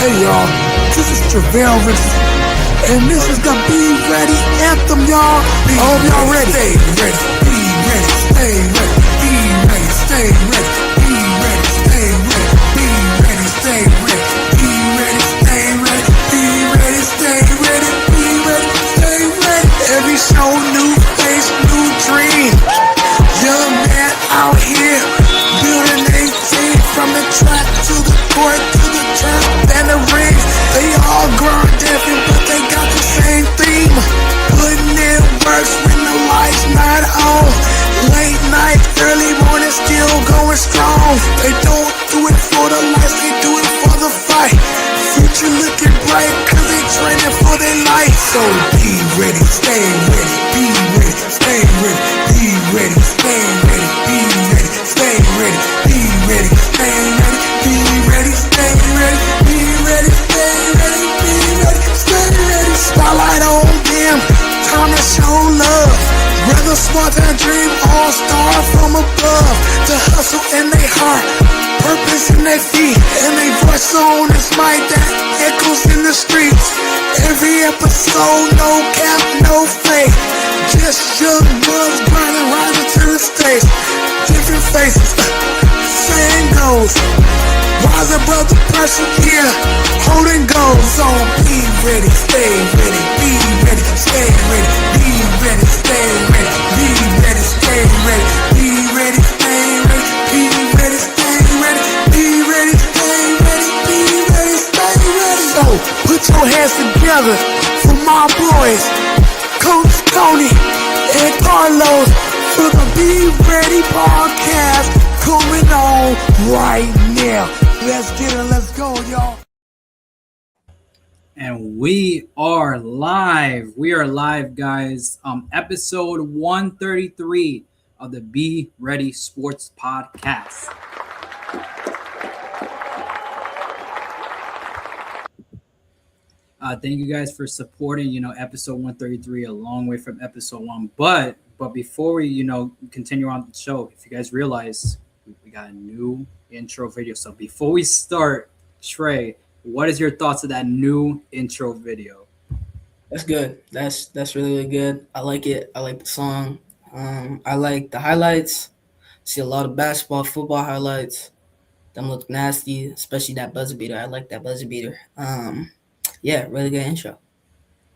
Hey y'all, this is Theron West II, and this is the Be Ready anthem, y'all. I hope y'all ready. Stay ready, be ready, stay ready, be ready, stay ready, be ready, stay ready, be ready, stay ready, be ready, stay ready, be ready, stay ready, be ready, stay ready. Every show, new face, new dream. Young man out here building a team from the track to the court to the turf and the ring. They all grown different, but they got the same theme. Putting in work when the lights not on. Late night, early morning, still going strong. They don't do it for the lights, they do it for the fight. Future looking bright, cause they training for their life. So be ready, stay ready, be ready, stay ready, be ready, stay ready, be ready, stay ready, be ready, stay ready, be ready, stay ready, be ready, stay ready, be ready, stay ready. Spotlight on them, time to show love. Rather smart than dream, all star from above. The hustle in their heart, purpose in their feet, and they voice on this mic that echoes in the streets. Every episode, no cap, no fake. Just young bugs grinding, rising to the stage. Different faces, same goals. Rise above the pressure, yeah, holding goals on. Be ready, stay ready, be ready, stay ready, be ready, stay ready, be ready, stay ready, be ready, stay ready, be ready, stay ready, be ready, stay ready, be ready, stay ready. So put your hands together for my boys, Coach Tony and Carlos, for the Be Ready podcast coming on right now. Let's get it, let's go, y'all. And we are live. We are live, guys. Episode 133 of the Be Ready Sports Podcast. Thank you guys for supporting, episode 133, a long way from episode 1. But before we, continue on the show, if you guys realize we got a new intro video. So before we start, Trey, what is your thoughts of that new intro video? That's good. That's really, really good. I like it. I like the song. I like the highlights. See a lot of basketball, football highlights. Them look nasty, especially that buzzer beater. I like that buzzer beater. Yeah, really good intro.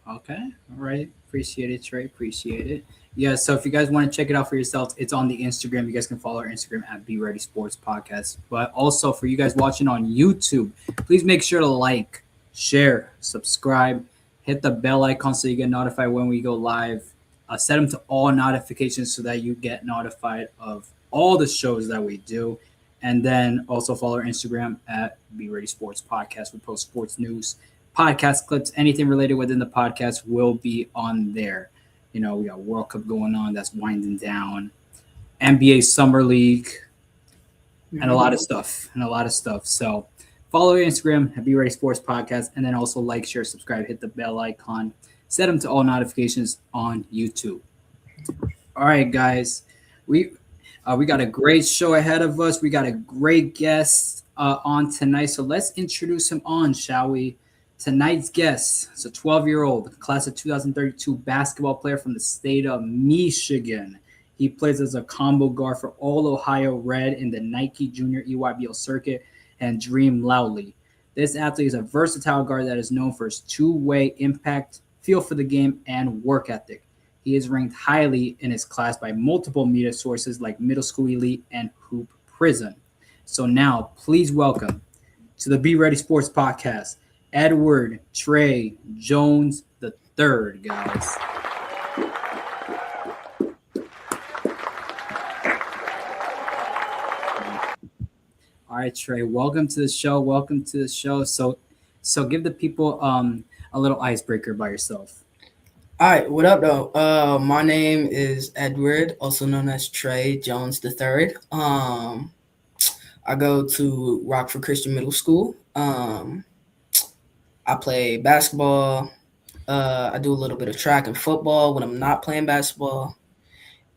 Okay. All right. Appreciate it, Trey. Appreciate it. Yeah, so if you guys want to check it out for yourselves, it's on the Instagram. You guys can follow our Instagram at Be Ready Sports Podcast. But also for you guys watching on YouTube, please make sure to like, share, subscribe, hit the bell icon so you get notified when we go live. Set them to all notifications so that you get notified of all the shows that we do. And then also follow our Instagram at Be Ready Sports Podcast. We post sports news, podcast clips, anything related within the podcast will be on there. We got World Cup going on that's winding down, NBA Summer League, and a lot of stuff. So follow your Instagram at Be Ready Sports Podcast, and then also like, share, subscribe, hit the bell icon, set them to all notifications on YouTube. All right, guys, we got a great show ahead of us. We got a great guest on tonight, so let's introduce him on, shall we? Tonight's guest is a 12-year-old, class of 2032 basketball player from the state of Michigan. He plays as a combo guard for All Ohio Red in the Nike Junior EYBL circuit and Dream Loudly. This athlete is a versatile guard that is known for his two-way impact, feel for the game, and work ethic. He is ranked highly in his class by multiple media sources like Middle School Elite and Hoop Prism. So now, please welcome to the Be Ready Sports Podcast, Edward Tre Jones III, guys. All right, Trey, welcome to the show. So give the people a little icebreaker by yourself. All right, what up, though? My name is Edward, also known as Tre Jones III. I go to Rockford Christian Middle School. I play basketball. I do a little bit of track and football when I'm not playing basketball.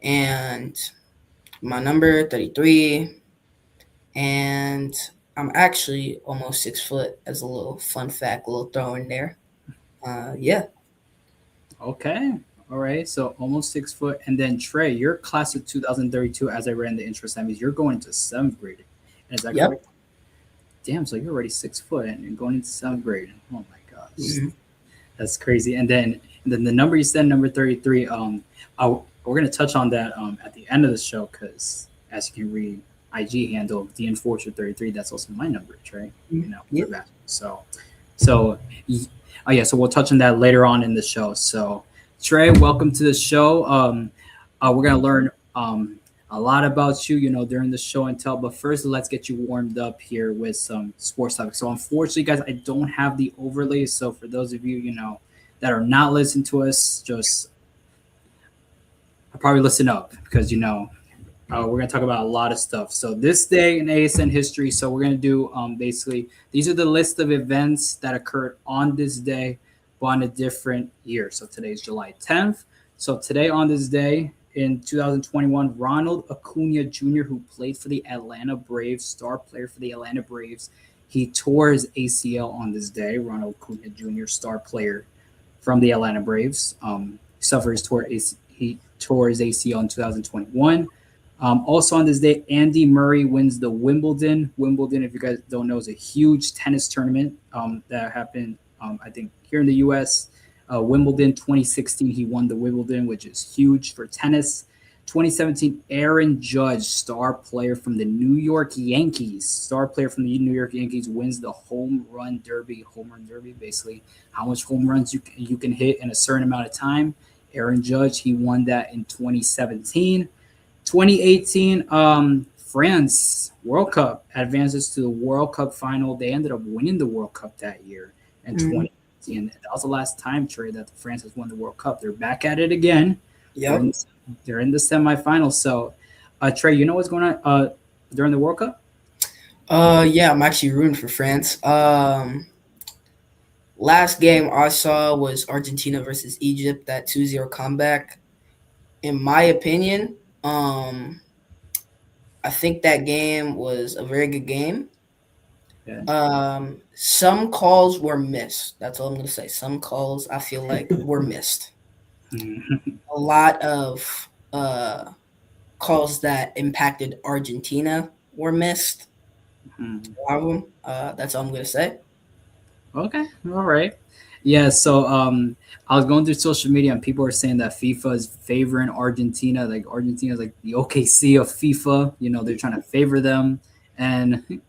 And my number, 33. And I'm actually almost 6 foot. As a little fun fact, a little throw in there. Yeah. Okay. All right. So almost 6 foot. And then Trey, you're class of 2032, as I read in the intro. That means you're going to seventh grade. Is that Yep. correct? Damn. So you're already 6 foot and you're going into seventh grade. Oh my gosh. hmm That's crazy. And then the number you said, number 33. We're gonna touch on that at the end of the show because as you can read, IG handle the Enforcer 33. That's also my number, Trey. You know, for Yep. basketball. So oh yeah. So we'll touch on that later on in the show. So Trey, welcome to the show. We're gonna learn a lot about you, during the show and tell. But first, let's get you warmed up here with some sports topics. So unfortunately, guys, I don't have the overlay. So for those of you, that are not listening to us, just probably listen up because we're gonna talk about a lot of stuff. So this day in ASN history. So we're gonna do basically these are the list of events that occurred on this day, but on a different year. So today's July 10th. So today on this day in 2021, Ronald Acuna Jr., who played for the Atlanta Braves, star player for the Atlanta Braves, he tore his ACL on this day. Ronald Acuna Jr., star player from the Atlanta Braves, he tore his ACL in 2021. Also on this day, Andy Murray wins the Wimbledon. Wimbledon, if you guys don't know, is a huge tennis tournament that happened, I think, here in the U.S. Wimbledon 2016, he won the Wimbledon, which is huge for tennis. 2017, Aaron Judge, star player from the New York Yankees, wins the home run derby. Home run derby, basically how much home runs you can hit in a certain amount of time. Aaron Judge, he won that in 2017. 2018, France World Cup advances to the World Cup final. They ended up winning the World Cup that year in 2018. And that was the last time, Trey, that France has won the World Cup. They're back at it again. Yep. They're in the semifinals. So, Trey, you know what's going on during the World Cup? Yeah, I'm actually rooting for France. Last game I saw was Argentina versus Egypt, that 2-0 comeback. In my opinion, I think that game was a very good game. Yeah. Some calls were missed. That's all I'm going to say. Some calls I feel like were missed. A lot of calls that impacted Argentina were missed. A lot of them. That's all I'm going to say. Okay. All right. Yeah. So I was going through social media and people are saying that FIFA is favoring Argentina. Like Argentina is like the OKC of FIFA. They're trying to favor them. And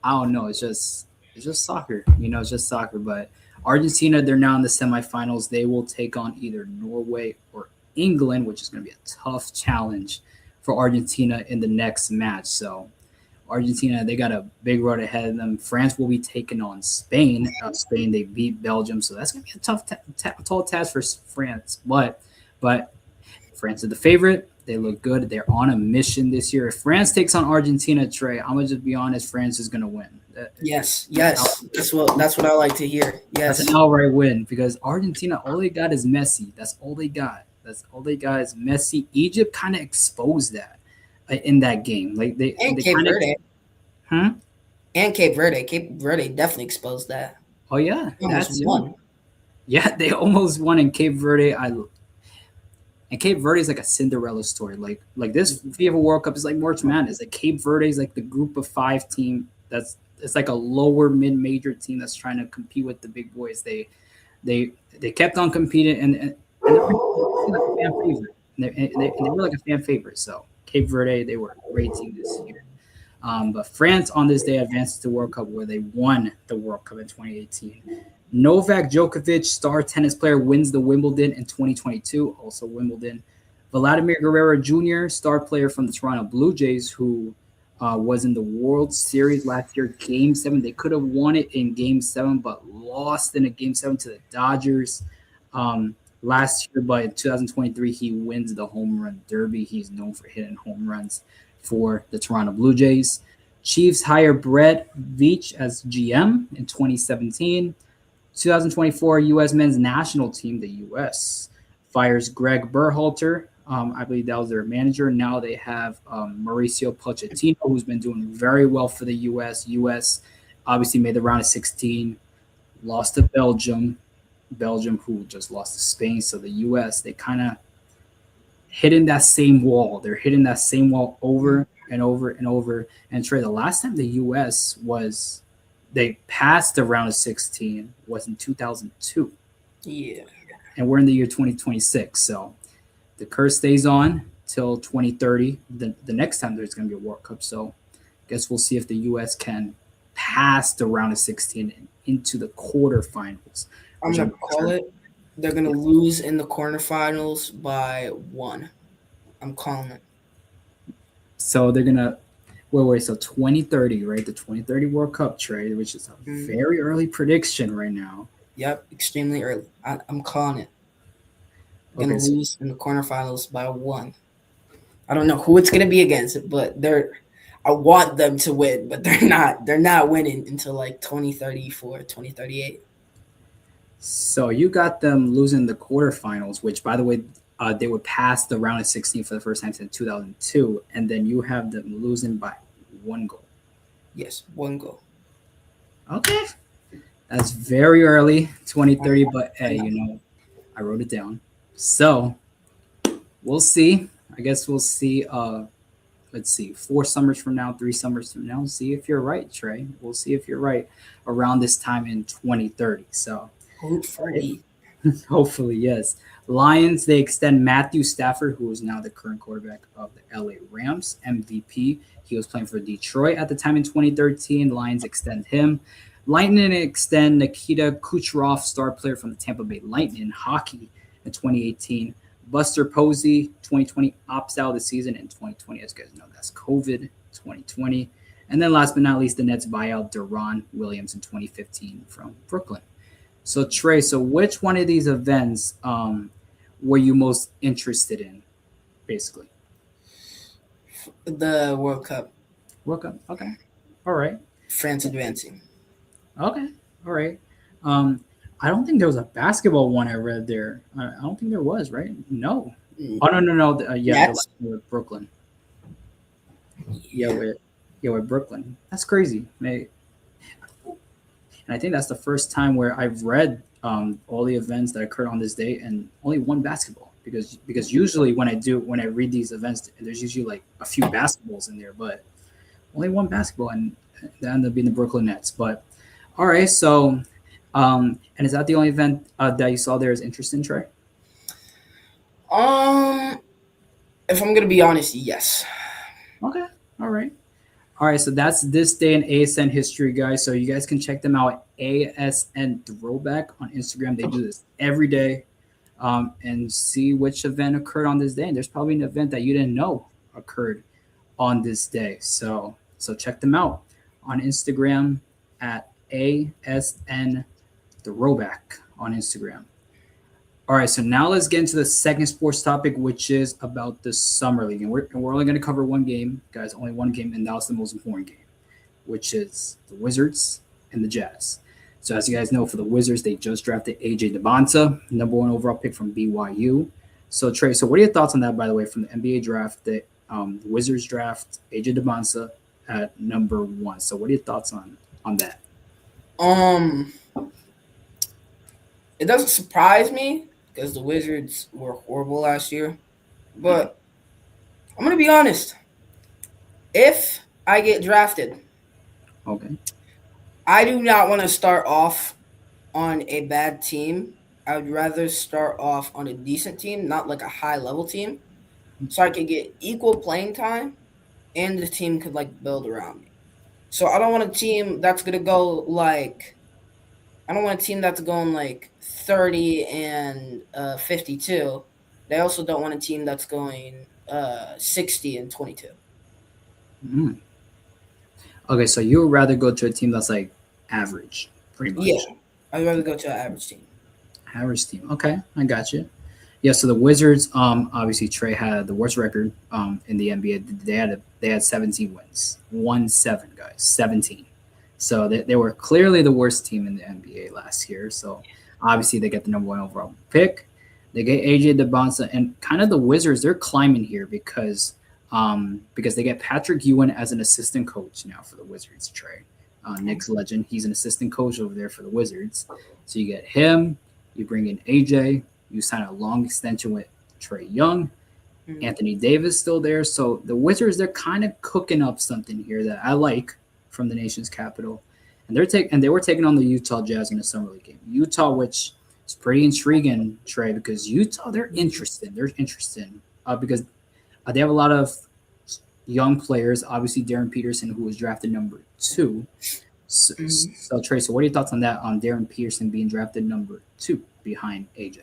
I don't know. It's just soccer. It's just soccer. But Argentina, they're now in the semifinals. They will take on either Norway or England, which is going to be a tough challenge for Argentina in the next match. So Argentina, they got a big road ahead of them. France will be taking on Spain. Spain, they beat Belgium. So that's going to be a tough, tall task for France. But France is the favorite. They look good. They're on a mission this year. If France takes on Argentina, Trey, I'm gonna just be honest. France is gonna win. Yes. That's what I like to hear. Yes. That's an outright win because Argentina, all they got is Messi. That's all they got. Is Messi. Egypt kind of exposed that in that game. Like they Cape Verde. And Cape Verde. Cape Verde definitely exposed that. Oh yeah, Almost won. Yeah, they almost won in Cape Verde. And Cape Verde is like a Cinderella story. Like this FIFA World Cup is like March Madness. Like Cape Verde is like the group of 5 team it's like a lower mid-major team that's trying to compete with the big boys. They kept on competing and they were like a fan favorite. They were like a fan favorite. So Cape Verde, they were a great team this year. But France on this day advanced to the World Cup where they won the World Cup in 2018. Novak Djokovic, star tennis player, wins the Wimbledon in 2022, also Wimbledon. Vladimir Guerrero Jr., star player from the Toronto Blue Jays, who was in the World Series last year, Game 7. They could have won it in Game 7, but lost in a Game 7 to the Dodgers last year. But in 2023, he wins the home run derby. He's known for hitting home runs for the Toronto Blue Jays. Chiefs hire Brett Veach as GM in 2017. 2024 U.S. men's national team, the U.S., fires Greg Berhalter I believe that was their manager. Now they have Mauricio Pochettino, who's been doing very well for the U.S. U.S. obviously made the round of 16, lost to Belgium. Belgium, who just lost to Spain. So the U.S., they kind of hitting that same wall. They're hitting that same wall over and over and over. And Trey, the last time the U.S. they passed the round of 16 was in 2002. Yeah. And we're in the year 2026. So the curse stays on till 2030. The next time there's going to be a World Cup. So I guess we'll see if the U.S. can pass the round of 16 and into the quarterfinals. I'm going to call it. They're going to lose in the quarterfinals by 1. I'm calling it. So they're going to wait. So 2030, right? The 2030 World Cup, Trey, which is a very early prediction right now. Yep, extremely early. I'm calling it. Going to lose in the quarterfinals by 1. I don't know who it's going to be against, but I want them to win, but they're not. They're not winning until like 2034, 2038. So you got them losing the quarterfinals, which, by the way, they would pass the round of 16 for the first time since 2002, and then you have them losing by 1 goal. Yes, 1 goal. Okay. That's very early, 2030, but hey, I wrote it down. So we'll see. I guess we'll see. Let's see, 4 summers from now, 3 summers from now. See if you're right, Trey. We'll see if you're right around this time in 2030. So hopefully, yes. Lions, they extend Matthew Stafford, who is now the current quarterback of the LA Rams, MVP. He was playing for Detroit at the time in 2013. Lions extend him. Lightning extend Nikita Kucherov, star player from the Tampa Bay Lightning in hockey in 2018. Buster Posey, 2020, opts out of the season in 2020. As you guys know, that's COVID, 2020. And then last but not least, the Nets buyout Theron Williams in 2015 from Brooklyn. So, Trey, which one of these events were you most interested in, basically? The World Cup. World Cup, okay. All right. France advancing. Okay, all right. I don't think there was a basketball one I read there. I don't think there was, right? No. Oh, no. Yeah, with Brooklyn. Yeah, with Brooklyn. That's crazy. And I think that's the first time where I've read all the events that occurred on this day and only one basketball. Because usually when I read these events, there's usually like a few basketballs in there, but only one basketball, and that ended up being the Brooklyn Nets. But all right, so and is that the only event that you saw there is interesting, Trey? If I'm gonna be honest, yes. Okay, all right. So that's this day in ASN history, guys. So you guys can check them out at ASN Throwback on Instagram. They do this every day, and see which event occurred on this day. And there's probably an event that you didn't know occurred on this day. So check them out on Instagram at ASN Throwback on Instagram. All right, so now let's get into the second sports topic, which is about the Summer League. And we're only going to cover one game, guys, only one game, and that was the most important game, which is the Wizards and the Jazz. So as you guys know, for the Wizards, they just drafted A.J. Debonta, number 1 overall pick from BYU. So, Trey, what are your thoughts on that, by the way, from the NBA draft? The Wizards draft A.J. Debonta at number 1. So what are your thoughts on that? It doesn't surprise me because the Wizards were horrible last year. But I'm going to be honest. If I get drafted, okay, I do not want to start off on a bad team. I would rather start off on a decent team, not like a high-level team, so I could get equal playing time and the team could, build around me. So I don't want a team that's going to go, I don't want a team that's going, 30 and 52. They also don't want a team that's going 60 and 22. Mm-hmm. Okay, so you would rather go to a team that's, average, pretty much. Yeah, I'd rather go to an average team. Average team. Okay, I got you. Yeah, so the Wizards, obviously Trey had the worst record in the NBA. They had 17 wins. 1-7, guys. 17. So they were clearly the worst team in the NBA last year. So obviously they get the number 1 overall pick. They get AJ DeBonsa, and kind of the Wizards. They're climbing here because they get Patrick Ewing as an assistant coach now for the Wizards. Trey, Knicks legend, he's an assistant coach over there for the Wizards. So you get him. You bring in AJ. You sign a long extension with Trae Young. Anthony Davis still there. So the Wizards, they're kind of cooking up something here that I like from the nation's capital. And they were taking on the Utah Jazz in a summer league game. Utah, which is pretty intriguing, Trey, because Utah, they're interesting. They're interesting because they have a lot of young players. Obviously, Darren Peterson, who was drafted number 2. So Trey, so what are your thoughts on that? On Darren Peterson being drafted number 2 behind AJ?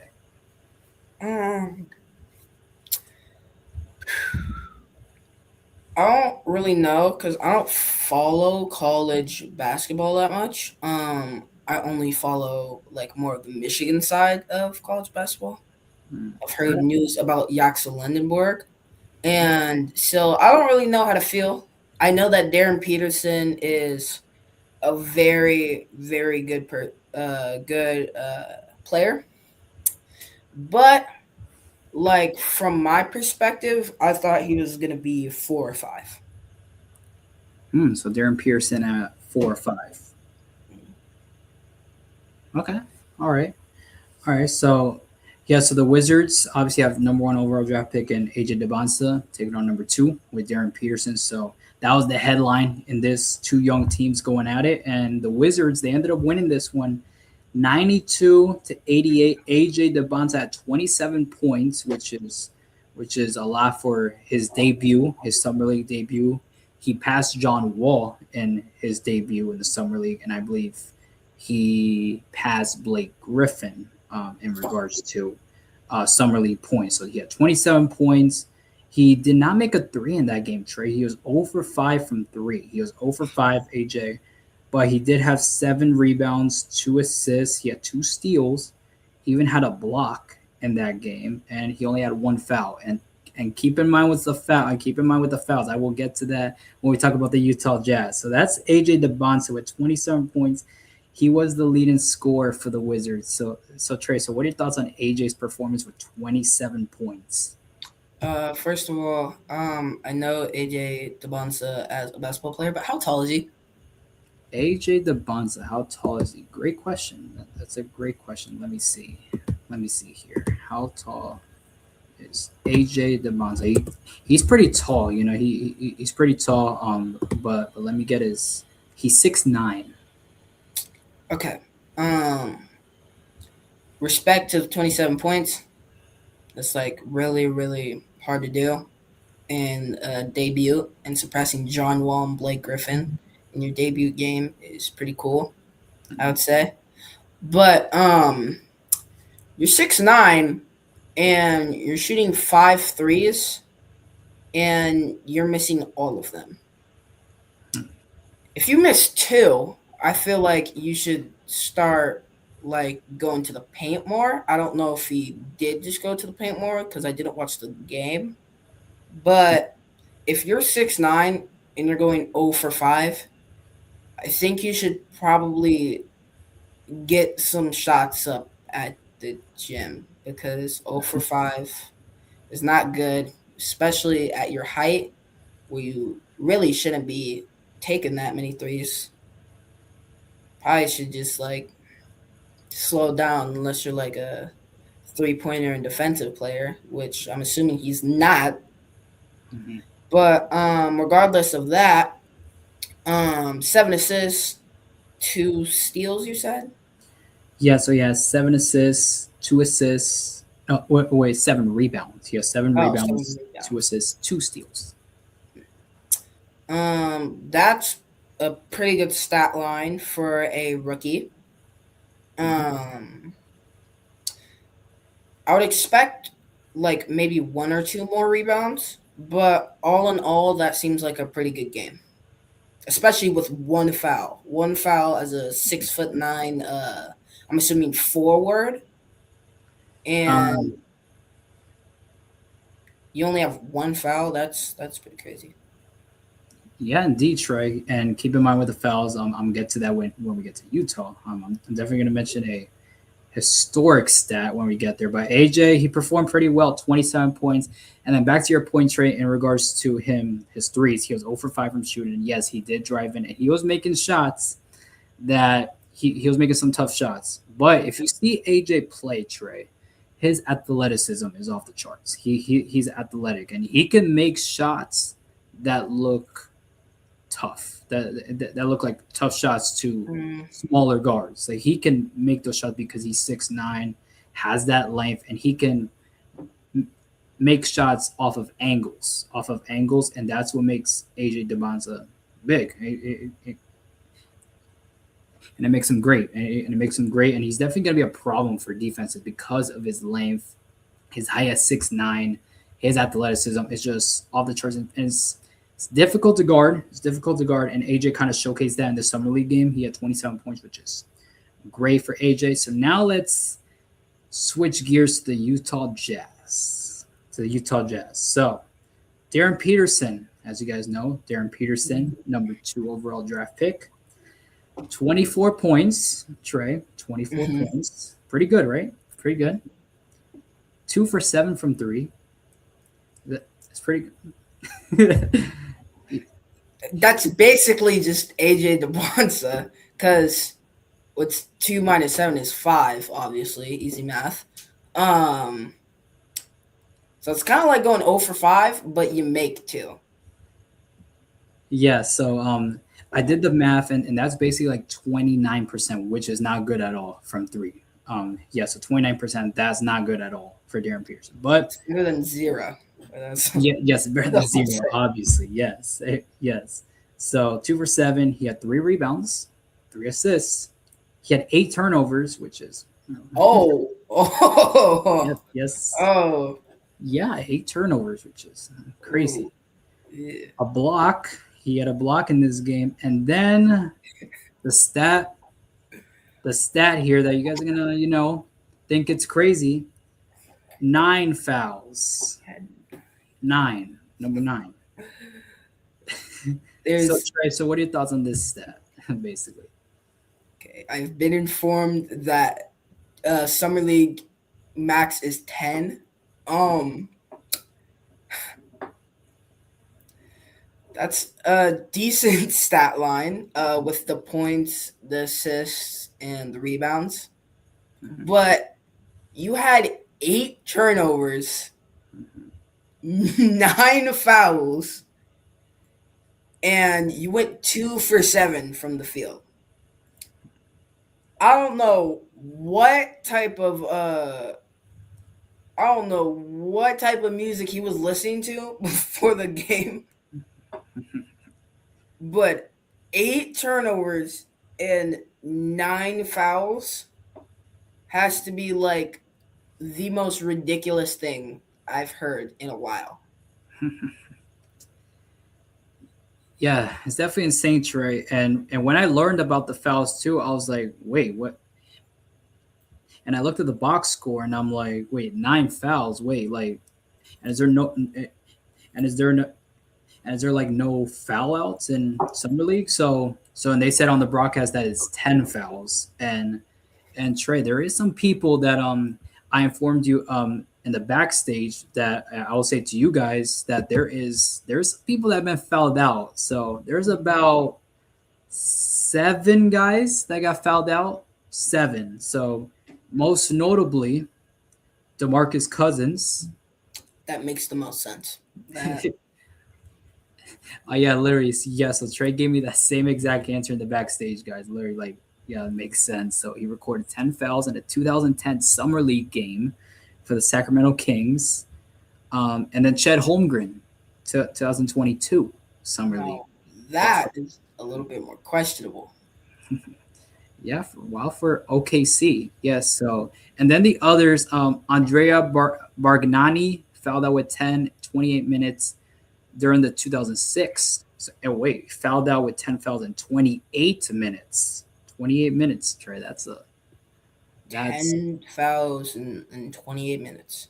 I don't really know because I don't follow college basketball that much. I only follow like more of the Michigan side of college basketball. I've heard news about Yaxel Lindenberg, and so I don't really know how to feel. I know that Darren Peterson is a very, very good player, but like from my perspective, I thought he was gonna be 4 or 5. So Darren Pearson at 4 or 5. Okay. All right. So so the Wizards obviously have number 1 overall draft pick and AJ DeBonsa taking on number 2 with Darren Peterson. So that was the headline in this 2 young teams going at it. And the Wizards, they ended up winning this one 92-88. AJ DeBonsa at 27 points, which is a lot for his debut, his summer league debut. He passed John Wall in his debut in the summer league, and I believe he passed Blake Griffin in regards to summer league points. So he had 27 points. He did not make a 3 in that game, Trey. He was 0 for 5 from 3. He was 0 for 5, AJ. But he did have 7 rebounds, 2 assists. He had 2 steals. He even had a block in that game, and he only had 1 foul. And keep in mind with the foul. And keep in mind with the fouls. I will get to that when we talk about the Utah Jazz. So that's AJ DeBonsa with 27 points. He was the leading scorer for the Wizards. So Trey, so what are your thoughts on AJ's performance with 27 points? First of all, I know AJ DeBonsa as a basketball player, but how tall is he? AJ DeBonsa, how tall is he? Great question. That's a great question. Let me see here. How tall is AJ DeBonsa? He's pretty tall. You know, he's pretty tall. But let me get he's 6'9". Okay. Respect to 27 points. That's like really, really hard to do in a debut, and surpassing John Wall and Blake Griffin in your debut game is pretty cool, I would say. But you're 6'9", and you're shooting 5 threes, and you're missing all of them. If you miss 2, I feel like you should start like going to the paint more. I don't know if he did just go to the paint more because I didn't watch the game. But if you're 6'9" and you're going 0 for 5, I think you should probably get some shots up at the gym, because 0 for 5 is not good, especially at your height where you really shouldn't be taking that many threes. Probably should just like slow down, unless you're like a 3-pointer and defensive player, which I'm assuming he's not. Mm-hmm. But regardless of that, 7 assists, 2 steals, you said? Yeah, so he has 7 assists, 2 assists. Oh, wait, 7 rebounds. He has 7 rebounds, 2 assists, 2 steals. That's a pretty good stat line for a rookie. I would expect like maybe 1 or 2 more rebounds, but all in all, that seems like a pretty good game, especially with 1 foul. 1 foul as a 6'9", I'm assuming forward, and you only have 1 foul. That's pretty crazy. Yeah, indeed, Trey. And keep in mind with the fouls, I'm gonna get to that when we get to Utah. I'm definitely gonna mention historic stat when we get there. But AJ, he performed pretty well, 27 points. And then back to your point, Trey, in regards to his threes, he was 0 for 5 from shooting. Yes, he did drive in, and he was making shots that he was making some tough shots. But if you see AJ play, Trey, his athleticism is off the charts. He's athletic, and he can make shots that look tough, that look like tough shots to smaller guards. Like he can make those shots because he's 6'9", has that length, and he can make shots off of angles, and that's what makes AJ Dybala big. And it makes him great. And he's definitely going to be a problem for defenses because of his length, his height at 6'9", his athleticism is just off the charts. And it's difficult to guard. And AJ kind of showcased that in the Summer League game. He had 27 points, which is great for AJ. So now let's switch gears to the Utah Jazz. So Darren Peterson, as you guys know, number 2 overall draft pick. 24 points, Trey. 24 points. Pretty good, right? Pretty good. 2 for 7 from 3. That's pretty good. That's basically just AJ Dybala, because what's 2 minus 7 is 5, obviously. Easy math. So it's kind of like going 0 for 5, but you make 2. Yeah, so I did the math, and that's basically like 29%, which is not good at all from 3. So 29%, that's not good at all for Darren Peterson. But it's better than 0. Yes, better than 0, obviously. Yes. So 2 for 7. He had 3 rebounds, 3 assists. He had 8 turnovers, which is yes. Oh. Yeah, 8 turnovers, which is crazy. Yeah. A block. He had a block in this game. And then the stat here that you guys are going to, think it's crazy. 9 fouls. 9. Number 9. So, Trey, so what are your thoughts on this stat, basically? Okay, I've been informed that Summer League max is 10. That's a decent stat line with the points, the assists, and the rebounds. But you had 8 turnovers, 9 fouls, and you went 2 for 7 from the field. I don't know what type of music he was listening to before the game. But 8 turnovers and 9 fouls has to be like the most ridiculous thing I've heard in a while. Yeah, it's definitely insane, Trey. And when I learned about the fouls too, I was like, wait, what? And I looked at the box score and I'm like, wait, 9 fouls. Wait, like, and is there like no foul outs in Summer League? So and they said on the broadcast that it's 10 fouls. And Trey, there is some people that I informed you in the backstage that I will say to you guys that there's people that have been fouled out. So there's about 7 guys that got fouled out. 7. So most notably, DeMarcus Cousins. That makes the most sense. Yeah, literally. Yeah, so Trey gave me that same exact answer in the backstage, guys. Literally, like, yeah, it makes sense. So he recorded 10 fouls in a 2010 Summer League game for the Sacramento Kings. And then Chet Holmgren, 2022 Summer League. That is a little bit more questionable. Yeah, for OKC. Yes, so. And then the others, Andrea Bargnani fouled out with 28 minutes during the 2006. Fouled out with 10 fouls in 28 minutes. 28 minutes, Trey. That's 10 fouls in 28 minutes.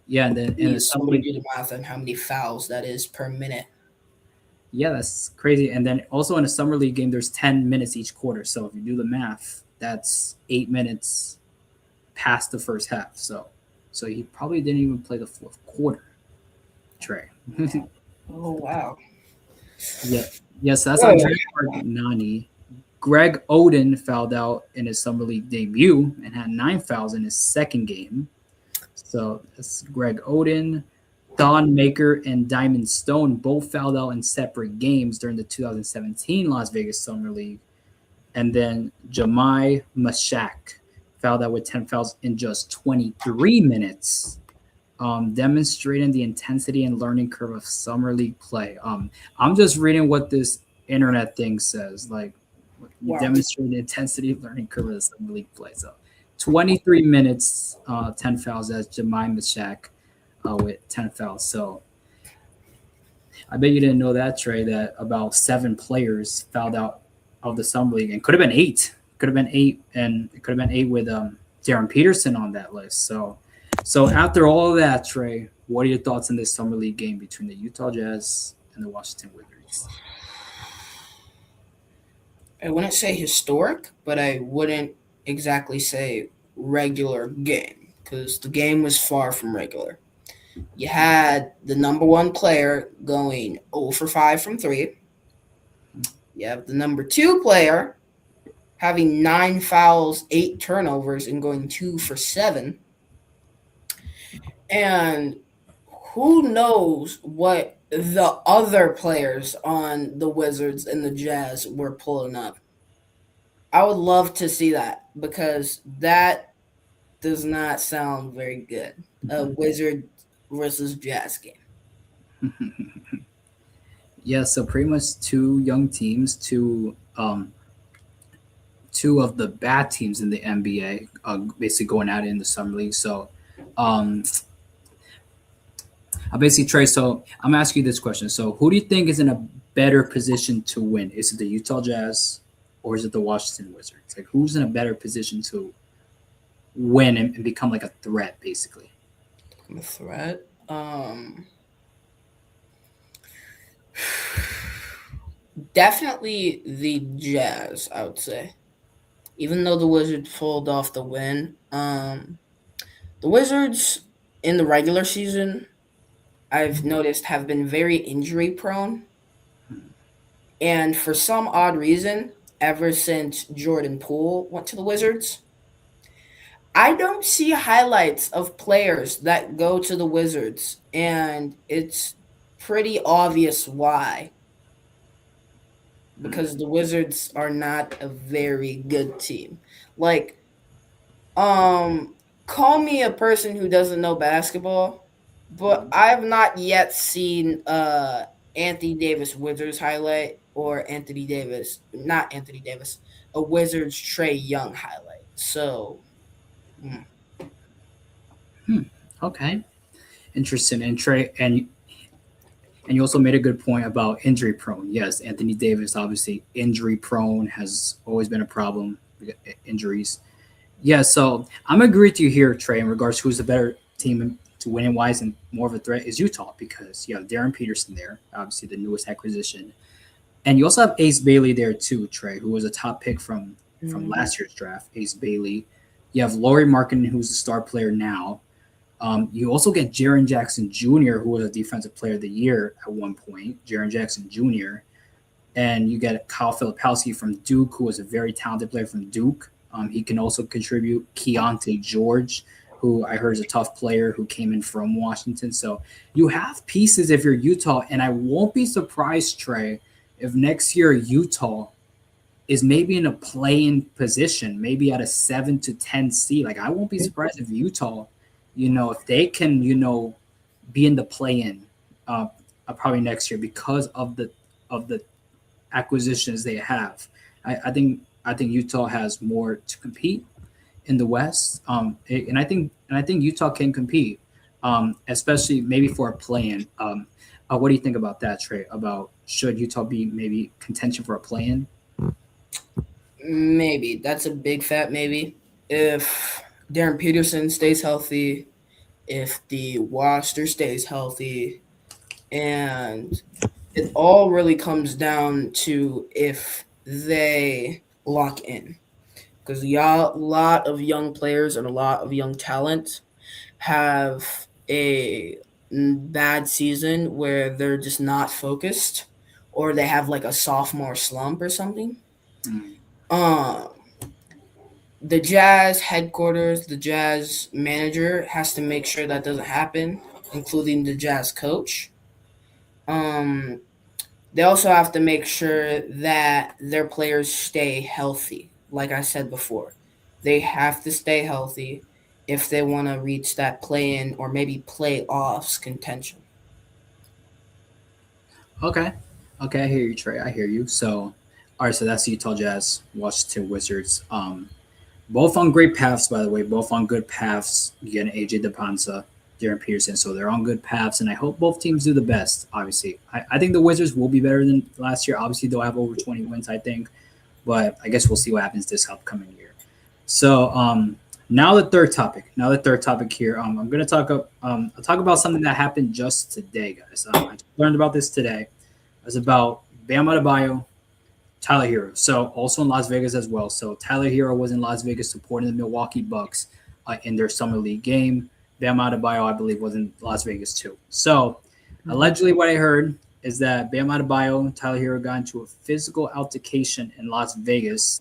Yeah, and then somebody do the math on how many fouls that is per minute. Yeah, that's crazy. And then also in a Summer League game, there's 10 minutes each quarter. So if you do the math, that's 8 minutes past the first half. So he probably didn't even play the fourth quarter. Trey. Oh wow. Yeah. Yes, that's Oh, Andre Nani. Greg Oden fouled out in his summer league debut and had 9 fouls in his second game. So that's Greg Oden. Don Maker and Diamond Stone both fouled out in separate games during the 2017 Las Vegas Summer League. And then Jamai Mashak fouled out with 10 fouls in just 23 minutes, demonstrating the intensity and learning curve of Summer League play. I'm just reading what this internet thing says. Like, you wow. demonstrate the intensity and learning curve of the Summer League play. So 23 minutes, 10 fouls. That's Jamai Mashak with 10 fouls. So I bet you didn't know that, Trey, that about 7 players fouled out of the Summer League, and could have been 8. Could have been 8, and it could have been 8 with Darren Peterson on that list. So after all of that, Trey, what are your thoughts on this Summer League game between the Utah Jazz and the Washington Wizards? I wouldn't say historic, but I wouldn't exactly say regular game because the game was far from regular. You had the number one player going 0 for 5 from 3. You have the number 2 player having 9 fouls, 8 turnovers, and going 2 for 7. And who knows what the other players on the Wizards and the Jazz were pulling up. I would love to see that because that does not sound very good. A Wizard versus Jazz game. Yeah, so pretty much 2 young teams, 2 of the bad teams in the NBA, basically going at it in the Summer League. So I basically, Trey, so I'm asking you this question. So who do you think is in a better position to win? Is it the Utah Jazz or is it the Washington Wizards? Like, who's in a better position to win and become like a threat, basically? A threat? Definitely the Jazz, I would say. Even though the Wizards pulled off the win, the Wizards in the regular season, I've noticed, have been very injury prone. And for some odd reason, ever since Jordan Poole went to the Wizards, I don't see highlights of players that go to the Wizards. And it's pretty obvious why. Because the Wizards are not a very good team. Like, call me a person who doesn't know basketball, but I have not yet seen Anthony Davis Wizards highlight or a Wizards Trae Young highlight. So, Okay, interesting. And Trey, and you also made a good point about injury prone. Yes, Anthony Davis, obviously injury prone, has always been a problem. Injuries. Yeah, so I'm agree with you here, Trey, in regards to who's the better team to winning wise and more of a threat is Utah, because you have Darren Peterson there, obviously the newest acquisition. And you also have Ace Bailey there too, Trey, who was a top pick from last year's draft, Ace Bailey. You have Lauri Markkanen, who's the star player now. You also get Jaren Jackson Jr., who was a defensive player of the year at one point, Jaren Jackson Jr. And you get Kyle Filipowski from Duke, who was a very talented player from Duke. He can also contribute. Keontae George, who I heard is a tough player who came in from Washington. So you have pieces if you're Utah, and I won't be surprised, Trey, if next year Utah is maybe in a play-in position, maybe at a 7 to 10 seed. Like, I won't be surprised if Utah, if they can, be in the play-in probably next year because of the acquisitions they have. I think Utah has more to compete in the West, and I think Utah can compete, especially maybe for a play-in. What do you think about that, Trey? About should Utah be maybe contention for a play-in? maybe. That's a big fat maybe. If Darren Peterson stays healthy, if the roster stays healthy, and it all really comes down to if they lock in. because a lot of young players and a lot of young talent have a bad season where they're just not focused, or they have like a sophomore slump or something. Mm. Um, the Jazz headquarters, the Jazz manager has to make sure that doesn't happen, including the Jazz coach. Um, they also have to make sure that their players stay healthy. Like I said before, they have to stay healthy if they want to reach that play-in or maybe playoffs contention. Okay. Okay, I hear you, Trey. I hear you. So, all right. So that's the Utah Jazz, Washington Wizards. Both on great paths, by the way. Both on good paths. You get an AJ DePanza, Darren Peterson. So they're on good paths, and I hope both teams do the best. Obviously, I think the Wizards will be better than last year. Obviously, they'll have over 20 wins, I think. But I guess we'll see what happens this upcoming year. So now the third topic. Now the third topic here. I'm gonna I'll talk about something that happened just today, guys. I just learned about this today. It's about Bam Adebayo, Tyler Hero. So also in Las Vegas as well. So Tyler Hero was in Las Vegas supporting the Milwaukee Bucks in their summer league game. Bam Adebayo, I believe, was in Las Vegas too. So allegedly, what I heard is that Bam Adebayo and Tyler Hero got into a physical altercation in Las Vegas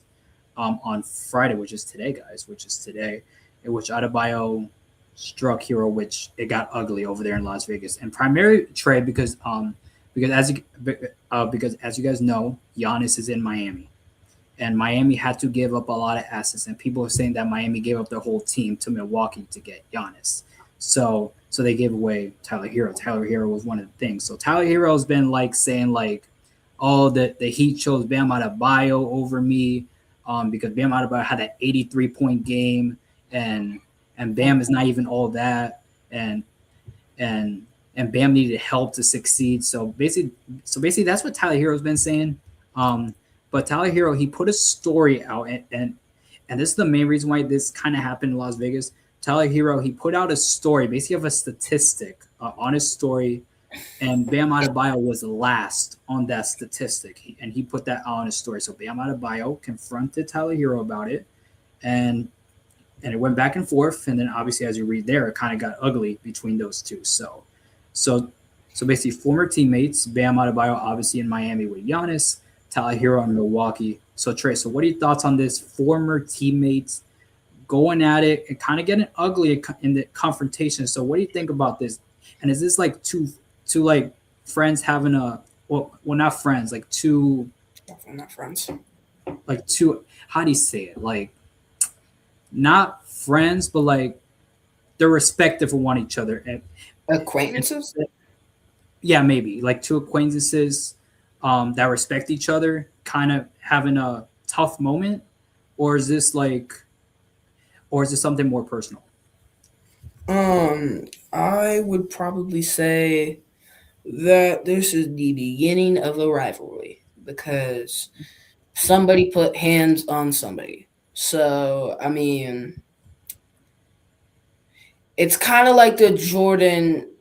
on Friday, which is today, guys, which is today, in which Adebayo struck Hero, which it got ugly over there in Las Vegas. And primary trade because as you guys know, Giannis is in Miami, and Miami had to give up a lot of assets, and people are saying that Miami gave up their whole team to Milwaukee to get Giannis. So they gave away Tyler Hero. Tyler Hero was one of the things. So Tyler Hero has been like saying like, oh, the Heat chose Bam Adebayo over me, because Bam Adebayo had that 83-point game, and Bam is not even all that, and Bam needed help to succeed. So basically, that's what Tyler Hero's been saying. But Tyler Hero, he put a story out, and this is the main reason why this kind of happened in Las Vegas. Tyler Hero, he put out a story, basically of a statistic on his story, and Bam Adebayo was last on that statistic, and he put that out on his story. So Bam Adebayo confronted Tyler Hero about it, and it went back and forth, and then obviously, as you read there, it kind of got ugly between those two. So basically, former teammates, Bam Adebayo obviously in Miami with Giannis, Tyler Hero in Milwaukee. So Trey, so what are your thoughts on this? Former teammates going at it and kind of getting ugly in the confrontation. So what do you think about this? And is this like two like friends having well not friends, like two, Definitely not friends. like two, how do you say it? Like not friends, but like they're respectful of one each other. And Acquaintances? yeah, maybe like two acquaintances that respect each other, kind of having a tough moment, or is this something more personal? I would probably say that this is the beginning of a rivalry because somebody put hands on somebody. So, I mean, it's kind of like the Jordan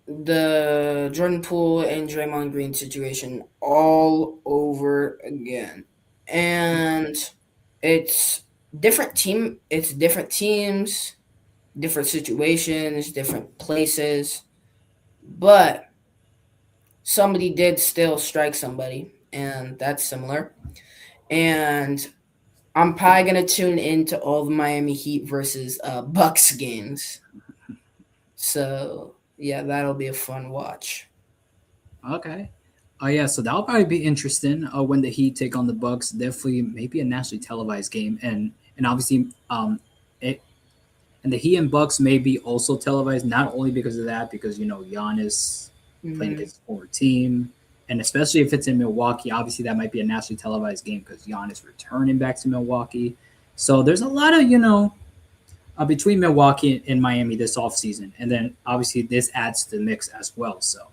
Poole and Draymond Green situation all over again. And it's it's different teams, different situations, different places, but somebody did still strike somebody, and that's similar. And I'm probably gonna tune into all the Miami Heat versus Bucks games. So yeah, that'll be a fun watch. Okay. Oh yeah, so that'll probably be interesting when the Heat take on the Bucks. Definitely, maybe a nationally televised game, and obviously, it and the Heat and Bucks may be also televised, not only because of that, because Giannis playing Mhm. against a former team, and especially if it's in Milwaukee, obviously that might be a nationally televised game because Giannis returning back to Milwaukee. So there's a lot of between Milwaukee and Miami this offseason, and then obviously this adds to the mix as well. So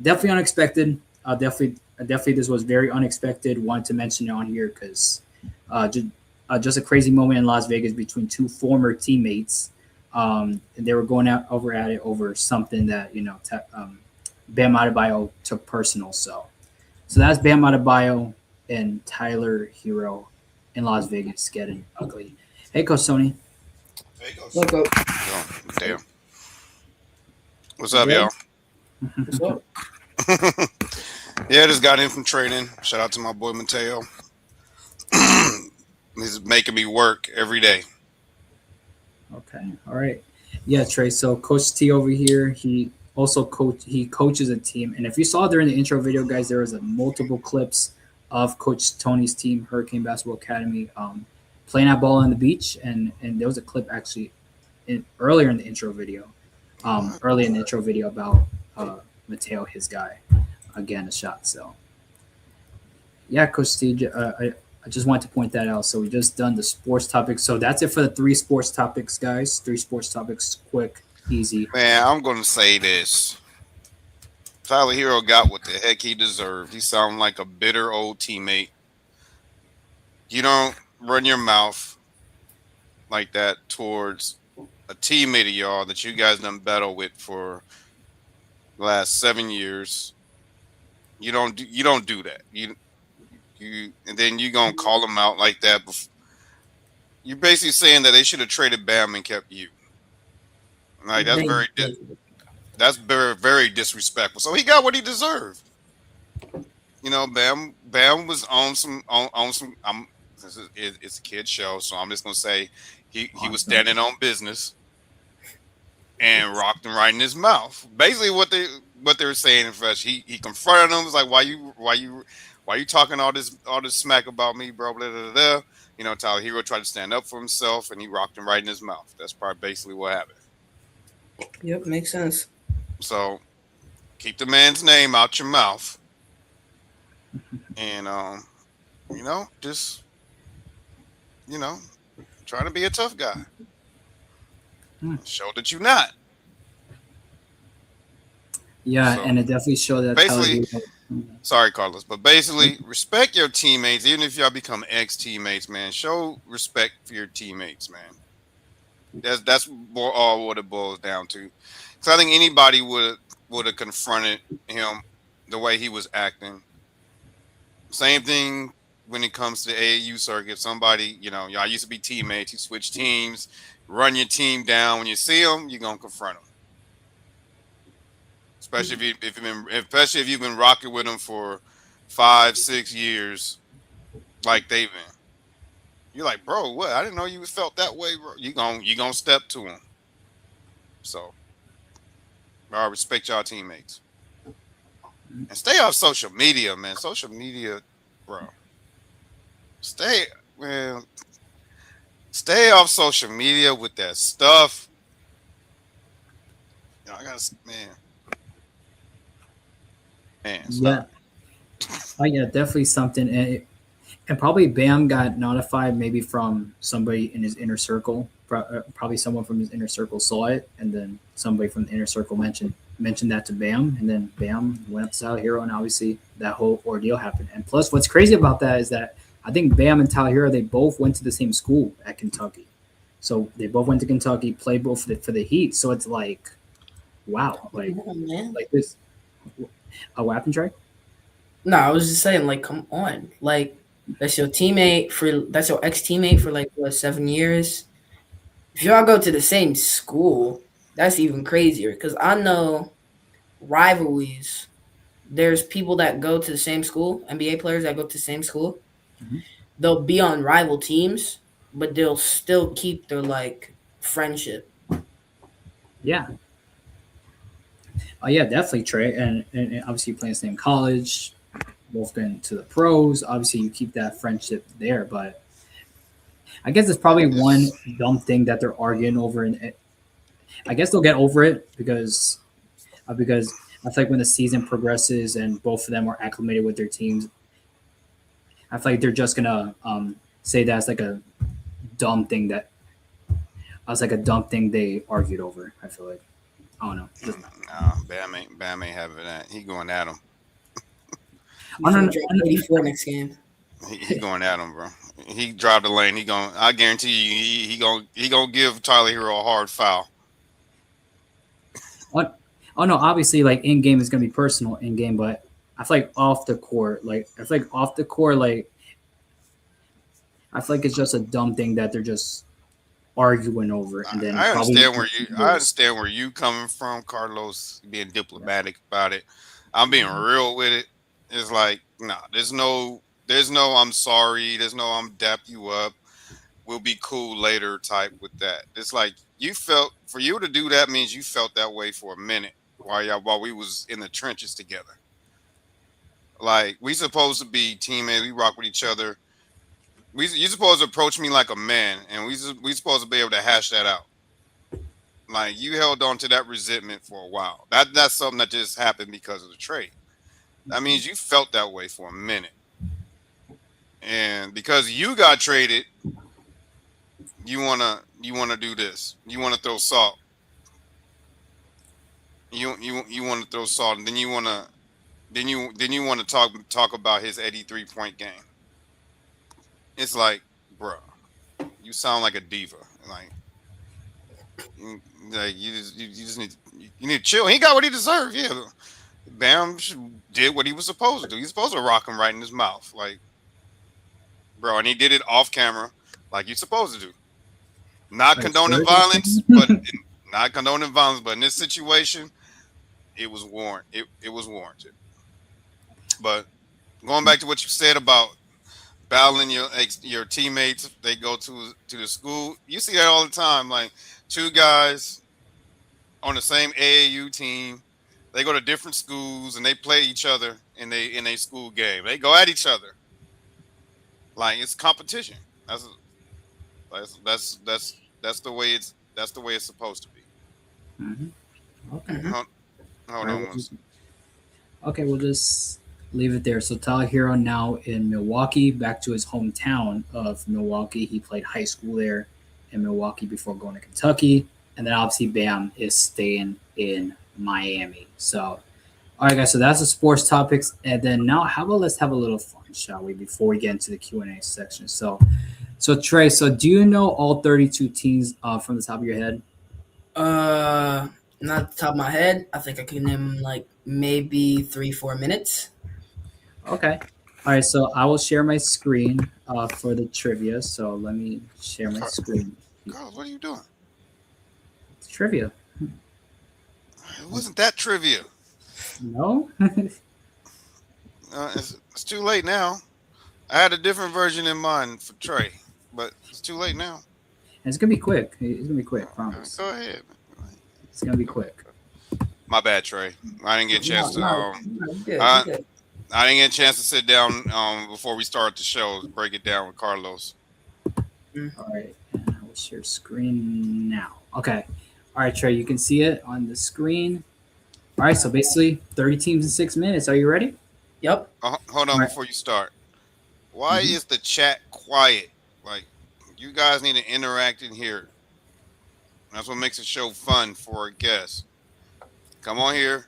definitely unexpected. Definitely, this was very unexpected. Wanted to mention it on here because just a crazy moment in Las Vegas between two former teammates. And they were going over at it over something that Bam Adebayo took personal. So that's Bam Adebayo and Tyler Hero in Las Vegas getting ugly. Hey, Coach Tony. There you go. Look up. Oh, damn. What's You up, good? y'all? What's up? Yeah, just got in from training. Shout out to my boy Mateo. He's making me work every day. Okay. All right. Yeah, Trey. So Coach T over here, he coaches a team. And if you saw during the intro video, guys, there was multiple clips of Coach Tony's team, Hurricane Basketball Academy, playing that ball on the beach. And there was a clip actually earlier in the intro video, about Mateo, his guy, again a shot. So yeah, Coach T, I just wanted to point that out. So we just done the sports topics. So that's it for the 3 sports topics, guys. 3 sports topics, quick, easy. Man, I'm gonna say this. Tyler Hero got what the heck he deserved. He sounded like a bitter old teammate. You don't run your mouth like that towards a teammate of y'all that you guys done battle with for the last 7 years. You don't do that. You and then you gonna call them out like that. You're basically saying that they should have traded Bam and kept you. Like that's very very disrespectful. So he got what he deserved. You know, Bam was on some. It's a kid show, so I'm just gonna say he was standing on business and rocked him right in his mouth. Basically, what they were saying in fresh, he confronted him. Was like, why you talking all this smack about me, bro? Blah, blah, blah, blah. You know, Tyler Hero tried to stand up for himself, and he rocked him right in his mouth. That's probably basically what happened. Yep, makes sense. So keep the man's name out your mouth, and just try to be a tough guy. Show that you're not. Yeah, So, and it definitely showed that. basically, sorry, Carlos, but basically, respect your teammates, even if y'all become ex-teammates, man. Show respect for your teammates, man. That's all what it boils down to. Because I think anybody would have confronted him the way he was acting. Same thing when it comes to the AAU circuit. Somebody, y'all used to be teammates. You switch teams, run your team down. When you see them, you're gonna confront them. Especially if you've been rocking with them for 5-6 years, like they've been. You're like, bro, what? I didn't know you felt that way, bro. You gonna step to them. So, respect y'all teammates and stay off social media, man. Social media, bro. Stay off social media with that stuff. I gotta, man. Stop. Yeah. Oh yeah, definitely something. And probably Bam got notified maybe from somebody in his inner circle. Probably someone from his inner circle saw it, and then somebody from the inner circle mentioned that to Bam, and then Bam went up to Tyler Hero, and obviously that whole ordeal happened. And plus, what's crazy about that is that I think Bam and Tyler Hero, they both went to the same school at Kentucky. So they both went to Kentucky, played both for the Heat. So it's like, wow, like this. What happened, Trey? No, I was just saying, like, come on, like that's your ex-teammate for like 7 years. If y'all go to the same school, that's even crazier. Because I know rivalries. There's people that go to the same school, NBA players that go to the same school. Mm-hmm. They'll be on rival teams, but they'll still keep their friendship. Yeah. Oh yeah, definitely, Trey. And obviously, you play in the same college, both been to the pros. Obviously, you keep that friendship there. But I guess it's probably one dumb thing that they're arguing over, and I guess they'll get over it because I feel like when the season progresses and both of them are acclimated with their teams, I feel like they're just gonna say that's like a dumb thing they argued over. I feel like. I don't know. No, Bam ain't having that. He going at him. I don't know. 84 next game. He going at him, bro. He drive the lane. I guarantee you, he gonna give Tyler Hero a hard foul. Oh no, obviously, like in game is gonna be personal in game, but I feel like off the court, I feel like it's just a dumb thing that they're just arguing over, and then I probably understand where you coming from, Carlos, being diplomatic about it. I'm being real with it. It's like, nah, there's no I'm sorry, there's no I'm dap you up. We'll be cool later type with that. It's like you felt for you to do that means you felt that way for a minute while we was in the trenches together. Like we supposed to be teammates, we rock with each other. You supposed to approach me like a man, and we supposed to be able to hash that out. Like you held on to that resentment for a while. That's something that just happened because of the trade. That means you felt that way for a minute, and because you got traded, you wanna do this. You wanna throw salt. You want to throw salt, and then you wanna talk about his 83-point game. It's like, bro, you sound like a diva. Like, you just need to chill. He got what he deserved. Yeah, Bam did what he was supposed to do. He's supposed to rock him right in his mouth, like, bro, and he did it off camera, like you're supposed to do. Not condoning violence, but in this situation, it was warranted. But going back to what you said about battling your teammates, if they go to the school. You see that all the time. Like two guys on the same AAU team, they go to different schools and they play each other in a school game. They go at each other. Like it's competition. That's the way it's supposed to be. Mm-hmm. Okay. Hold on one second. Okay, we'll just leave it there. So Tyler Hero now in Milwaukee, back to his hometown of Milwaukee. He played high school there in Milwaukee before going to Kentucky. And then obviously Bam is staying in Miami. So, all right, guys. So that's the sports topics. And then now how about let's have a little fun, shall we, before we get into the Q&A section. So Trey, so do you know all 32 teams from the top of your head? Not the top of my head. I think I can name like maybe 3-4 minutes. Okay. All right. So I will share my screen for the trivia. So let me share my screen. Carlos, what are you doing? It's trivia. It wasn't that trivia. No. It's too late now. I had a different version in mind for Trey, but it's too late now. It's gonna be quick. It's gonna be quick. Promise. Go ahead. It's gonna be quick. My bad, Trey. I didn't get a chance to. Good. I didn't get a chance to sit down before we start the show. Break it down with Carlos. All right. And I will share screen now. Okay. All right, Trey. You can see it on the screen. All right. So basically, 30 teams in 6 minutes. Are you ready? Yep. Hold on before you start. Why is the chat quiet? Like, you guys need to interact in here. That's what makes the show fun for our guests. Come on here,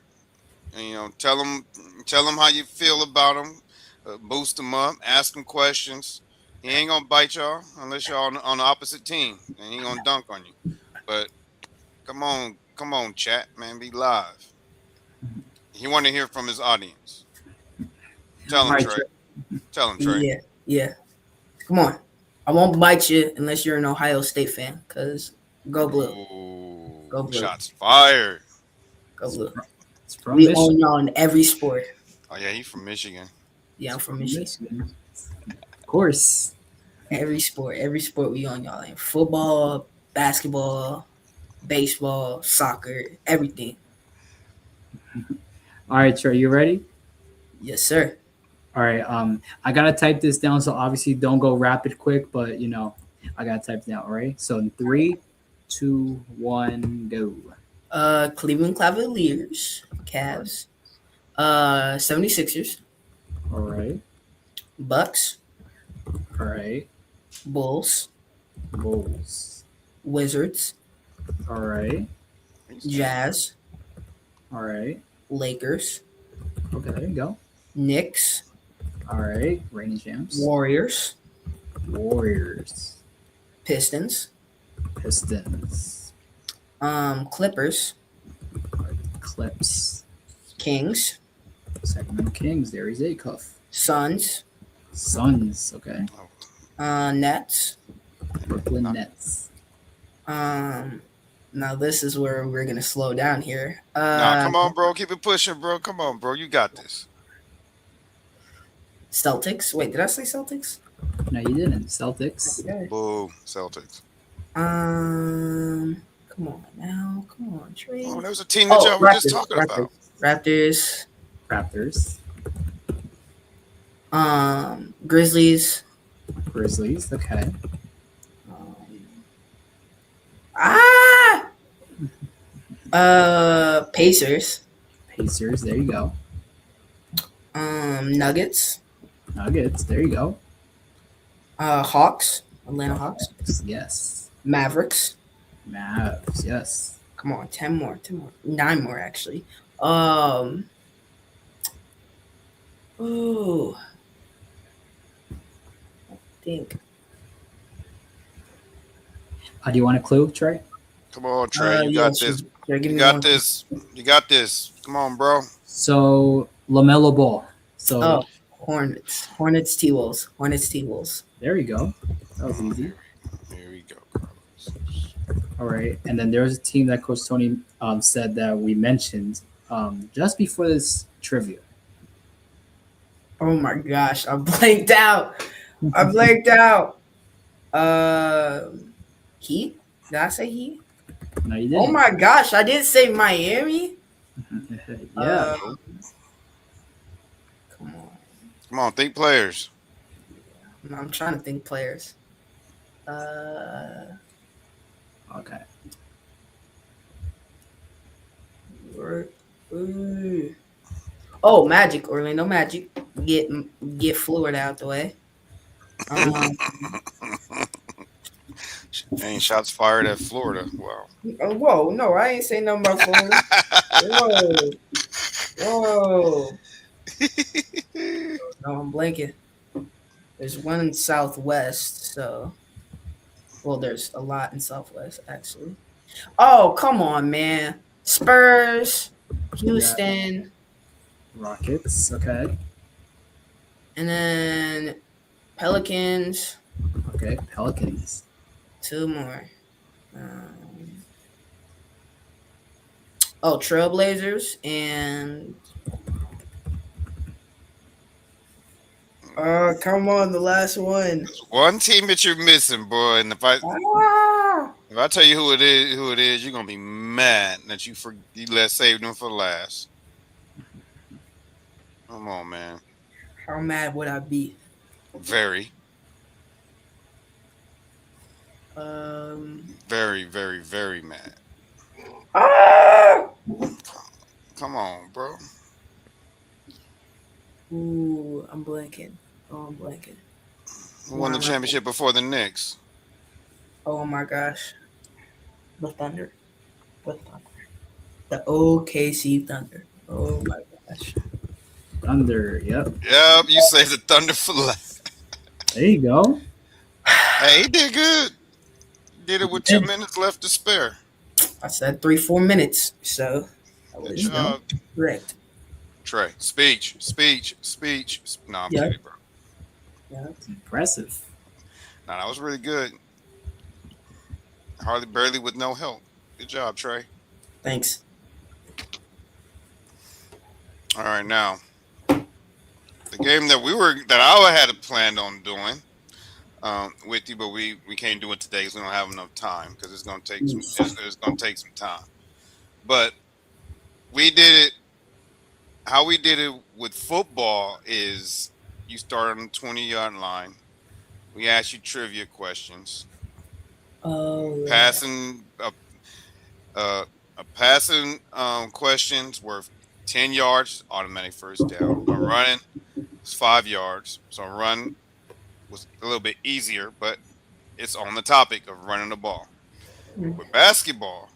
and tell them how you feel about them, boost them up, ask them questions. He ain't gonna bite y'all unless y'all on the opposite team, and he gonna dunk on you. But come on, chat, man, be live. He want to hear from his audience. Tell him, Trey. Tell him, Trey. Yeah. Come on. I won't bite you unless you're an Ohio State fan, because go blue. Ooh, Go blue. Shots fired. Go blue. It's from We Michigan. own y'all in every sport. Oh, yeah, he's from Michigan. Yeah, I'm from Michigan. Of course. Every sport we own y'all in. Football, basketball, baseball, soccer, everything. All right, Trey. You ready? Yes, sir. All right. I gotta type this down, so obviously don't go rapid quick, but I gotta type it down. All right. So in 3, 2, 1, go. Cleveland Cavaliers, Cavs, 76ers, All right. Bucks, All right. Bulls, Bulls. Wizards, All right. Jazz, All right. Lakers, Okay. Go. Knicks, All right. Reigning champs. Warriors, Warriors. Pistons, Pistons. Clippers, Clips. Kings, Sacramento Kings. There is a cuff. Suns, Suns. Okay. Nets, Brooklyn Nets. Now this is where we're gonna slow down here. Nah, come on, bro. Keep it pushing, bro. Come on, bro. You got this. Celtics. Wait, did I say Celtics? No, you didn't. Celtics. Okay. Boo, Celtics. Come on now. Come on, Trey. Oh, there was a team that y'all were just talking about. Raptors. Raptors. Grizzlies. Grizzlies. Okay. Ah. Pacers. Pacers. There you go. Nuggets. Nuggets. There you go. Hawks. Atlanta Hawks. Yes. Mavericks. Mavs. Yes. Come on, 10 more. 9 more actually. Ooh. I think. Do you want a clue, Trey? Come on, Trey. You got this. Sure, You got this. You got this. Come on, bro. So LaMelo Ball. So Hornets T-Wolves. there you go. That was easy. Here we go, Carlos. All right, and then there was a team that Coach Tony said that we mentioned just before this trivia. Oh my gosh, I blanked out. Heat? Did I say Heat? No, you didn't. Oh my gosh, I didn't say Miami. Yeah. Come on. Come on, think players. I'm trying to think players. Okay. Ooh. Oh, Magic, Orlando Magic. Get Fluid out the way. Ain't shots fired at Florida. Wow. Oh, whoa, no, I ain't saying nothing about Florida. Whoa. No, I'm blanking. There's one in Southwest, so there's a lot in Southwest actually. Oh, come on, man. Spurs, Houston, Rockets. Okay. and then Pelicans. Okay. Pelicans. 2 more. Trailblazers and come on, the last one. There's one team that you're missing, boy. And if I tell you who it is, you're gonna be mad that you saved them for last. Come on, man. How mad would I be? Very. Very, very, very mad. Come on, bro. Ooh, I'm blanking. I'm blanking. Who won the championship before the Knicks? Oh my gosh. The Thunder. The OKC Thunder. Oh my gosh. Thunder. Yep. Yep, you saved the Thunder for last. There you go. Hey, he did good. Did it with 2 minutes left to spare. I said 3-4 minutes, so that was correct. Trey, speech. No, I'm kidding, bro. Yeah. That's impressive. No, that was really good. Barely with no help. Good job, Trey. Thanks. All right, now the game that I had planned on doing with you, but we can't do it today because we don't have enough time because it's gonna take some time. But we did it. How we did it with football is you start on the 20-yard line. We ask you trivia questions. Oh. Passing questions worth 10 yards, automatic first down. A running was 5 yards. So a run was a little bit easier, but it's on the topic of running the ball. With basketball,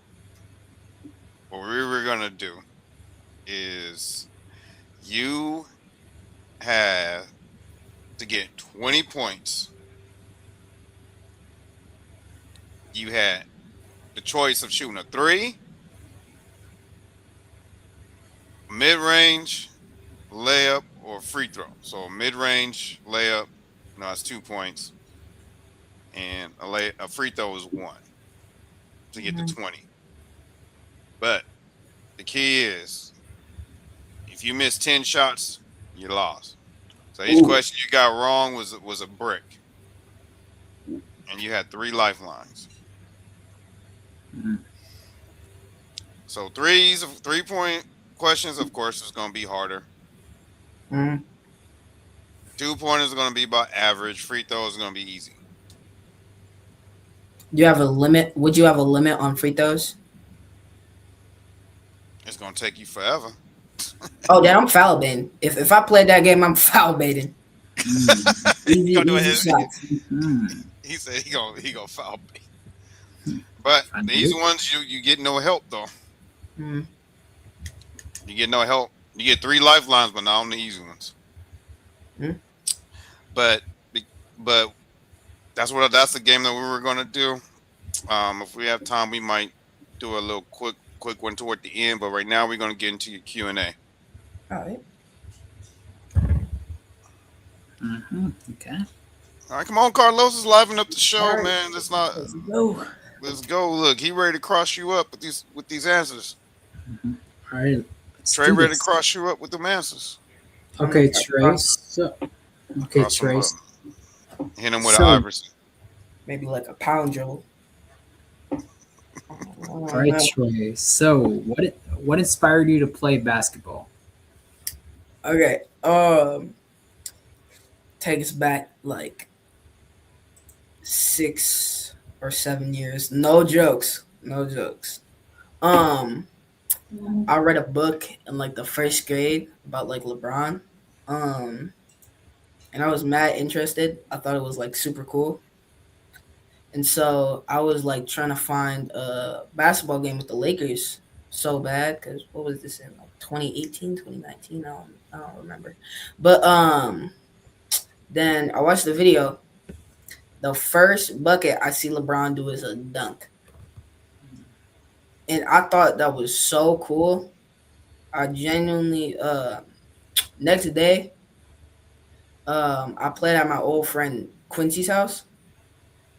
what we were going to do is you have to get 20 points. You had the choice of shooting a 3, mid-range, layup, or free throw. So mid-range, layup, no, it's 2 points. And a free throw is 1. to get to 20. But the key is, if you miss 10 shots, you lost. So each question you got wrong was a brick, and you had 3 lifelines. Mhm. So 3-point questions, of course, is going to be harder. Mhm. 2-pointers is going to be about average. Free throws are going to be easy. Do you have a limit? Would you have a limit on free throws? It's going to take you forever. Oh, then I'm foul baiting. If I played that game, I'm foul baiting. He gonna do Easy it. shots. Mhm. He said he gonna foul bait. But I the easy do. ones, you get no help though. Mhm. You get no help. You get 3 lifelines, but not on the easy ones. Mhm. But but that's the game that we were gonna do. If we have time, we might do a little quick one toward the end. But right now, we're gonna get into your Q&A. All right. Mhm. Okay. All right, come on, Carlos is livening up the show, All right. man. Let's go. Let's go. Look, he ready to cross you up with these answers. All right. Let's Trey do ready to this. cross you up with them answers. Okay, Trey. So, okay, Cross him Trey. up. Hit him with an So, Iverson. Maybe like a pound dribble. all right, Trey. So, what inspired you to play basketball? Okay. Take us back like 6 or 7 years. No jokes. No jokes. I read a book in like the first grade about like LeBron. And I was mad interested. I thought it was like super cool. And so I was like trying to find a basketball game with the Lakers so bad because what was this in like 2018, 2019? I don't remember. But then I watched the video. The first bucket I see LeBron do is a dunk. And I thought that was so cool. I genuinely next day I played at my old friend Quincy's house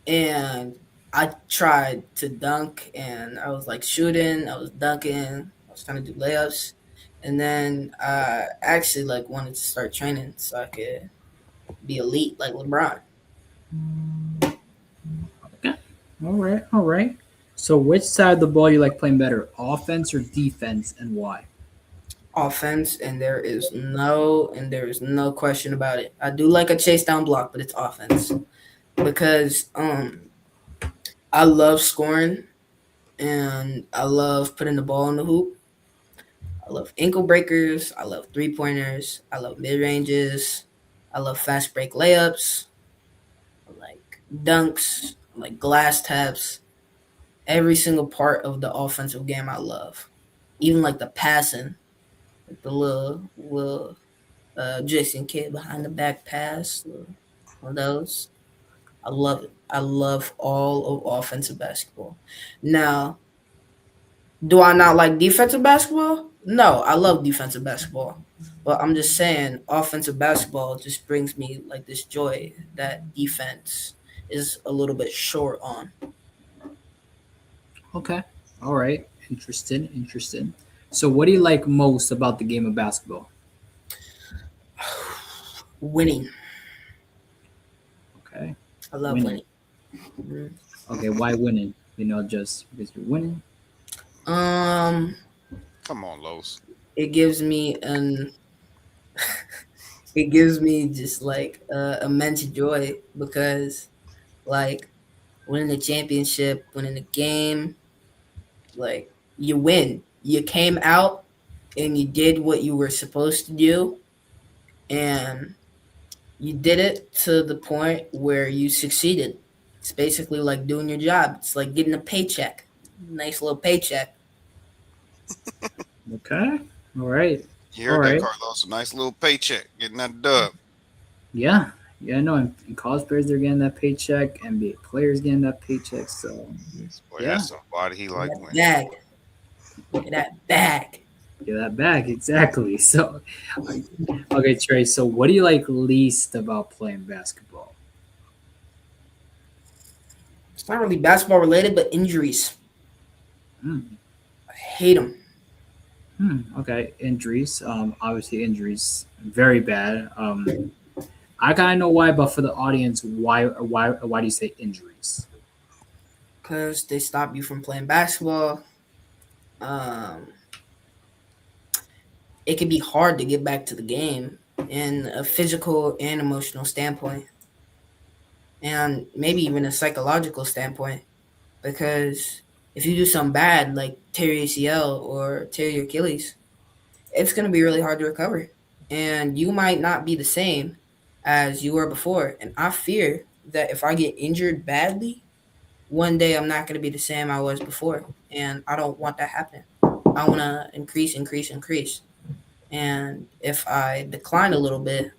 and I tried to dunk and I was like shooting, I was dunking, I was trying to do layups, and then I actually like wanted to start training so I could be elite like LeBron. All right, all right. So, which side of the ball you like playing better, offense or defense, and why? Offense, and there is no question about it. I do like a chase down block, but it's offense because I love scoring and I love putting the ball in the hoop. I love ankle breakers. I love 3-pointers. I love mid ranges. I love fast break layups. I like dunks. I like glass taps. Every single part of the offensive game I love. Even like the passing, like the little Jason Kidd behind the back pass, one of those. I love it. I love all of offensive basketball. Now, do I not like defensive basketball? No, I love defensive basketball. But I'm just saying, offensive basketball just brings me like this joy that defense is a little bit short on. Okay. All right. Interesting. Interesting. So, what do you like most about the game of basketball? Winning. Okay. I love Winning. winning. Okay. Why winning? Just because you're winning. Um, Come on, Los. it gives me it gives me just like immense joy because like winning the championship, winning the game, like you win. You came out and you did what you were supposed to do, and you did it to the point where you succeeded. It's basically like doing your job. It's like getting a paycheck, nice little paycheck. Okay. All right. You All heard that, right. Carlos? A nice little paycheck, getting that dub. Yeah. Yeah. No. And college players, they're getting that paycheck. NBA players getting that paycheck. So, Boy, yeah. that's somebody he like That winning. bag. Look at that bag. Get that back. Exactly. So, okay, Trey. So, what do you like least about playing basketball? It's not really basketball related, but injuries. Hmm. I hate them. Okay, injuries. Obviously injuries very bad. I kind of know why, but for the audience, why do you say injuries? Because they stop you from playing basketball. Um, it can be hard to get back to the game in a physical and emotional standpoint, and maybe even a psychological standpoint. Because if you do something bad, like tear your ACL or tear your Achilles, it's going to be really hard to recover. And you might not be the same as you were before. And I fear that if I get injured badly, one day I'm not going to be the same I was before. And I don't want that happening. I want to increase, increase, increase. And if I decline a little bit,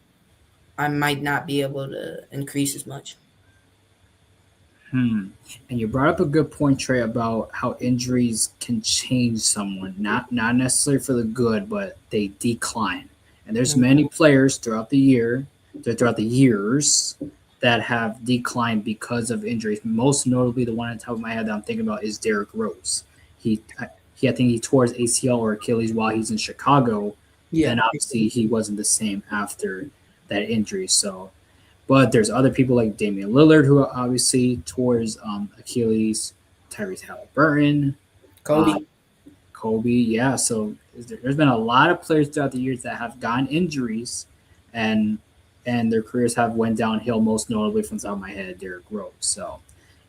I might not be able to increase as much. Hmm. And you brought up a good point, Trey, about how injuries can change someone, not necessarily for the good, but they decline. And there's Mhm. many players throughout the years, that have declined because of injuries. Most notably, the one on top of my head that I'm thinking about is Derrick Rose. He, I think he tore his ACL or Achilles while he's in Chicago, Yeah. and obviously he wasn't the same after that injury. So but there's other people like Damian Lillard who obviously tore his Achilles, Tyrese Halliburton, uh, Kobe. Kobe. Yeah, so there's been a lot of players throughout the years that have gotten injuries, and their careers have went downhill. Most notably, from the top of my head, Derrick Rose. So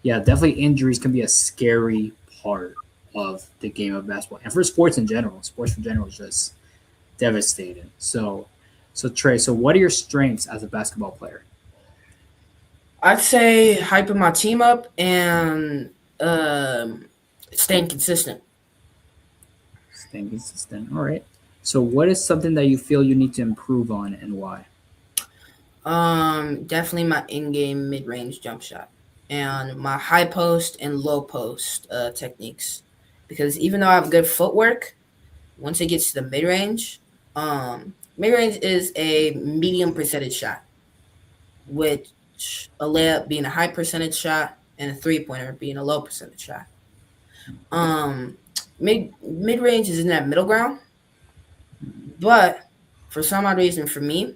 yeah, definitely injuries can be a scary part of the game of basketball and for sports in general. Sports in general is just devastating. So Trey, so what are your strengths as a basketball player? I'd say hyping my team up and staying consistent. Staying consistent. All right. So, what is something that you feel you need to improve on, and why? Definitely my in-game mid-range jump shot and my high post and low post techniques. Because even though I have good footwork, once it gets to the mid-range is a medium percentage shot, which a layup being a high percentage shot and a three-pointer being a low percentage shot. Um, mid range is in that middle ground, but for some odd reason, for me,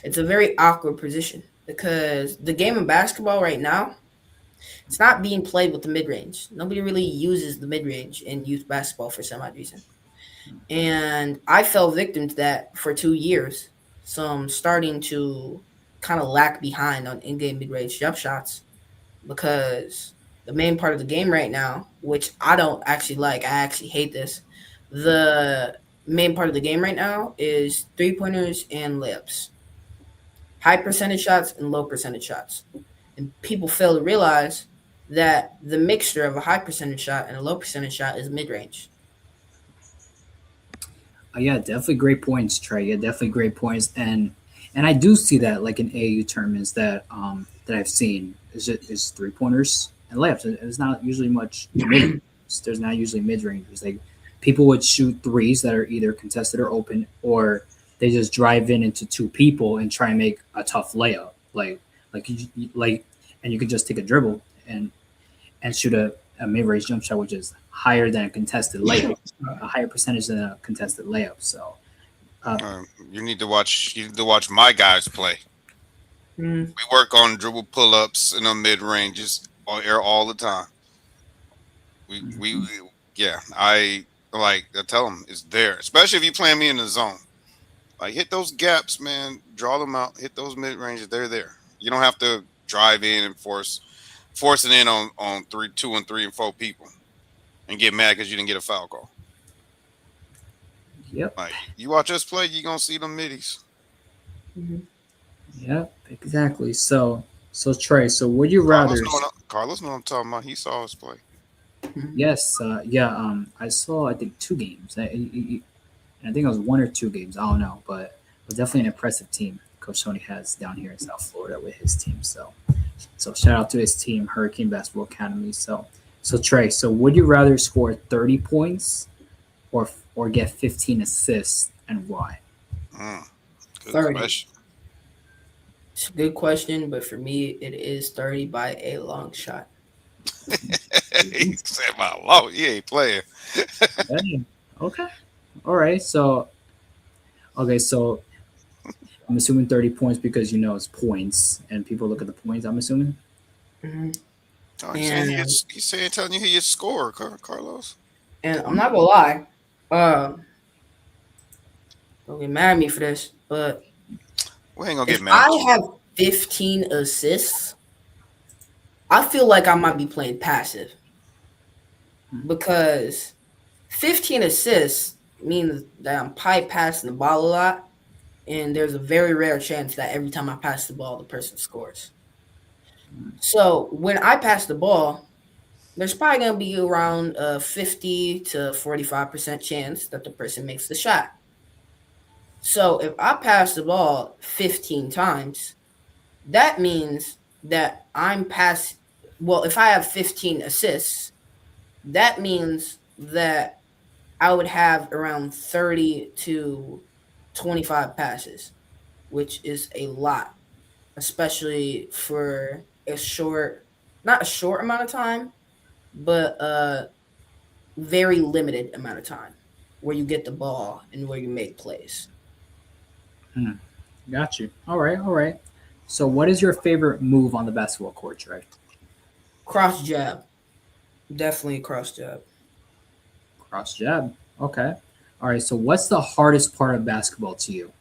it's a very awkward position because the game of basketball right now, it's not being played with the mid range. Nobody really uses the mid range in youth basketball for some odd reason. And I fell victim to that for 2 years. So I'm starting to kind of lack behind on in game mid range jump shots because the main part of the game right now, which I don't actually like, I actually hate this. The main part of the game right now is three pointers and layups, high percentage shots and low percentage shots. And people fail to realize that the mixture of a high percentage shot and a low percentage shot is mid range. Yeah, definitely great points, Trey. Yeah, definitely great points, and I do see that like in AAU tournaments that I've seen is three pointers and layups. It's not usually much mid. There's not usually mid range. It's like people would shoot threes that are either contested or open, or they just drive in into two people and try and make a tough layup. Like, and you could just take a dribble and shoot a mid range jump shot, which is higher than a contested layup, a higher percentage than a contested layup. So, uh, You need to watch. You need to watch my guys play. Mm. We work on dribble pull ups in the mid ranges all air all the time. Yeah. I tell them it's there, especially if you playing me in the zone. Like hit those gaps, man. Draw them out. Hit those mid ranges. They're there. You don't have to drive in and force it in on three, two, and three and four people, and get mad because you didn't get a foul call. yep, Like you watch us play, you gonna see them middies. Mhm. yep, exactly. So Trey, so would you rather? Carlos know what I'm talking about. He saw us play. Yes, yeah. I saw I think two games. I think it was one or two games. I don't know, but it was definitely an impressive team Coach Tony has down here in South Florida with his team. So shout out to his team, Hurricane Basketball Academy. So Trey, so would you rather score 30 points or get 15 assists, and why? Mm, good 30. question. It's a good question, but for me, it is 30 by a long shot. He said, "My Lord, he ain't playing." Hey, okay. All right. So okay. So I'm assuming 30 points because it's points and people look at the points. I'm assuming. hmm Oh, And he's saying, telling you he is score, Carlos. I'm not gonna lie, don't get mad at me for this, but We ain't gonna if get mad I at you. have 15 assists, I feel like I might be playing passive because 15 assists means that I'm probably passing the ball a lot, and there's a very rare chance that every time I pass the ball, the person scores. So when I pass the ball, there's probably going to be around a 50 to 45% chance that the person makes the shot. So if I pass the ball 15 times, that means that I'm past. Well, if I have 15 assists, that means that I would have around 30 to 25 passes, which is a lot, especially for not a short amount of time, but a very limited amount of time where you get the ball and where you make plays. Hmm. Got you. All right. All right. So what is your favorite move on the basketball court, Trey? Cross jab, definitely cross jab. Cross jab. Okay. All right. So what's the hardest part of basketball to you?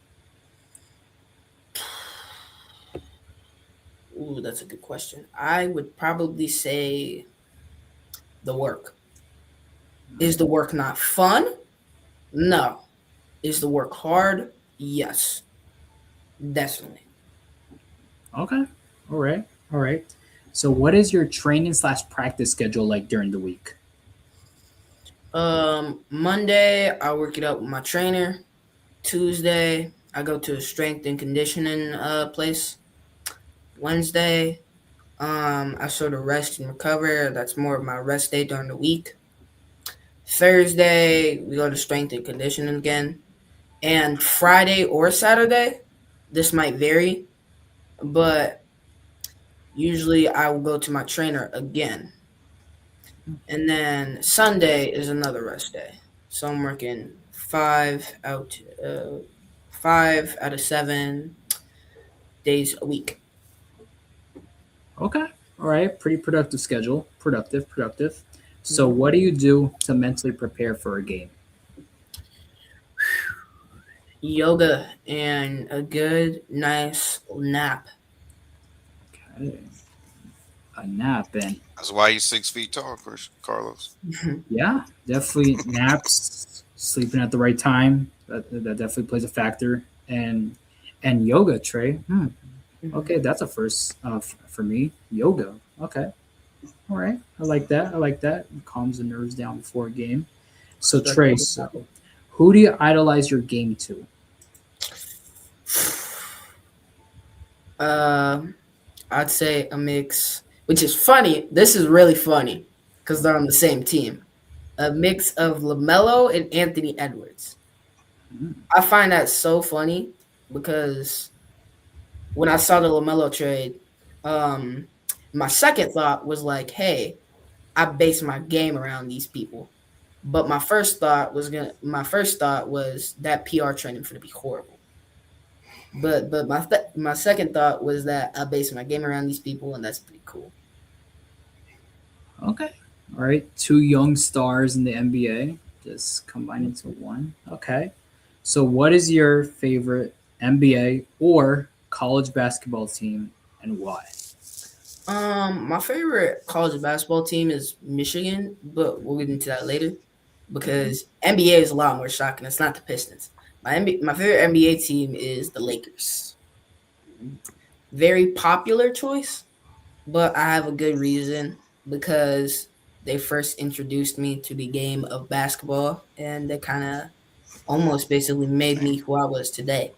Ooh, that's a good question. I would probably say the work. Is the work not fun? No. Is the work hard? Yes, definitely. Okay. All right. All right. So what is your training slash practice schedule like during the week? Monday I work it out with my trainer. Tuesday I go to a strength and conditioning place. Wednesday, I sort of rest and recover. That's more of my rest day during the week. Thursday we go to strength and conditioning again. And Friday or Saturday, this might vary, but usually I will go to my trainer again. And then Sunday is another rest day. So I'm working 5 out of 7 days a week. Okay. All right. Pretty productive schedule. Productive. Productive. So what do you do to mentally prepare for a game? Yoga and a good, nice nap. Okay. A nap and That's why he's 6 feet tall, Carlos. yeah, definitely naps, sleeping at the right time. That definitely plays a factor. And yoga, Trey. Okay, that's a first for me. Yoga. Okay. All right. I like that. I like that. It calms the nerves down before a game. So Trey, so who do you idolize your game to? I'd say a mix, which is funny. This is really funny because they're on the same team. A mix of LaMelo and Anthony Edwards. Mm, I find that so funny because when I saw the LaMelo trade, um, my second thought was like, "Hey, I base my game around these people." But my first thought was that PR training for to be horrible. But my second thought was that I base my game around these people, and that's pretty cool. Okay. All right. Two young stars in the NBA just combined into one. Okay. So what is your favorite NBA or college basketball team and why? My favorite college basketball team is Michigan, but we'll get into that later because NBA is a lot more shocking. It's not the Pistons. My favorite NBA team is the Lakers. Very popular choice, but I have a good reason because they first introduced me to the game of basketball and they kind of almost basically made me who I was today.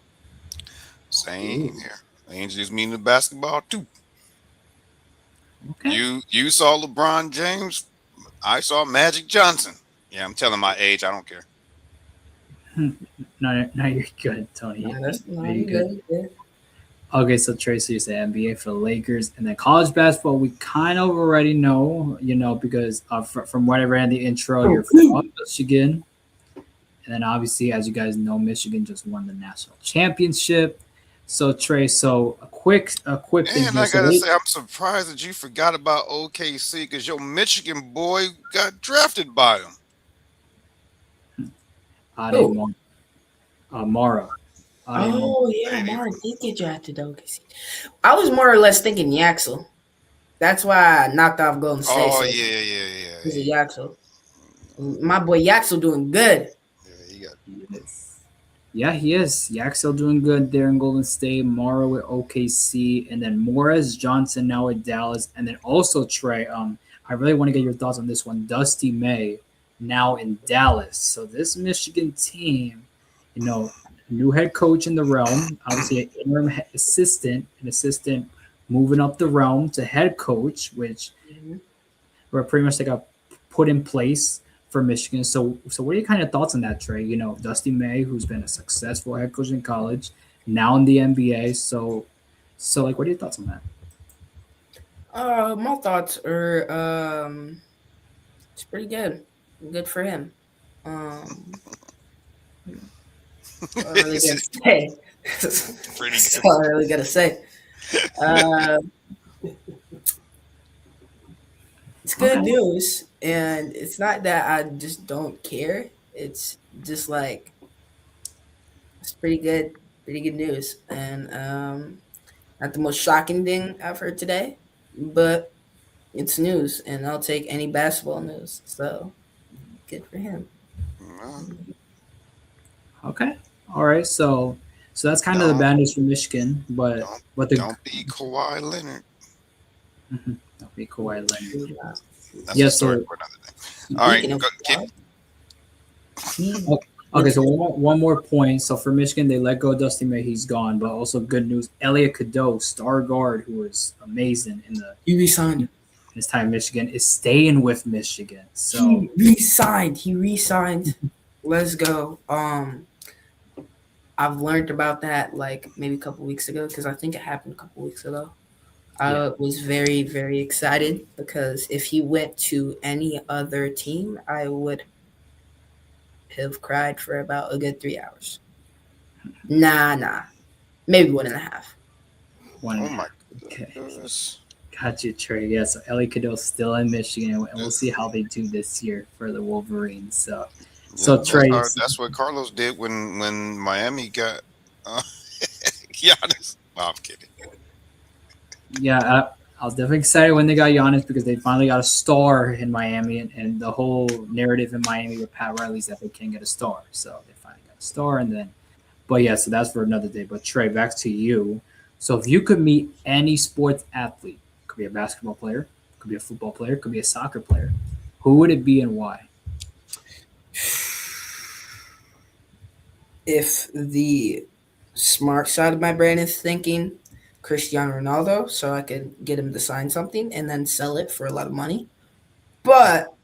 Same Ooh, here. They introduced me to basketball too. okay. You saw LeBron James. I saw Magic Johnson. Yeah, I'm telling my age. I don't care. No, no, you're good, Tony. Nah, that's No, no, you're you good. good. You good. Okay, so Tracy, you say NBA for the Lakers, and then college basketball. We kind of already know, because from what I read in the intro, you're from Michigan, and then obviously, as you guys know, Michigan just won the national championship. So Trey, so a quick thing And here. I So gotta say, I'm surprised that you forgot about OKC because your Michigan boy got drafted by him. Ade Who? Mara, Ade Mara. Oh yeah, Hey, Mara did get drafted though. I was more or less thinking Yaxel. That's why I knocked off Golden State. oh So yeah, yeah, yeah, because of yeah. Yaxel. My boy Yaxel doing good. Yeah, he got. Yes. Yeah, he is. Yak still doing good there in Golden State. Morrow with OKC, and then Morris Johnson now at Dallas, and then also Trey. I really want to get your thoughts on this one. Dusty May now in Dallas. So this Michigan team, new head coach in the realm. Obviously, an interim an assistant moving up the realm to head coach, which Mhm. were pretty much like a put in place for Michigan. So what are your kind of thoughts on that, Trey? Dusty May, who's been a successful head coach in college, now in the NBA. So like, what are your thoughts on that? My thoughts are it's pretty good. Good for him. Um, that's all I really gotta say. Pretty That's good. all I really gotta say. Uh, it's good Okay. news, and it's not that I just don't care. It's just like it's pretty good news, and not the most shocking thing I've heard today, but it's news, and I'll take any basketball news. So good for him. Well, Okay. All right. So that's kind of the don't bad news for Michigan, but don't what the don't be Kawhi Leonard. that'll be Kawhi Leonard. That's Yeah. a story So for another day. All right, Speaking of keep. Kawhi, he okay. So one more point. So for Michigan, they let go of Dusty May. He's gone. But also good news. Elliot Cadeau, star guard, who was amazing he resigned. his time in Michigan, is staying with Michigan. So He resigned. He resigned. Let's go. I've learned about that like maybe a couple weeks ago because I think it happened a couple weeks ago. I Yeah. was very, very excited because if he went to any other team, I would have cried for about a good 3 hours. Nah, maybe 1.5. one and Oh a my half. Okay. goodness. Got you, Trey. Yeah, so Ellie Cadill's still in Michigan, and we'll see how they do this year for the Wolverines. So, Yeah, so Trey, that's what Carlos did when Miami got Giannis. No, I'm kidding. yeah, I was definitely excited when they got Giannis because they finally got a star in Miami, and the whole narrative in Miami with Pat Riley is that they can't get a star. So they finally got a star, and then, but yeah, so that's for another day. But Trey, back to you. So if you could meet any sports athlete, could be a basketball player, could be a football player, could be a soccer player, who would it be and why? If the smart side of my brain is thinking Cristiano Ronaldo, so I could get him to sign something and then sell it for a lot of money. But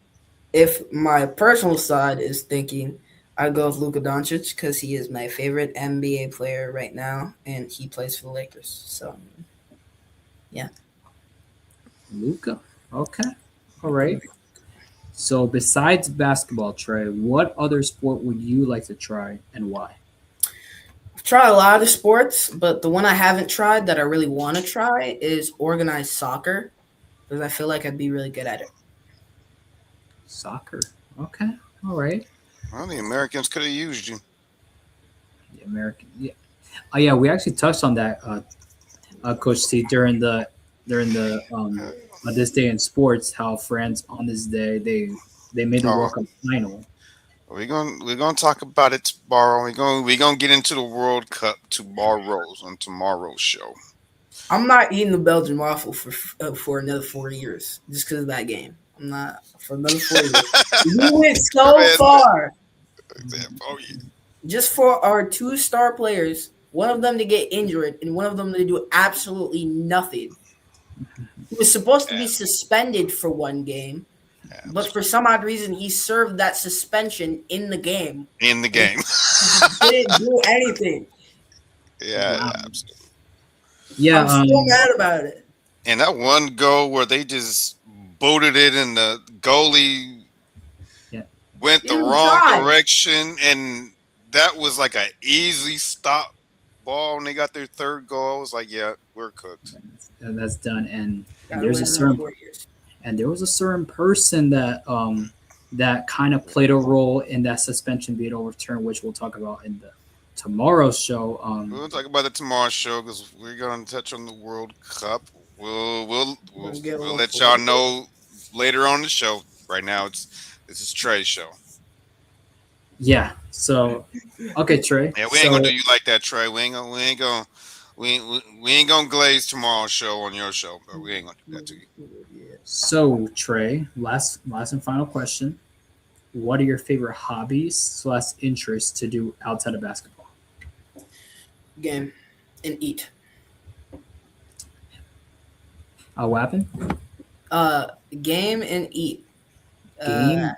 if my personal side is thinking, I go with Luka Doncic because he is my favorite NBA player right now, and he plays for the Lakers. So, yeah. Luca. Okay. All right. So besides basketball, Trey, what other sport would you like to try and why? I've tried a lot of sports, but the one I haven't tried that I really want to try is organized soccer because I feel like I'd be really good at it. Soccer. Okay. All right. Well, the Americans could have used you. The American. Yeah. Oh yeah, we actually touched on that, Coach T, during the this day in sports. How France on this day they made the Oh, World Cup final. we're gonna talk about it tomorrow. We're gonna get into the World Cup on tomorrow's show. I'm not eating the Belgian waffle for another 4 years just because of that game. I'm not for another 4 years. We went so Man, far oh yeah. just for our 2 star players, one of them to get injured and one of them to do absolutely nothing. He was supposed to be suspended for one game, but for some odd reason, he served that suspension in the game. In the game. He didn't do anything. Yeah, Wow. absolutely. Yeah. I'm still mad about it. And that one goal where they just booted it and the goalie Yeah. went the Didn't even wrong try. direction, and that was like an easy stop ball, and they got their third goal. I was like, yeah, we're cooked. That's done. And Gotta there's win a in the certain 4 years. and there was a certain person that kind of played a role in that suspension being overturned, which we'll talk about in the tomorrow's show. We'll talk about it tomorrow show because we're gonna touch on the World Cup. We'll we'll We're we'll, gonna get a we'll little let y'all political. know later on the show. Right now, this is Trey's show. Yeah. So, okay, Trey. Yeah, we ain't gonna So do you like that, Trey. We ain't gonna glaze tomorrow's show on your show, but we ain't gonna do that to you. so Trey, last and final question. What are your favorite hobbies/interests to do outside of basketball? Game and eat. What happened? Game and eat. Game.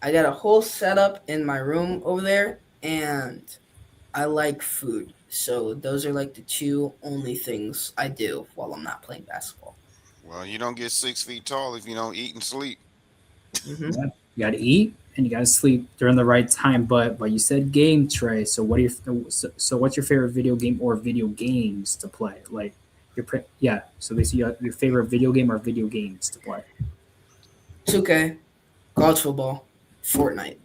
I got a whole setup in my room over there, and I like food. So those are like the two only things I do while I'm not playing basketball. Well, you don't get 6 feet tall if you don't eat and sleep. Hmm. Yeah, you got to eat and you got to sleep during the right time. But you said game, Trey. So so what's your favorite video game or video games to play? Like yeah. So basically, your favorite video game or video games to play. 2K, college football, Fortnite.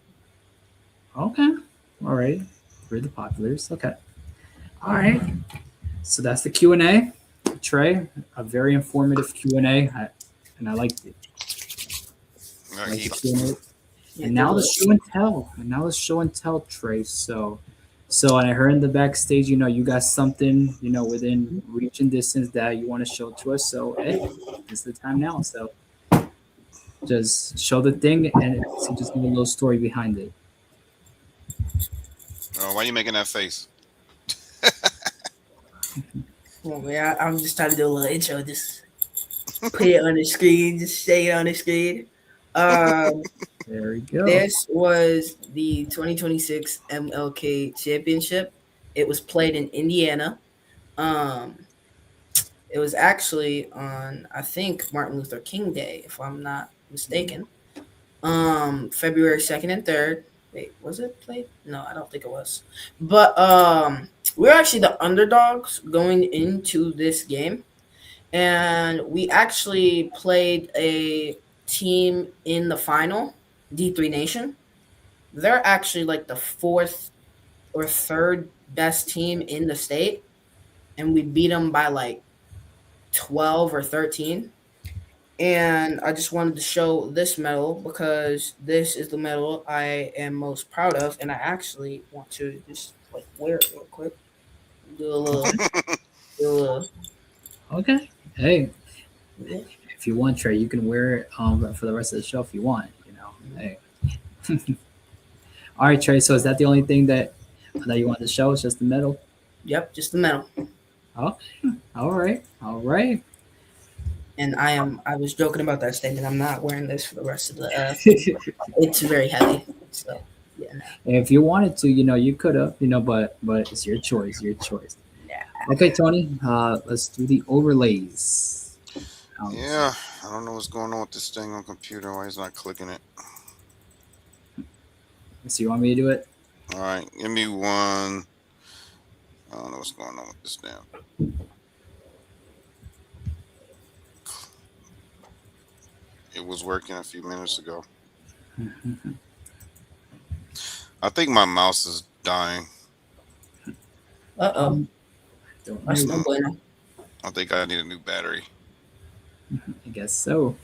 Okay. All right. We're the populars. Okay. All right. So that's the Q&A. Trey, a very informative Q&A, and I liked it. I like the Q&A. And now the show and tell. Trey. So and I heard in the backstage, you got something, within reach and distance that you want to show to us. So hey, it's the time now. So just show the thing and just give a little story behind it. Oh, why are you making that face? Well, man, I'm just trying to do a little intro. Just put it on the screen. Just say it on the screen. There we go. This was the 2026 MLK Championship. It was played in Indiana. It was actually on, I think, Martin Luther King Day, if I'm not mistaken. February 2nd and 3rd. Wait, was it played? No, I don't think it was. But we're actually the underdogs going into this game. And we actually played a team in the final, D3 Nation. They're actually like the fourth or third best team in the state. And we beat them by like 12 or 13. And I just wanted to show this medal because this is the medal I am most proud of. And I actually want to just like wear it real quick. Do a little. Okay. Hey, Yeah. if you want, Trey, you can wear it for the rest of the show if you want. Hey. All right, Trey. So is that the only thing that you want to show? It's just the medal. Yep, just the medal. Oh, all right, all right. And I was joking about that statement. I'm not wearing this for the rest of the. It's very heavy. So yeah. No. If you wanted to, you could have, but it's your choice. Your choice. Yeah. Okay, Tony. Let's do the overlays. Yeah, I don't know what's going on with this thing on computer. Why it's not clicking it? So you want me to do it? All right, give me one. I don't know what's going on with this damn. It was working a few minutes ago. I think my mouse is dying. Uh-oh. That's no bueno. I think I need a new battery. I guess so.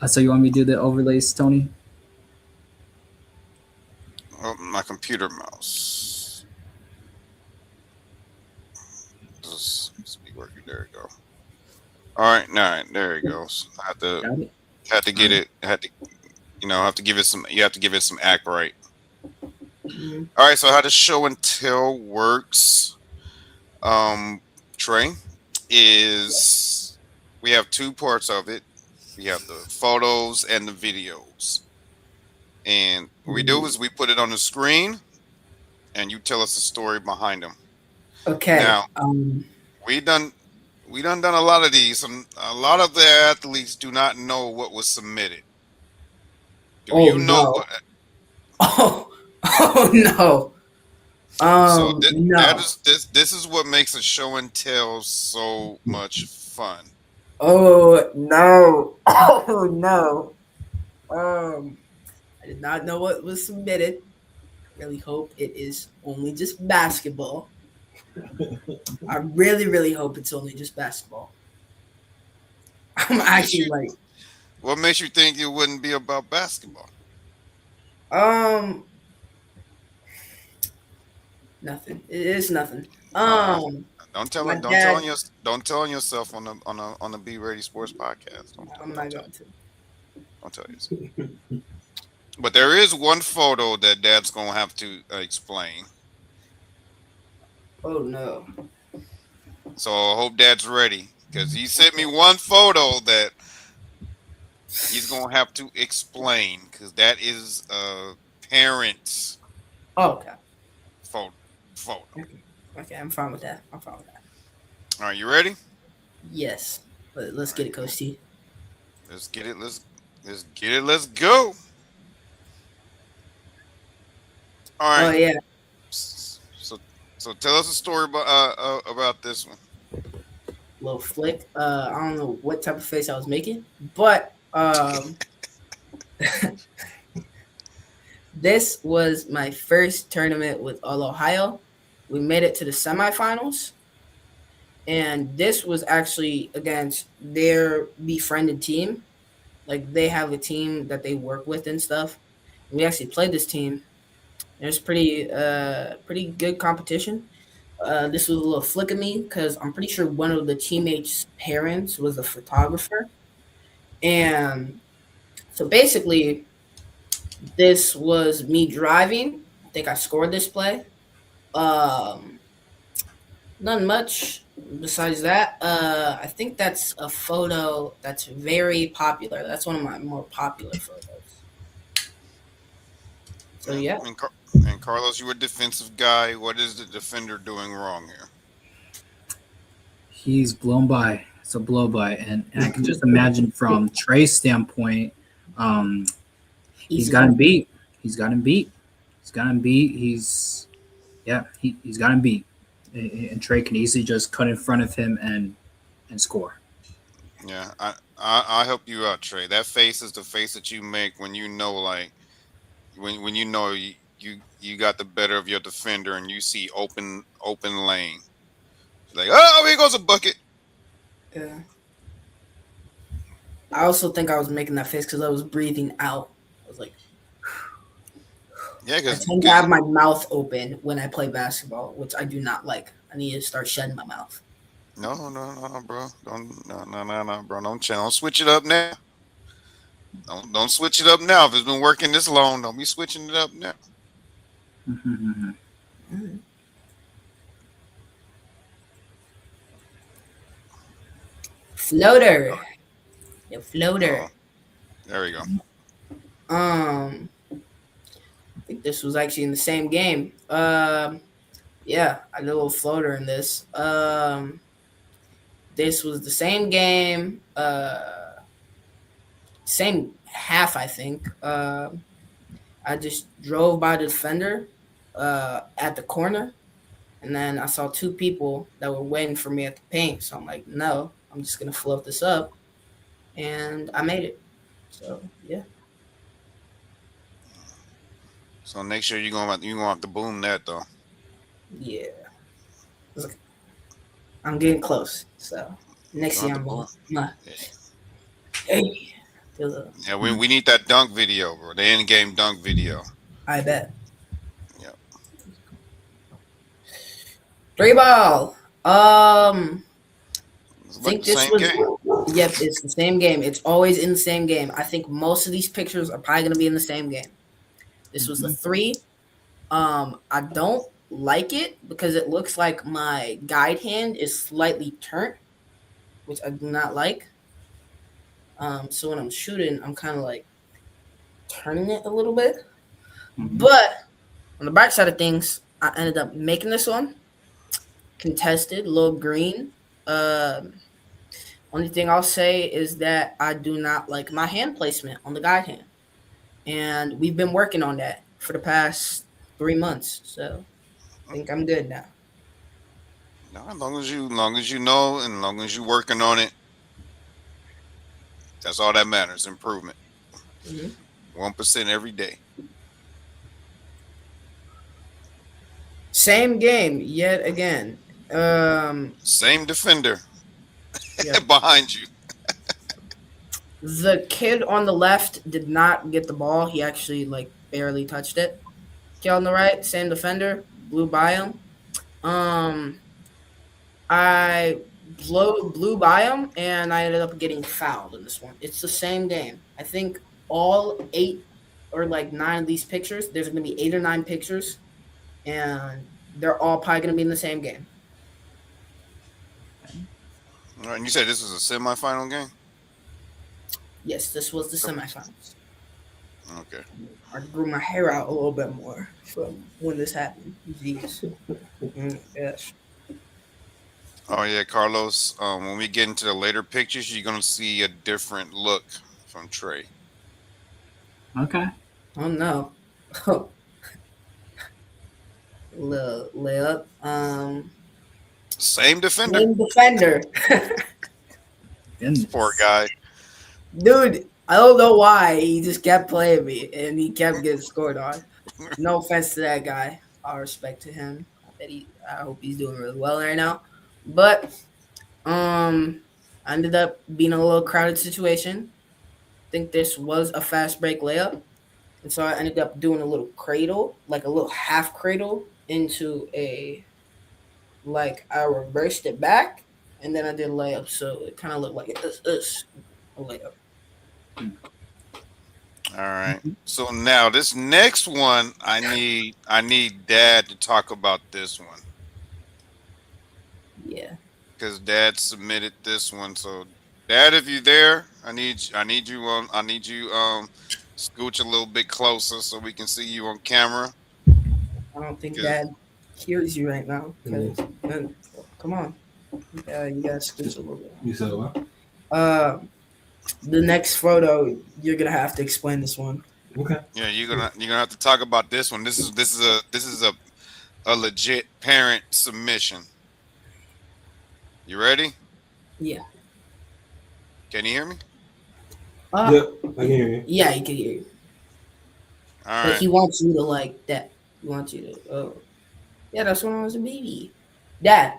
So you want me to do the overlays, Tony? Oh, my computer mouse. This be working. There we go. All right, there it goes. I had to get it. Have to give it some. You have to give it some act right. Mm-hmm. All right, so how the show and tell works, Trey, is we have two parts of it. We have the photos and the videos. And what we do is we put it on the screen, and you tell us the story behind them. Okay. Now we done done a lot of these. A lot of the athletes do not know what was submitted. Do Oh you know no. what? Oh, oh no. So that No. is this is what makes a show and tell so much fun. Oh no. Oh no. I did not know what was submitted. Really hope it is only just basketball. I really, really hope it's only just basketball. I'm What makes actually you like, what makes you think it wouldn't be about basketball? um, nothing. It is nothing. Uh, Um, don't tell my it. dad. Don't tell on yourself on the Be Ready Sports podcast. I'm Don't not tell going to. don't tell yourself. But there is one photo that Dad's gonna have to explain. Oh no. So I hope Dad's ready because he sent me one photo that he's gonna have to explain because that is a parent's Oh, okay. photo. Photo. Okay, I'm fine with that. I'm fine with that. All right, you ready? Yes. Let's All get right, it, Coach T. let's get it. Let's get it. Let's go. All Oh right. yeah. So tell us a story about this one. Little flick. I don't know what type of face I was making, but this was my first tournament with All Ohio. We made it to the semifinals, and this was actually against their befriended team. Like they have a team that they work with and stuff. We actually played this team. It was pretty good competition. This was a little flick of me because I'm pretty sure one of the teammates' parents was a photographer, and so basically, this was me driving. I think I scored this play. Um, None much besides that. I think that's a photo that's very popular. That's one of my more popular photos. So Yeah. yeah, And Carlos, you were a defensive guy. What is the defender doing wrong here? He's blown by. It's a blow by, and I can just imagine from Tre's standpoint, um, he's easy. got him beat. He's got him beat. He's got him beat. He's got him beat. And Tre can easily just cut in front of him and score. Yeah, I help you out, Trey. That face is the face that you make when you know, like, when you know you got the better of your defender and you see open lane. Like, oh, here goes a bucket. Yeah. I also think I was making that face because I was breathing out. I was like, Yeah, I because tend to have my mouth open when I play basketball, which I do not like. I need to start shutting my mouth. no, bro. No, bro. Don't switch it up now. Don't switch it up now. If it's been working this long, don't be switching it up now. Floater. The floater. Oh, there we go. I think this was actually in the same game. Yeah, I did a little floater in this. This was the same game, same half, I think. I just drove by the defender at the corner, and then I saw two people that were waiting for me at the paint. So I'm like, no, I'm just gonna float this up, and I made it. So yeah. So next year you're gonna have to boom that though. Yeah. I'm getting close. So next You're year gonna I'm have to going boom. hey. Yeah, we need that dunk video, bro. The end game dunk video. I bet. Yeah. 3 ball. It's I like think the this same was game. yep, it's the same game. It's always in the same game. I think most of these pictures are probably gonna be in the same game. This was the 3. I don't like it because it looks like my guide hand is slightly turned, which I do not like. So when I'm shooting, I'm kind of like turning it a little bit. Mhm. But on the back side of things, I ended up making this one contested, a little green. Only thing I'll say is that I do not like my hand placement on the guide hand, and we've been working on that for the past 3 months. So I think I'm good now. No, long as you know, and long as you're working on it, that's all that matters. Improvement, Hmm. 1% every day. Same game yet again. Same defender Yeah. behind you. The kid on the left did not get the ball. He actually like barely touched it. Kid on the right, same defender, blew by him. Um, I blew by him, and I ended up getting fouled in this one. It's the same game. I think all 8 or 9 of these pictures. There's going to be 8 or 9 pictures, and they're all probably going to be in the same game. All right, and you said this was a semifinal game. Yes, this was the semifinals. Okay. I grew my hair out a little bit more from when this happened. Jeez. Yes. Oh yeah, Carlos. When we get into the later pictures, you're gonna see a different look from Trey. Okay. Oh no. Little layup. Same defender. Same defender. Goodness. Poor guy. Dude, I don't know why he just kept playing me and he kept getting scored on. No offense to that guy. All respect to him. I hope he's doing really well right now. But I ended up being a little crowded situation. I think this was a fast break layup. And so I ended up doing a little cradle, like a little half cradle into I reversed it back and then I did a layup. So it kind of looked like this a layup. All right. So now this next one, I need Dad to talk about this one Yeah. because Dad submitted this one. So Dad, if you're there, I need you scooch a little bit closer so we can see you on camera. I don't think Good. Dad hears you right now. Come on. You gotta scooch a little bit. You said what? The next photo, you're gonna have to explain this one. Okay. Yeah, you're gonna have to talk about this one. This is a legit parent submission. You ready? Yeah. Can you hear me? Yep, I can hear you. Yeah, he can hear you. All But right. he wants you to like that. He wants you to. Oh, yeah, that's when I was a baby. Dad,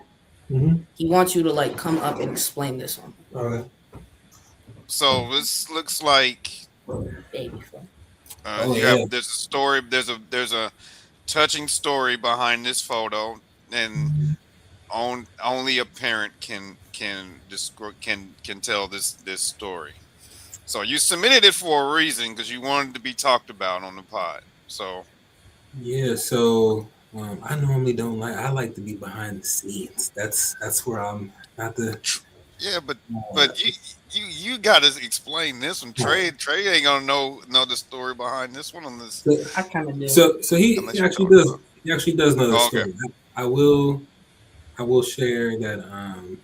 Mm-hmm. he wants you to like come up and explain this one. Okay. So this looks like Baby fun. there's a story. There's a touching story behind this photo, and only a parent can tell this story. So you submitted it for a reason because you wanted to be talked about on the pod. So Yeah, so I normally don't like. I like to be behind the scenes. That's where I'm not the. yeah, but you got to explain this one. Trey ain't gonna know the story behind this one on this. I kind of do. So he Unless you actually talk does. about He actually does know the Oh, okay. story. I will share that.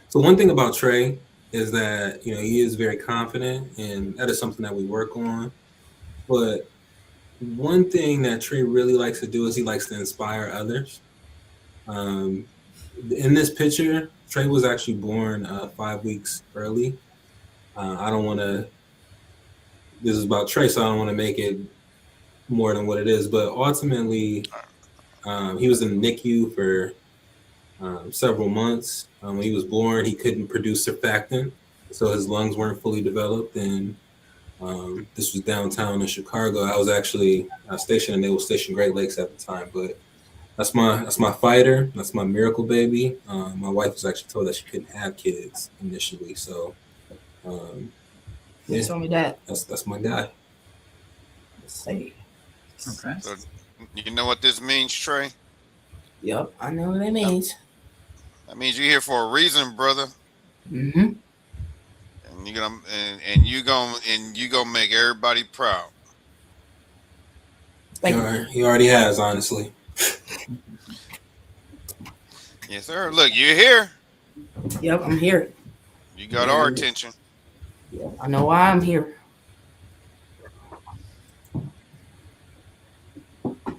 So one thing about Trey is that he is very confident, and that is something that we work on. But one thing that Trey really likes to do is he likes to inspire others. In this picture, Trey was actually born 5 weeks early. I don't want to. This is about Trey, so I don't want to make it more than what it is. But ultimately, he was in the NICU for several months. When he was born, he couldn't produce surfactant, so his lungs weren't fully developed. And this was downtown in Chicago. I was actually stationed in Naval Station Great Lakes at the time, but that's my fighter. That's my miracle baby. My wife was actually told that she couldn't have kids initially, so You told me that. that's my guy. Let's see. Okay. So you know what this means, Trey? Yep, I know what it means. That means you're here for a reason, brother. Mm-hmm. That and you gonna make everybody proud. He already has, honestly. Yes, sir. Look, you're here. Yep, I'm here. You got our attention. Yep, I know why I'm here.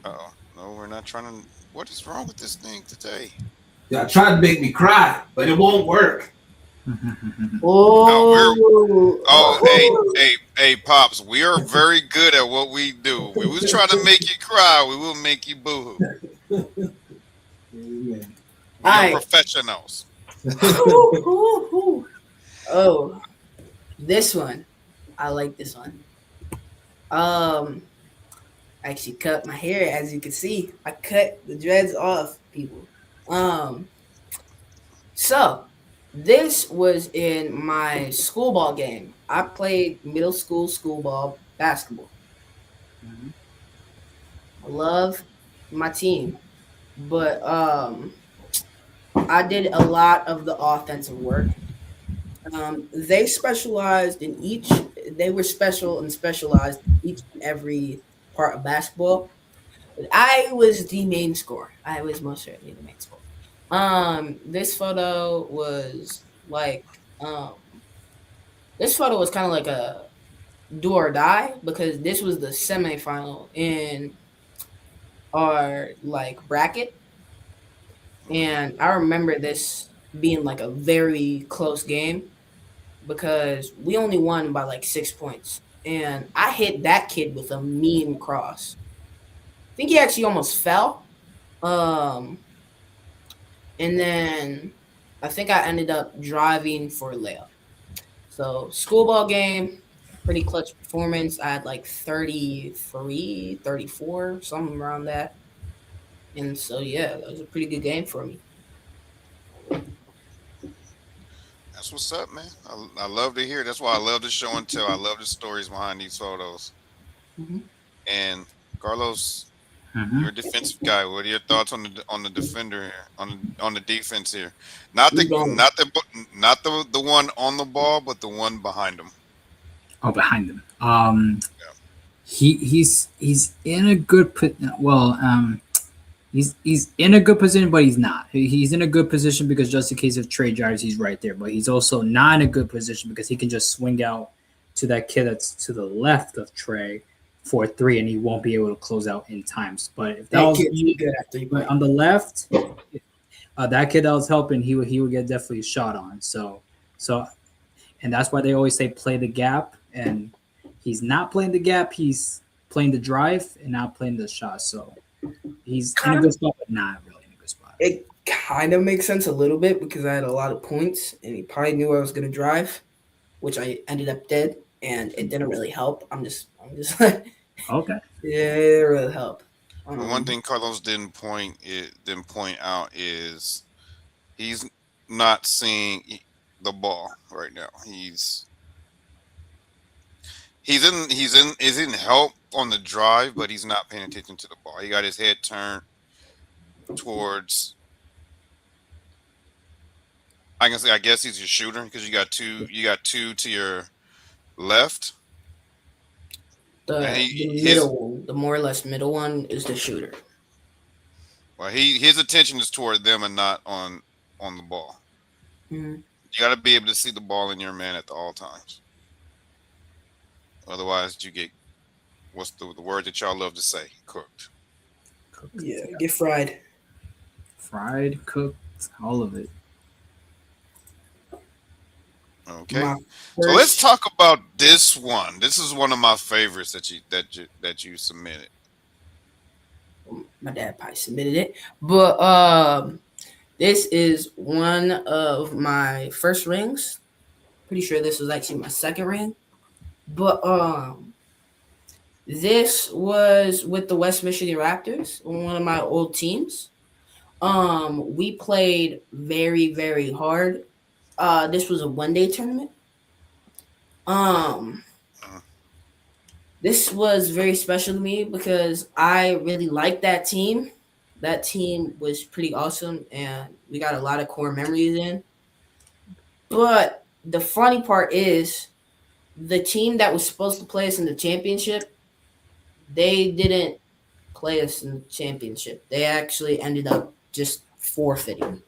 Oh no, we're not trying to. What is wrong with this thing today? Y'all tried to make me cry, but it won't work. Hey, pops. We are very good at what we do. We was trying to make you cry. We will make you boohoo. We are professionals. Oh, this one. I like this one. I actually cut my hair, as you can see. I cut the dreads off, people. So this was in my school ball game. I played middle school ball basketball. I love my team, but I did a lot of the offensive work. They specialized in each. They were special and specialized in each and every part of basketball. But I was the main scorer. I was most certainly the main scorer. This photo was like this photo was kind of like a do or die because this was the semifinal in our like bracket, and I remember this being like a very close game because we only won by like 6 points, and I hit that kid with a mean cross. I think he actually almost fell. And then I think I ended up driving for a layup. So school ball game, pretty clutch performance. I had like 33, 34, something around that. And so, yeah, that was a pretty good game for me. That's what's up, man. I love to hear. That's why I love the show and tell. I love the stories behind these photos. Mm-hmm. And Carlos, you're a defensive guy. What are your thoughts on the defender here, on the defense here? Not the one on the ball, but the one behind him. Oh, behind him. He's in a good he's in a good position, but he's not. He's in a good position because just in case of Tre Jones, he's right there. But he's also not in a good position because he can just swing out to that kid that's to the left of Tre for a three, and he won't be able to close out in times. But if that was good at 3 on the left, that kid that was helping, he would get definitely a shot on. So, and that's why they always say play the gap, and he's not playing the gap. He's playing the drive and not playing the shot. So he's in a good spot, but not really in a good spot. It kind of makes sense a little bit because I had a lot of points, and he probably knew I was going to drive, which I ended up dead, and it didn't really help. I'm just like, okay. Yeah, it didn't really help. One thing Carlos didn't point out is he's not seeing the ball right now. He's in help on the drive, but he's not paying attention to the ball. He got his head turned towards. I guess he's your shooter because you got two to your left. The more or less middle one is the shooter. Well, his attention is toward them and not on the ball. Mm-hmm. You got to be able to see the ball in your man at all times. Otherwise, you get what's the word that y'all love to say? Cooked. Yeah, get fried. Fried, cooked, all of it. Okay, so let's talk about this one. This is one of my favorites that you submitted. My dad probably submitted it, but this is one of my first rings. Pretty sure this was actually my second ring, but this was with the West Michigan Raptors, one of my old teams. We played very, very hard. This was a one-day tournament. This was very special to me because I really liked that team. That team was pretty awesome, and we got a lot of core memories in. But the funny part is the team that was supposed to play us in the championship, they didn't play us in the championship. They actually ended up just forfeiting.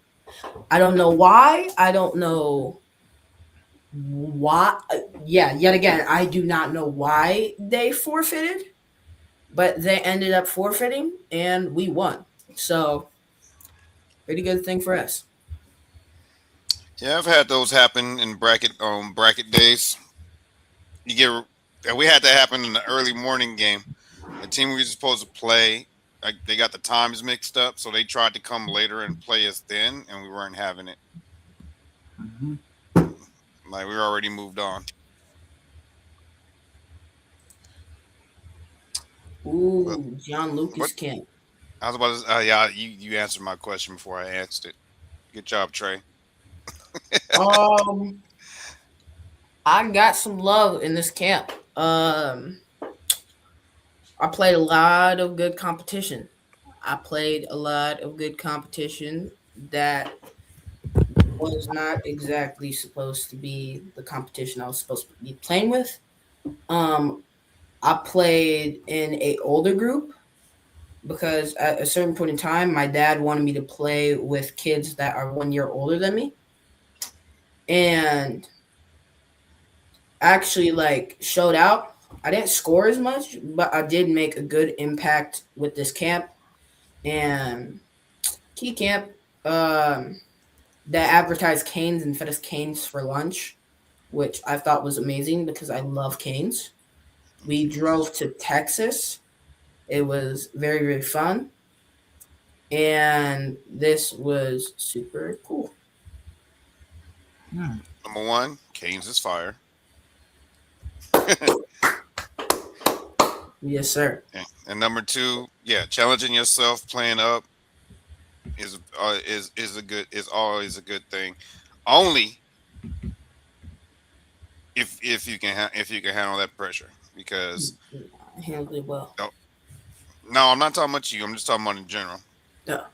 I don't know why. I don't know why. Yeah, yet again, I do not know why they forfeited, but they ended up forfeiting and we won. So, pretty good thing for us. Yeah, I've had those happen in bracket days. You get and we had that happen in the early morning game. The team we were supposed to play, like they got the times mixed up, so they tried to come later and play us then, and we weren't having it. Mhm. Like we were already moved on. But Ooh, John what Lucas Camp. I was about to, yeah, you answered my question before I asked it. Good job, Trey. Um, I got some love in this camp. I played a lot of good competition. I played a lot of good competition that was not exactly supposed to be the competition I was supposed to be playing with. Um, I played in a older group because at a certain point in time, my dad wanted me to play with kids that are 1 year older than me, and actually like showed out. I didn't score as much, but I did make a good impact with this camp and key camp. Um, that advertised canes and fed us canes for lunch, which I thought was amazing because I love canes. We drove to Texas. It was very, very fun. And this was super cool. Hmm. Number one, Canes is fire. Yes, sir. And number two, yeah, challenging yourself, playing up is always a good thing. Only if you can if you can handle that pressure. Because I handled it well. no, no, I'm not talking about you. I'm just talking about in general. Yeah.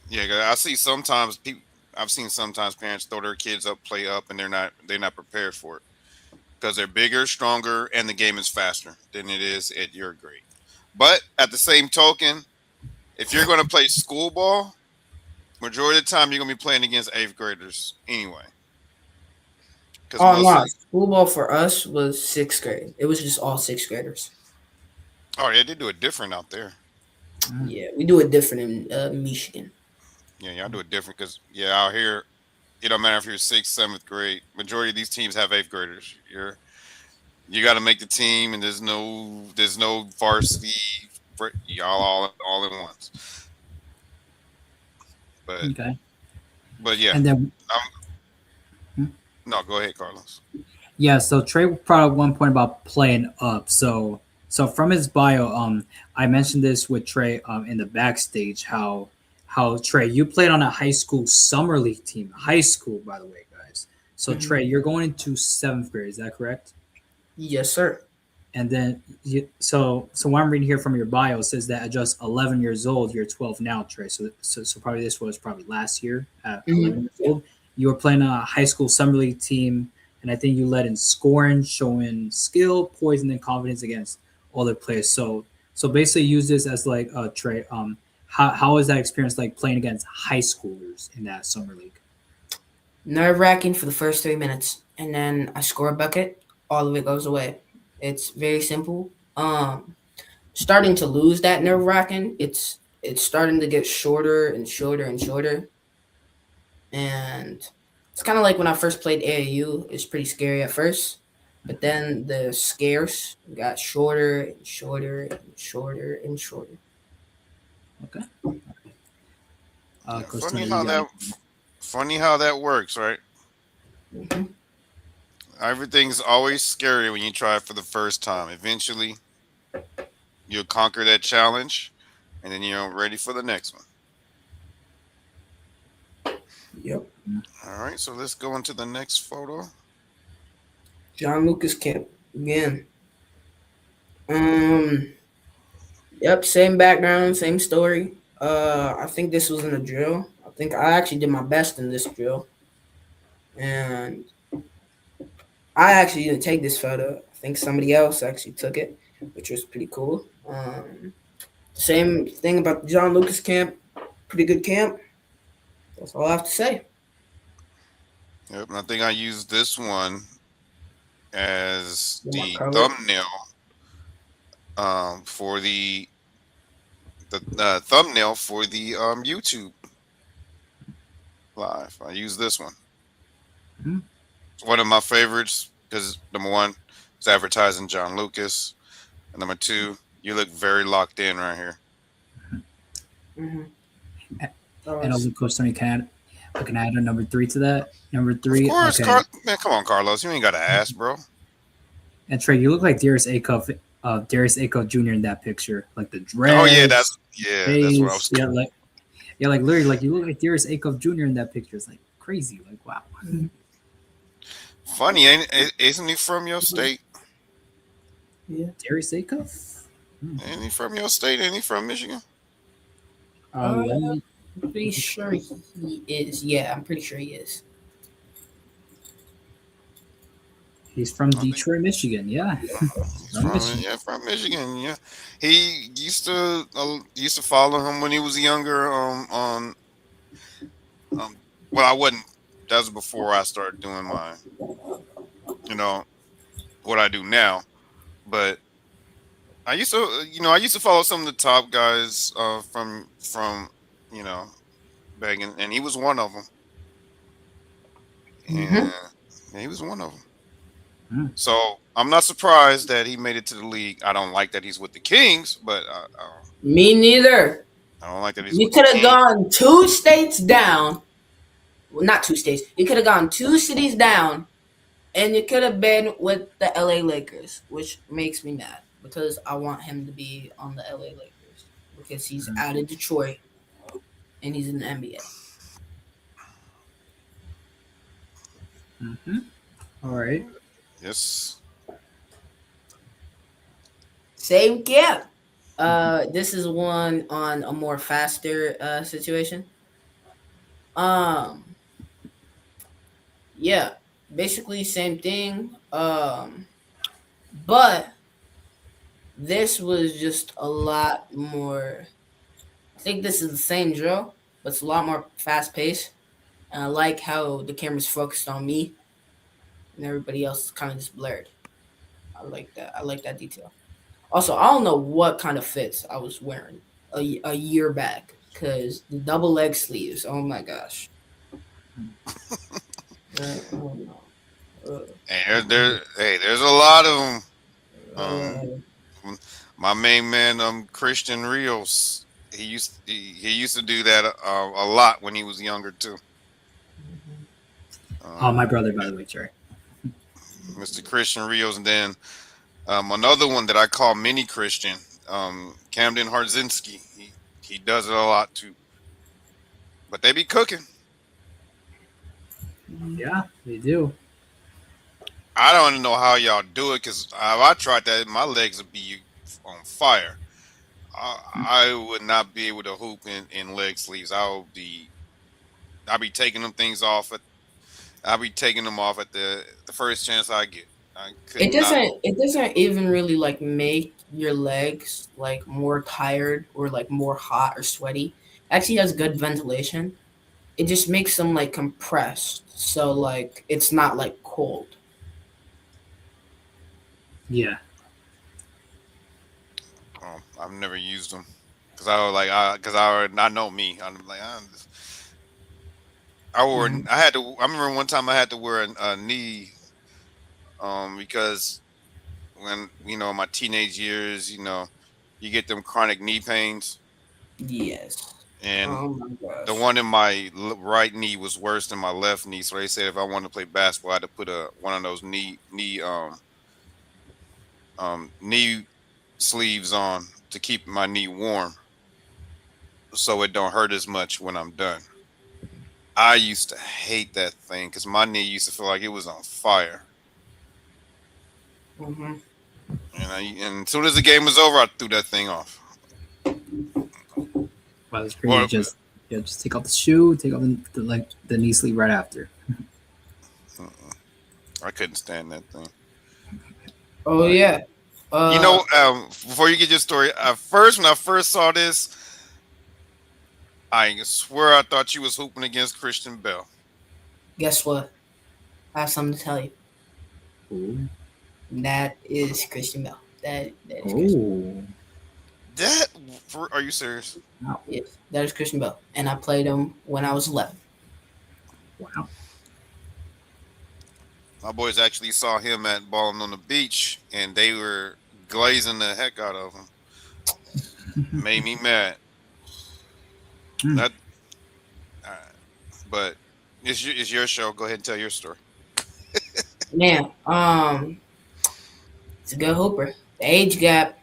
Yeah, 'cause I see sometimes people. I've seen sometimes parents throw their kids up, play up, and they're not prepared for it because they're bigger, stronger, and the game is faster than it is at your grade. But at the same token, if you're going to play school ball, majority of the time you're going to be playing against eighth graders anyway. Because Oh most of no, school ball for us was sixth grade. It was just all sixth graders. oh yeah, they do it different out there. Yeah, we do it different in Michigan. Yeah, y'all do it different because yeah, out here it don't matter if you're sixth, seventh grade. Majority of these teams have eighth graders. You got to make the team, and there's no varsity for y'all all at once. But Okay. but yeah, And then no, go ahead, Carlos. yeah, so Trey brought up one point about playing up. So from his bio, I mentioned this with Trey in the backstage how Trey, you played on a high school summer league team. High school, by the way, guys. So Mhm. Trey, you're going into seventh grade, is that correct? Yes, sir. And then so what I'm reading here from your bio says that at just 11 years old, you're 12 now, Trey. So probably this was probably last year at 11 years old. You were playing a high school summer league team, and I think you led in scoring, showing skill, poise, and then confidence against other players. So basically, use this as like Trey. How is that experience like playing against high schoolers in that summer league? Nerve-wracking for the first 3 minutes, and then I score a bucket. All of it goes away. It's very simple. Starting to lose that nerve-wracking. It's starting to get shorter and shorter and shorter, and it's kind of like when I first played AAU. It's pretty scary at first, but then the scares got shorter and shorter and shorter and shorter. Okay. Yeah, Coach funny Tony, how you got that works, right? Mhm. Everything's always scary when you try it for the first time. Eventually, you'll conquer that challenge, and then you're ready for the next one. Yep. All right, so let's go into the next photo. John Lucas Camp again. Um. Yep. Same background, same story. I think this was in a drill. I think I actually did my best in this drill, and I actually didn't take this photo. I think somebody else actually took it, which was pretty cool. Same thing about the John Lucas camp. Pretty good camp. That's all I have to say. Yep, and I think I used this one as One more the cover. thumbnail for the thumbnail for the YouTube live. I use this one. Mhm. It's one of my favorites because number one, it's advertising John Lucas, and number two, you look very locked in right here. Mm-hmm. And also, Coach Tony, can I can add a number 3 to that. Number Of 3, course, okay. man, come on, Carlos, you ain't got to ask, bro. And Trey, you look like Darius Acuff Jr. in that picture, like the dress. Oh yeah, that's what I was. face. Like literally, like you look like Darius Acuff Jr. in that picture. It's like crazy. Like wow. Funny, isn't he from your state? Yeah. Darius Acuff. Ain't he from your state? Ain't he from Michigan? Let me- I'm pretty sure he is. Yeah, I'm pretty sure he is. He's from Detroit, Michigan. Yeah. He's from Michigan. Yeah, he used to follow him when he was younger. Well, I wasn't. That was before I started doing my, what I do now. But I used to follow some of the top guys from back in, and he was one of them. And he was one of them. So I'm not surprised that he made it to the league. I don't like that he's with the Kings, but Me neither. I don't like that he's. You with the could have Kings. gone 2 states down. Well, not 2 states. You could have gone 2 cities down, and you could have been with the LA Lakers, which makes me mad because I want him to be on the LA Lakers because he's out of Detroit and he's in the NBA. All right. Yes. Same camp. This is one on a more faster situation. Yeah, basically same thing. But this was just a lot more. I think this is the same drill, but it's a lot more fast paced. And I like how the camera's focused on me, and everybody else is kind of just blurred. I like that. I like that detail. Also, I don't know what kind of fits I was wearing a year back because the double leg sleeves. Oh my gosh. Oh no. And there's a lot of them. My main man, Christian Rios, he used to do that a lot when he was younger too. My brother, by the way, Trey. Mr. Christian Rios, and then another one that I call Mini Christian, Camden Harzinski. He does it a lot too. But they be cooking. Yeah, they do. I don't know how y'all do it because if I tried that, my legs would be on fire. I would not be able to hoop in leg sleeves. I'll be taking them things off. I'll be taking them off at the first chance I get. It doesn't even really like make your legs like more tired or like more hot or sweaty. Actually has good ventilation. It just makes them like compressed. So like it's not like cold. Yeah. I've never used them because I know me. I'm like I remember one time I had to wear a knee because when my teenage years, you get them chronic knee pains. Yes. And Oh my gosh. the one in my right knee was worse than my left knee. So they said if I wanted to play basketball, I had to put one of those knee sleeves on to keep my knee warm, so it don't hurt as much when I'm done. I used to hate that thing because my knee used to feel like it was on fire. Mm-hmm. And as soon as the game was over, I threw that thing off. Well, it's pretty just take off the shoe, take off the knee sleeve right after. I couldn't stand that thing. Oh yeah. Before you get your story, when I first saw this, I swear I thought you was hooping against Christian Bell. Guess what? I have something to tell you. Ooh. That is Christian Bell. That is Christian. Are you serious? Wow. Yes, that is Christian Bell, and I played him when I was 11. Wow. My boys actually saw him at Balling on the Beach, and they were glazing the heck out of him. Made me mad. That, but it's your show. Go ahead and tell your story. Man, it's a good hooper. The age gap,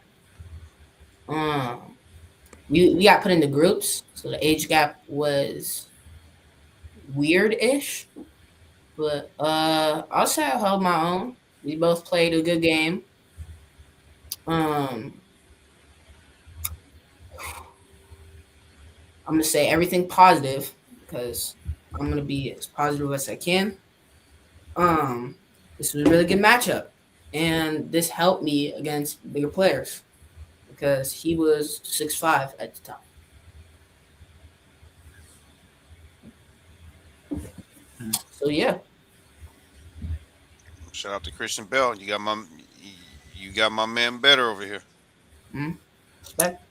we got put into groups, so the age gap was weird-ish. But I'll say I held my own. We both played a good game. I'm gonna say everything positive because I'm gonna be as positive as I can. This was a really good matchup, and this helped me against bigger players because he was 6'5" at the time. So yeah. Shout out to Christian Bell. You got my man better over here. All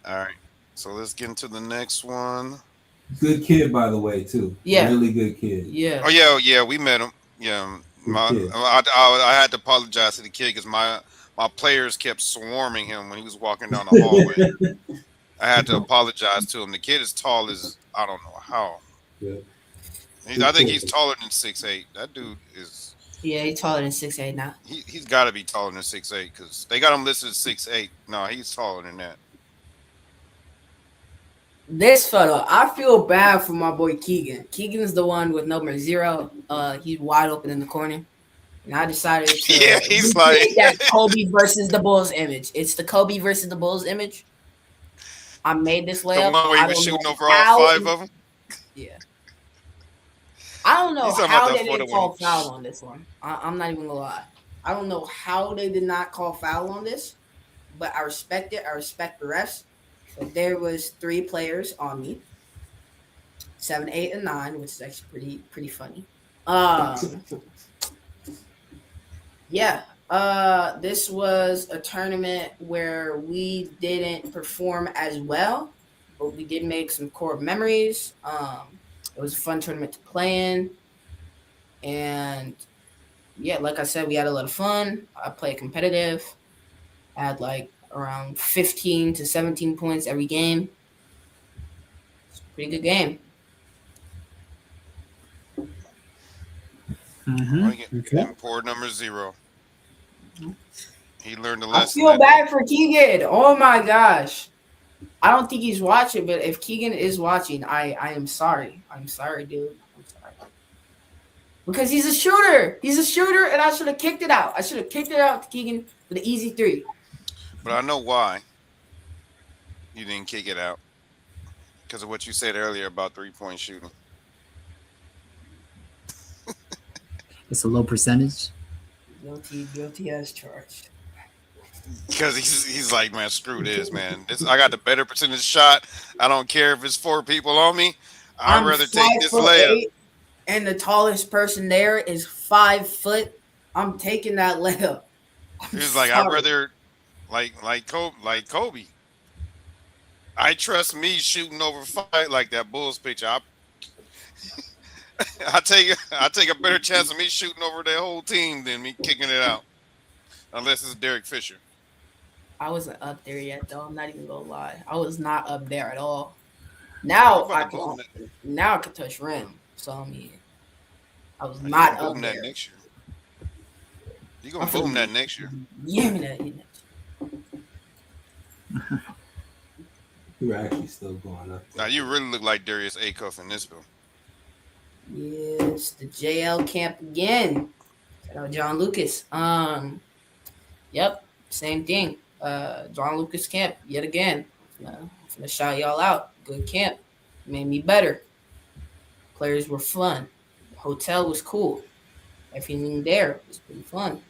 right. So let's get into the next one. Good kid, by the way, too. Yeah. Really good kid. Yeah. Oh yeah, we met him. Yeah. I had to apologize to the kid because my players kept swarming him when he was walking down the hallway. I had to apologize to him. The kid is tall as I don't know how. Yeah. I think he's taller than 6'8". That dude is. Yeah, he's taller than 6'8" now. He's got to be taller than 6'8" because they got him listed as 6'8". No, he's taller than that. This photo, I feel bad for my boy Keegan. Keegan's the one with number 0. He's wide open in the corner. And I decided to he's like that Kobe versus the Bulls image. It's the Kobe versus the Bulls image. I made this layup. The one where he was shooting over all 5 of them? Yeah. I don't know how they didn't call foul on this one. I'm not even going to lie. I don't know how they did not call foul on this, but I respect it. I respect the refs. So there was 3 players on me. 7, 8, and 9, which is actually pretty funny. Yeah. This was a tournament where we didn't perform as well, but we did make some core memories. It was a fun tournament to play in. And yeah, like I said, we had a lot of fun. I played competitive. I had like around 15 to 17 points every game. It's a pretty good game. Okay. Poor number 0. He learned a lesson. I feel bad for Keegan. Oh my gosh. I don't think he's watching, but if Keegan is watching, I am sorry. I'm sorry, dude. I'm sorry. Because he's a shooter. He's a shooter, and I should have kicked it out. I should have kicked it out to Keegan for the easy 3. But I know why you didn't kick it out. Because of what you said earlier about 3-point shooting. It's a low percentage. Guilty as charged. Because he's like, man, screw this, man. I got the better percentage shot. I don't care if it's 4 people on me. I'd rather take this layup. And the tallest person there is 5 foot. I'm taking that layup. He's like, I'd rather like Kobe. I trust me shooting over 5 like that Bulls picture. I take a better chance of me shooting over their whole team than me kicking it out. Unless it's Derek Fisher. I wasn't up there yet, though. I'm not even gonna lie. I was not up there at all. Now I can touch rim. So I mean, I was not up there. That next year. You gonna boom that next year? Yeah, that. You're actually still going up. Now you really look like Darius Acuff in this film. Yes, the JL camp again. Shout out John Lucas. Yep, same thing. John Lucas camp yet again. I'm gonna shout y'all out. Good camp. Made me better. Players were fun. The hotel was cool. everything there was pretty fun.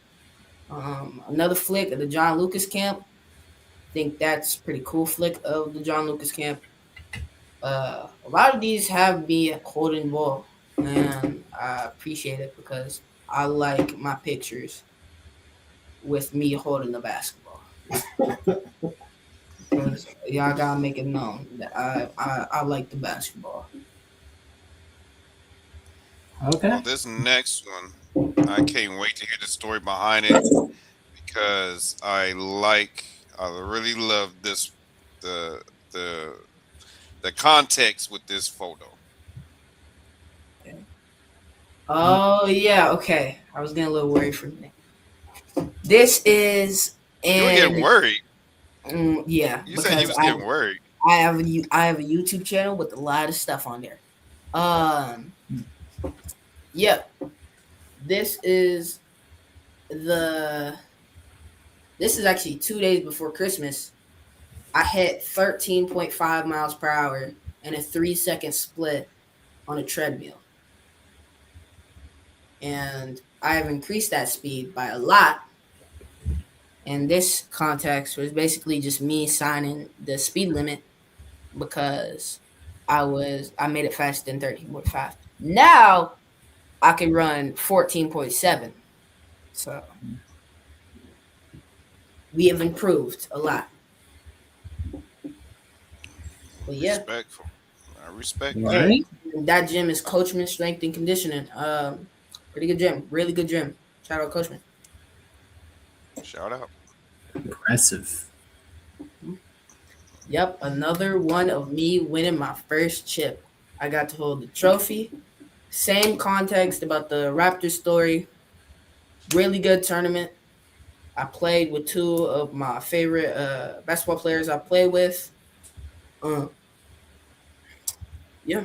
Another flick of the John Lucas camp. I think that's pretty cool flick of the John Lucas camp. A lot of these have me holding ball, and I appreciate it because I like my pictures with me holding the basketball. Because y'all gotta make it known that I like the basketball. Okay. Well, this next one, I can't wait to hear the story behind it because I really love this, the the the context with this photo. Oh yeah, okay. I was getting a little worried for a minute. This is You were getting worried. yeah, You said you was because getting worried. I have a YouTube channel with a lot of stuff on there. Yeah, this is actually 2 days before Christmas. I hit 13.5 miles per hour and a 3-second split on a treadmill. And I have increased that speed by a lot. And this context was basically just me signing the speed limit because I made it faster than 13.5. Now I can run 14.7. So we have improved a lot. But yeah. Respectful. I respect that. Right. That gym is Coachman Strength and Conditioning. Pretty good gym. Really good gym. Shout out Coachman. Shout out. Impressive. Yep, another one of me winning my first chip. I got to hold the trophy. Same context about the Raptors story. Really good tournament. I played with two of my favorite basketball players I play with. Yeah,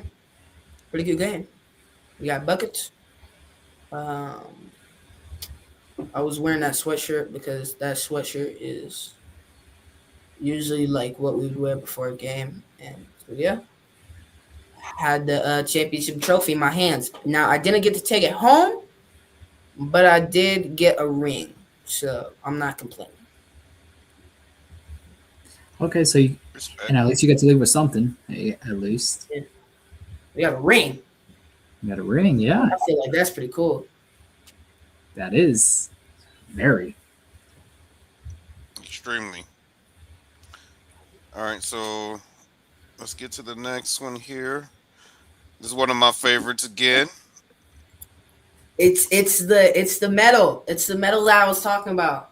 pretty good game. We got buckets. I was wearing that sweatshirt because that sweatshirt is usually like what we would wear before a game. And so, yeah, had the championship trophy in my hands. Now, I didn't get to take it home, but I did get a ring. So I'm not complaining. Okay, so Respect. and at least you get to leave with something. At least We got a ring. you got a ring. Yeah, I feel like that's pretty cool. that is very. Extremely. All right, so let's get to the next one here. This is one of my favorites again. It's the medal. It's the medal that I was talking about.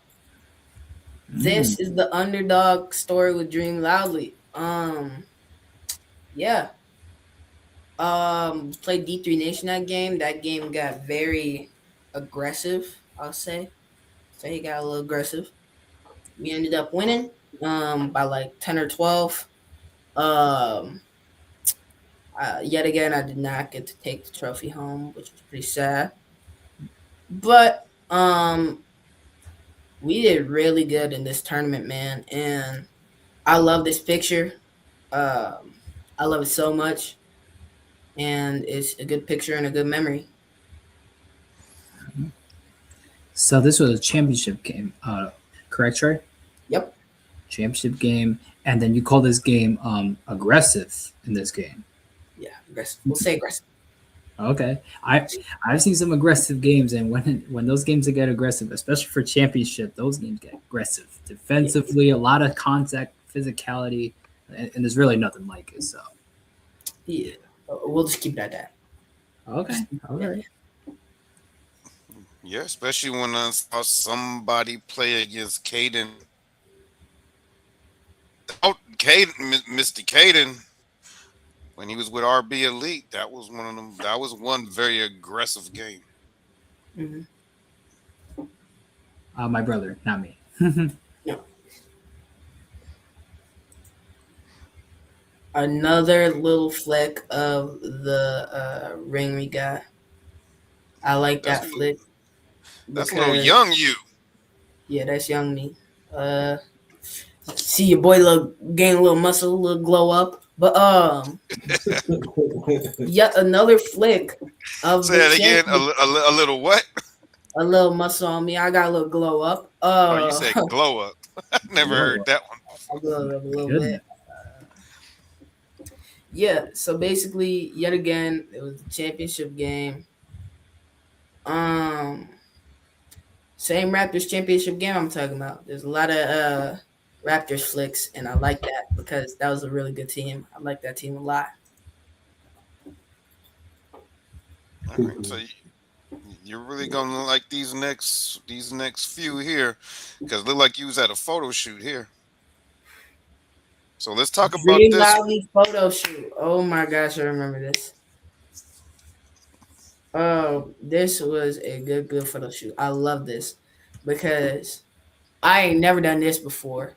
This is the underdog story with Dream Loudly. Yeah. Played D3 Nation that game. That game got very aggressive, I'll say. So he got a little aggressive. We ended up winning by like 10 or 12. Yet again, I did not get to take the trophy home, which was pretty sad. But we did really good in this tournament, man. And I love this picture. I love it so much. And it's a good picture and a good memory. So this was a championship game, correct, Trey? Yep. Championship game, and then you call this game aggressive in this game. Yeah, aggressive. We'll say aggressive. Okay, I've seen some aggressive games, and when those games get aggressive, especially for championship, those games get aggressive defensively, a lot of contact, physicality, and there's really nothing like it. So Yeah. We'll just keep it at that. okay, all right. Yeah, especially when I saw somebody play against Caden. Oh, Mr. Caden, when he was with RB Elite, that was one of them. That was one very aggressive game. Mm-hmm. My brother, not me. Yeah. Another little flick of the ring we got. I like that flick. That's a little young you. Yeah, that's young me. See your boy gain a little muscle, a little glow up. But yet another flick of Say that again. A little what? a little muscle on me. I got a little glow up. Oh, you said glow up. I never Glow heard up. that one A before. little Goodness. bit. Yeah. So basically, yet again, it was the championship game. Same Raptors championship game I'm talking about. There's a lot of Raptors flicks, and I like that because that was a really good team. I like that team a lot. All right, so you're really gonna like these next few here, because it look like you was at a photo shoot here. So let's talk about Dream this one. Valley photo shoot. Oh my gosh, I remember this. Oh, this was a good photo shoot. I love this because I ain't never done this before.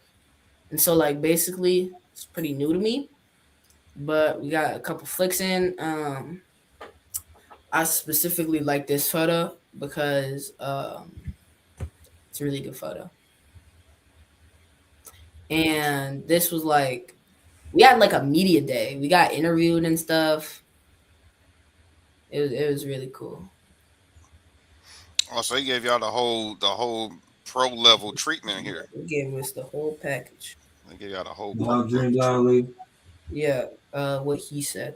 And so like basically it's pretty new to me. But we got a couple flicks in. I specifically like this photo because it's a really good photo. And this was like we had like a media day. We got interviewed and stuff. It was really cool. Oh, so he gave y'all the whole pro level treatment here. They gave us the whole package. They gave y'all the whole Now pro Dream level Loudly. Yeah, what he said.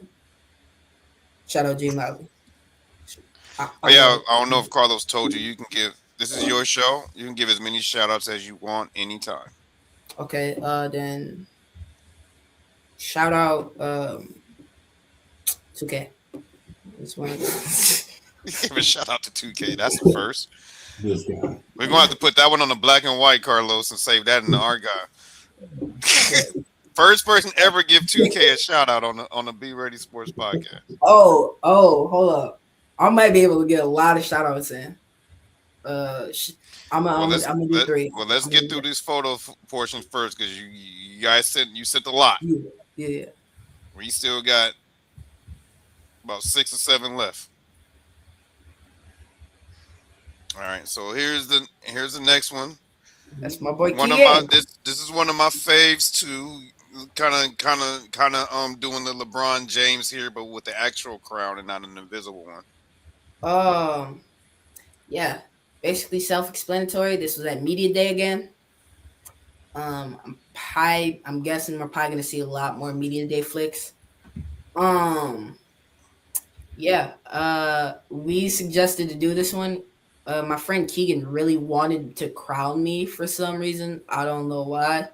Shout out Jay Loudly. Oh yeah, I don't know if Carlos told you. You can give. This is your show. You can give as many shout outs as you want anytime. Okay, then shout out 2K. This one. Give a shout out to 2K. That's the first. This guy. We're gonna have to put that one on the black and white, Carlos, and save that in the archive. First person ever give 2K a shout out on the Be Ready Sports podcast. Oh, hold up. I might be able to get a lot of shout outs in. I'm gonna do 3. Well, let's get through this photo portion first, because you guys sent a lot. Yeah. We still got about 6 or 7 left. All right, so here's the next one. That's my boy. This is one of my faves too. Kind of doing the LeBron James here, but with the actual crown and not an invisible one. Yeah, basically self-explanatory. This was at media day again. I'm guessing we're probably gonna see a lot more media day flicks. We suggested to do this one. My friend Keegan really wanted to crown me for some reason. I don't know why.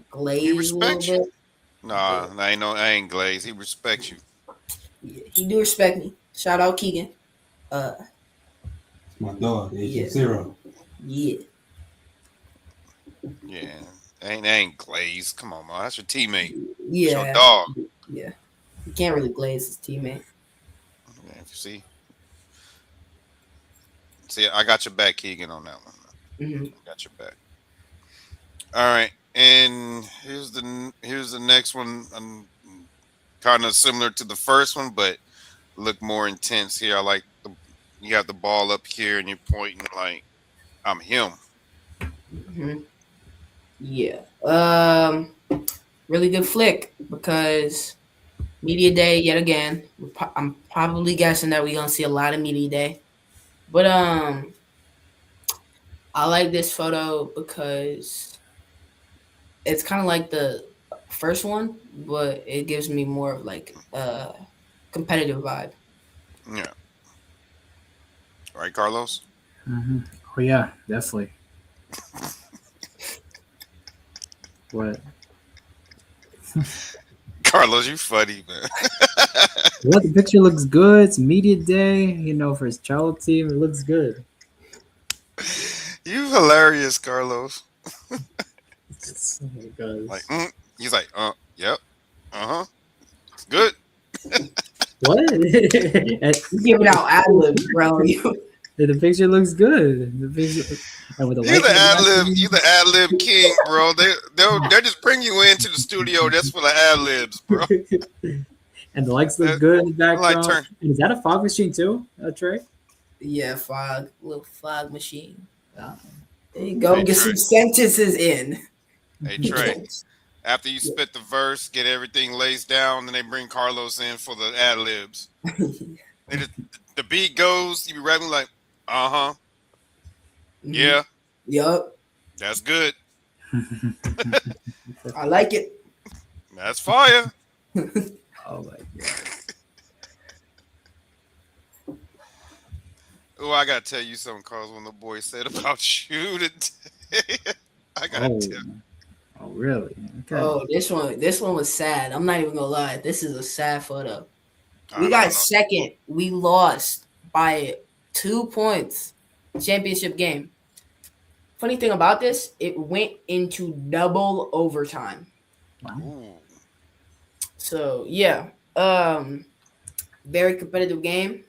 Glaze a little bit. Nah, I ain't glaze. He respects you. Yeah, he do respect me. Shout out Keegan. My dog, Agent Yeah. Zero. Yeah. Yeah, ain't glaze. Come on, man. That's your teammate. Yeah. It's your dog. Yeah. You can't really glaze his teammate. Yeah, if you see, I got your back, Keegan, on that one. Mm-hmm. Got your back. All right, and here's the next one. Kind of similar to the first one, but look more intense here. I like you have the ball up here and you're pointing like I'm him. Mm-hmm. Yeah. Really good flick because media day yet again. I'm probably guessing that we're gonna see a lot of media day, but I like this photo because it's kind of like the first one, but it gives me more of like a competitive vibe. Yeah. All right, Carlos. Mm-hmm. Oh yeah, definitely. What? Carlos, you funny, man. What, the picture looks good. It's media day, for his child team. It looks good. You hilarious, Carlos. Oh my God. Like, he's like, yep, it's good. What? You giving out ad-libs, bro. The picture looks good. The picture, and with the You lights the ad lib king, bro. They'll just bring you into the studio just for the ad libs, bro. and the lights look good in the background. turn. And is that a fog machine too, Trey? Yeah, little fog machine. There you go. Hey, Get Trey. some sentences in. Hey Trey, after you spit the verse, get everything laced down, then they bring Carlos in for the ad libs. The beat goes, you be rapping like, Uh-huh. Mhm. Yeah, Yup. that's good. I like it. That's fire. Oh my god. Oh, I gotta tell you something, Carlos, when the boy said about you today. I gotta Oh. tell Oh really? Okay. Oh, this one was sad. I'm not even gonna lie. This is a sad photo. I We don't got know. second. We lost by 2 points. Championship game. Funny thing about this, it went into double overtime. Wow. Ooh. So yeah, very competitive game.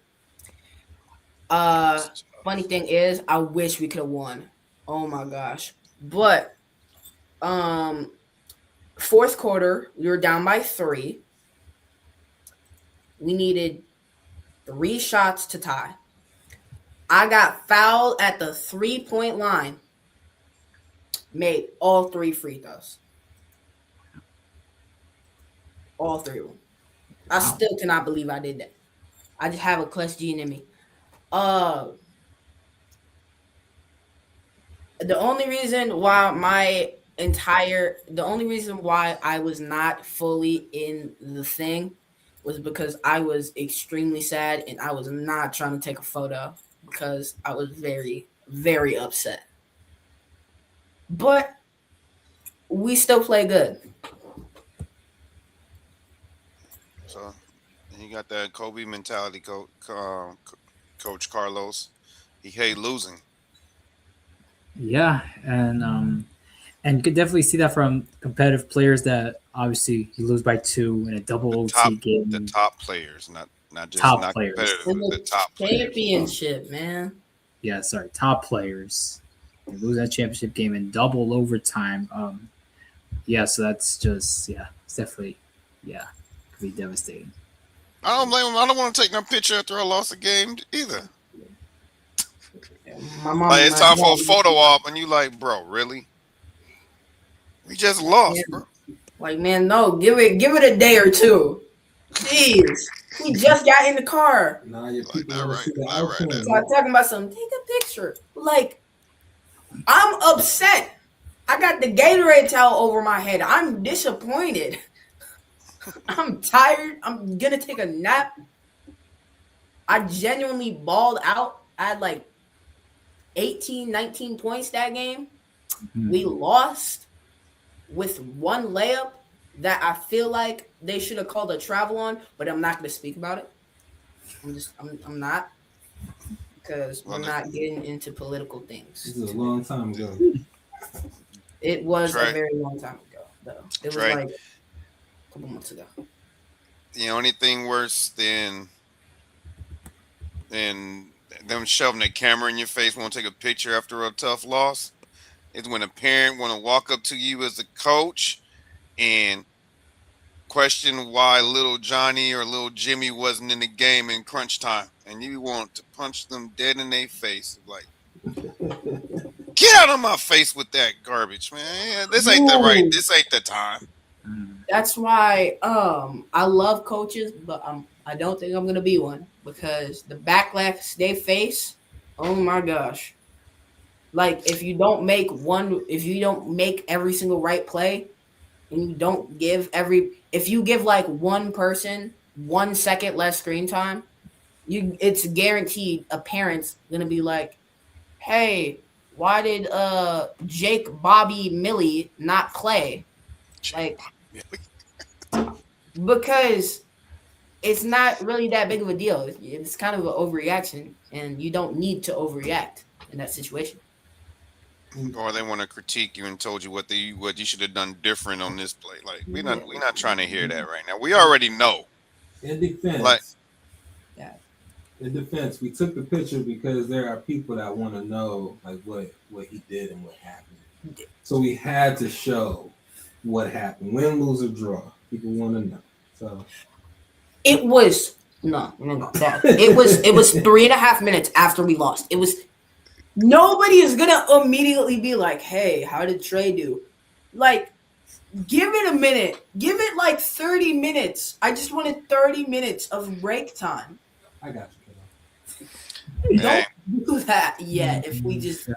Funny thing is, I wish we could have won. Oh my gosh! But um, fourth quarter, we were down by 3. We needed 3 shots to tie. I got fouled at the 3-point line. Made all 3 free throws. All 3 of them. I still cannot believe I did that. I just have a clutch gene in me. The only reason why I was not fully in the thing was because I was extremely sad and I was not trying to take a photo because I was very, very upset. But we still play good. So he got that Kobe mentality, Coach Carlos. He hate losing. Yeah, and you could definitely see that from competitive players that obviously you lose by 2 in a double OT game. The top players, not just Top not players. competitive. In The the top players. championship, man. Yeah, sorry, top players. You lose that championship game in double overtime. Yeah, so that's just it's definitely could be devastating. I don't blame him. I don't want to take no picture after I lost a game either. My mom, Like it's time for a photo op, and you like, bro, really? We just lost, bro. Like, man, no, give it a day or 2. Jeez, we just got in the car. Nah, your Like people that want to right, see the that right outcome. there. Start talking about something. Take a picture. Like, I'm upset. I got the Gatorade towel over my head. I'm disappointed. I'm tired. I'm gonna take a nap. I genuinely balled out. I had like 18, 19 points that game. Mhm. We lost with 1 layup that I feel like they should have called a travel on, but I'm not going to speak about it. I'm not, because we're not getting into political things. This is a long time ago. It was Trey. a very long time ago, though. It was Trey. like a couple months ago. The only thing worse than them shoving a camera in your face, won't take a picture after a tough loss, is when a parent want to walk up to you as a coach and question why little Johnny or little Jimmy wasn't in the game in crunch time, and you want to punch them dead in their face, like, get out of my face with that garbage, man. This ain't this ain't the time. That's why I love coaches, but I don't think I'm gonna be one because the backlash they face, oh my gosh. Like if you don't make every single right play, and you don't if you give like one person 1 second less screen time, it's guaranteed a parent's gonna be like, hey, why did Jake Bobby Millie not play? Like, because it's not really that big of a deal. It's kind of an overreaction, and you don't need to overreact in that situation. Or they want to critique you and told you what you should have done different on this play. Like we're not trying to hear that right now. We already know. In defense, Like- in defense, we took the picture because there are people that want to know like what he did and what happened. So we had to show what happened. Win, lose, or draw. People want to know. So It was no. It was 3.5 minutes after we lost. It was nobody is gonna immediately be like, hey, how did Trey do? Like, give it a minute. Give it like 30 minutes. I just wanted 30 minutes of break time. I got you, kiddo. Don't do that yet. If we just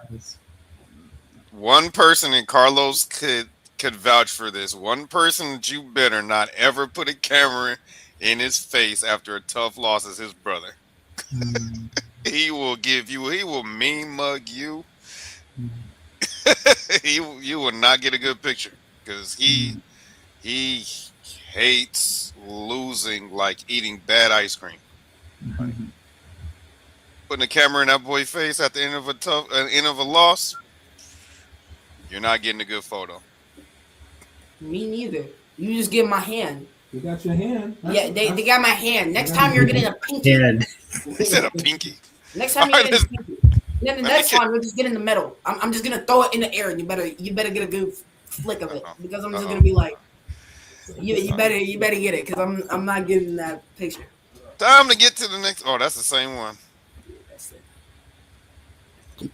One person, and Carlos could vouch for this. One person that you better not ever put a camera in his face after a tough loss is his brother. He will give you. He will mean mug you. You will not get a good picture because he hates losing like eating bad ice cream. Putting a camera in that boy's face at the end of a loss, you're not getting a good photo. me neither. You just give my hand. You got your hand. Yeah, they got my hand. Next time you're getting a pinky. He said a pinky. Next time you're getting a pinky. Then the next time we'll just get in the middle. I'm just gonna throw it in the air, and you better get a good flick of it because I'm just gonna be like, you better get it because I'm not getting that picture. Time to get to the next. Oh, that's the same one.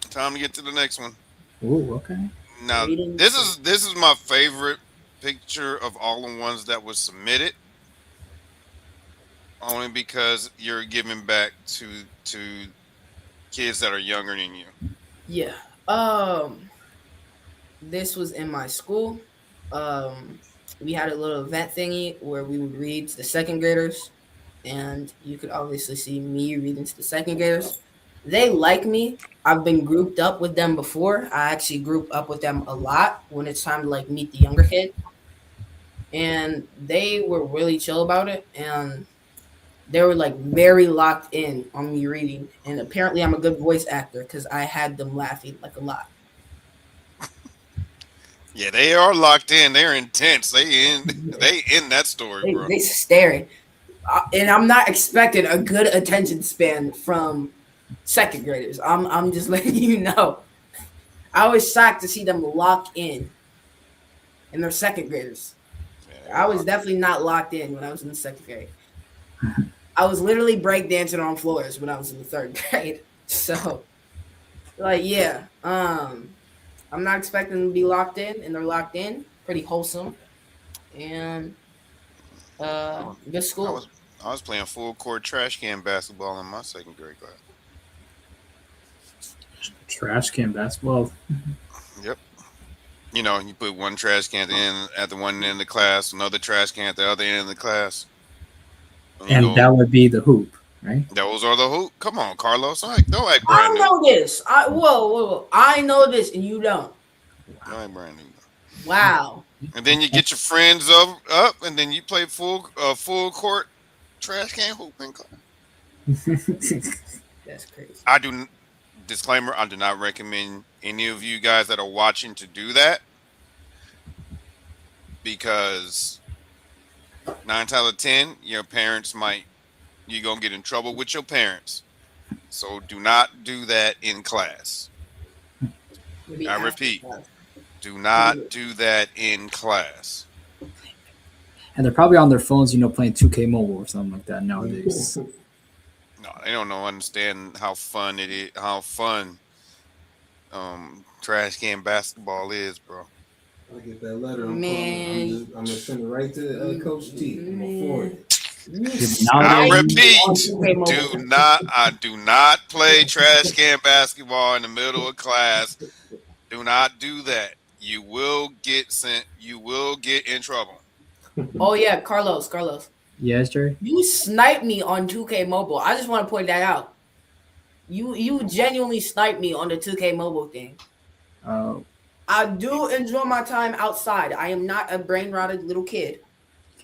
Time to get to the next one. Oh, okay. Now this is my favorite picture of all the ones that was submitted. Only because you're giving back to kids that are younger than you. Yeah. This was in my school. We had a little event thingy where we would read to the second graders, and you could obviously see me reading to the second graders. They like me. I've been grouped up with them before. I actually group up with them a lot when it's time to like meet the younger kid. And they were really chill about it, and they were like very locked in on me reading. And apparently I'm a good voice actor because I had them laughing like a lot. Yeah, they are locked in. They're intense. They in that story, bro. They staring. And I'm not expecting a good attention span from second graders. I'm just letting you know. I was shocked to see them lock in. And they're second graders. I was definitely not locked in when I was in the second grade. I was literally breakdancing on floors when I was in the third grade. So, like, yeah. I'm not expecting them to be locked in, and they're locked in. Pretty wholesome. And good school. I was playing full court trash can basketball in my second grade class. Trash can basketball. Yep. You know, you put one trash can at the one end of the class, another trash can at the other end of the class. And that would be the hoop, right? Those are the hoop. Come on, Carlos. Don't act brand I new. know this. Whoa. I know this, and you don't. Don't act brand new. Wow. And then you get your friends up, and then you play full court trash can hoop in class. That's crazy. Disclaimer, I do not recommend any of you guys that are watching to do that because 9 times out of 10, you're going to get in trouble with your parents. So do not do that in class. I repeat, do not do that in class. And they're probably on their phones, playing 2K Mobile or something like that nowadays. No, they don't understand how fun it is, how fun trash can basketball is, bro. I get that letter. Man. I'm gonna send it right to Coach T. I'm gonna forward it. I repeat, I do not play trash can basketball in the middle of class. Do not do that. You will get sent. You will get in trouble. Oh yeah, Carlos. Yes, Jerry. You sniped me on 2K Mobile. I just want to point that out. You genuinely sniped me on the 2K Mobile thing. Oh. I do enjoy my time outside. I am not a brain rotted little kid.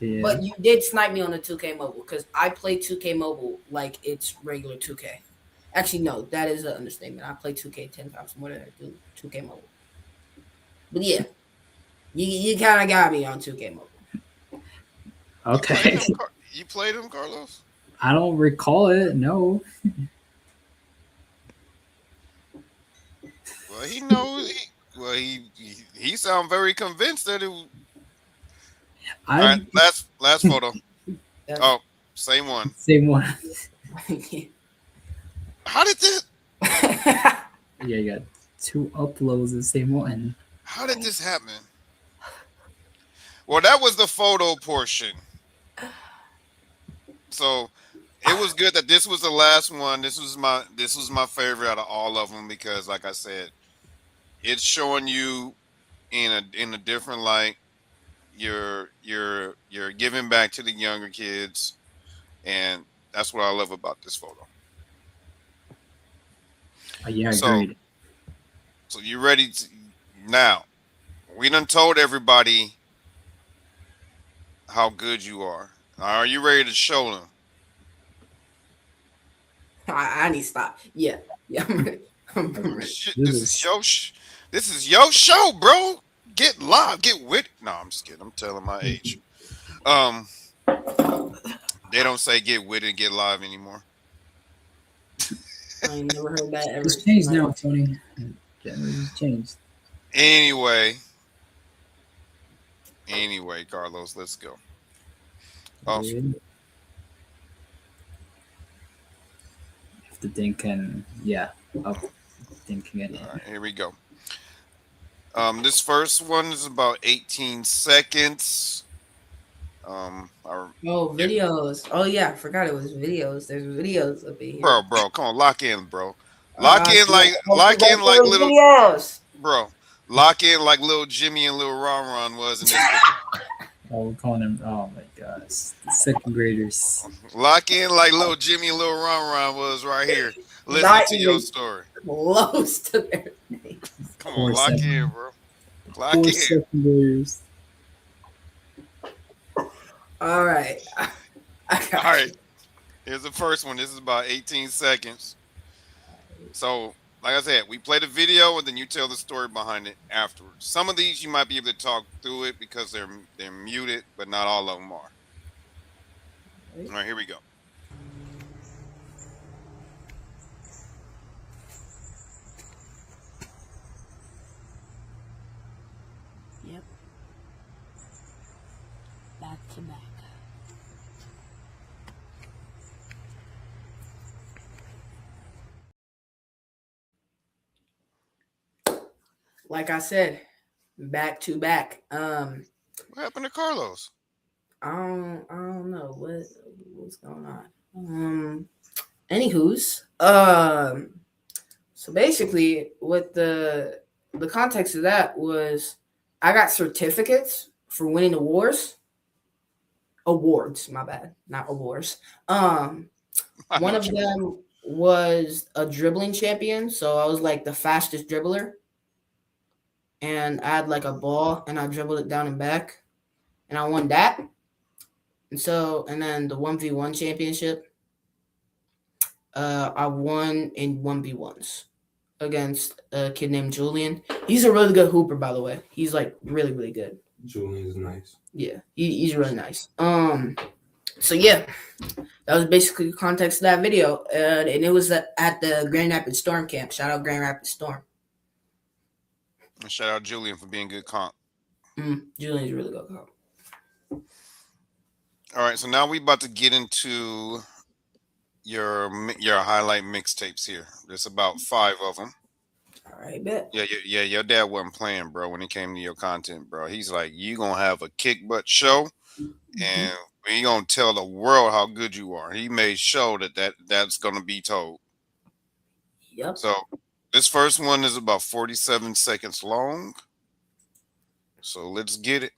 Yeah. But you did snipe me on the 2K Mobile because I play 2K Mobile like it's regular 2K. Actually, no, that is an understatement. I play 2K 10 times more than I do 2K Mobile. But yeah, you kind of got me on 2K Mobile. Okay. You played him, Carlos? I don't recall it. No. Well, he knows. He sound very convinced that it was. All right, last photo. Oh, same one. Same one. How did this? Yeah, you got 2 uploads of the same one. How did this happen? Well, that was the photo portion. So, it was good that this was the last one. This was my favorite out of all of them because, like I said, it's showing you in a different light. You're giving back to the younger kids, and that's what I love about this photo. Yeah, So, agreed. so you ready to now? We done told everybody how good you are. Are you ready to show them? I need to stop. Yeah, I'm ready. I'm ready. Shit, this is your show, bro. Get live, get with. No, I'm just kidding. I'm telling my age. They don't say get with it, get live anymore. I ain't never heard that ever. It's changed now, Tony. It's changed. Anyway, Carlos, let's go. Oh, If the thing can, up thinking it. all right, here we go. This first one is about 18 seconds. Videos. Oh yeah, I forgot it was videos. There's videos up in here. Bro, come on, lock in, bro. Lock in like little videos. bro. Lock in like little Jimmy and little Ron Ron was in this. Oh, we're calling them. Oh my gosh, the second graders. Lock in like little Jimmy and little Ron Ron was right here. Listen to your story. Close to their name. Come on, lock in, bro. Lock Four in. second graders. All right. All right. Here's the first one. This is about 18 seconds. So, like I said, we play the video and then you tell the story behind it afterwards. Some of these you might be able to talk through it because they're muted, but not all of them are. All right, here we go. Yep. Back to back. Like I said, back to back. What happened to Carlos? I don't know what's going on. Anywho's, so basically, what the context of that was, I got certificates for winning awards. Awards, my bad, not awards. One of them was a dribbling champion, so I was like the fastest dribbler. And I had like a ball and I dribbled it down and back and I won that. And then the 1v1 championship, I won in 1v1s against a kid named Julian. He's a really good hooper, by the way. He's like really, really good. Julian's nice. Yeah, he's really nice. So yeah, that was basically the context of that video. And it was at the Grand Rapids Storm camp. Shout out Grand Rapids Storm. And shout out Julian for being good comp. Julian's really good comp. All right, so now we about to get into your highlight mixtapes here. There's about 5 of them. All right, bet. Yeah. Your dad wasn't playing, bro, when it came to your content, bro. He's like, you gonna have a kick butt show, and we gonna tell the world how good you are. He made sure that's gonna be told. Yep. So this first one is about 47 seconds long. So let's get it.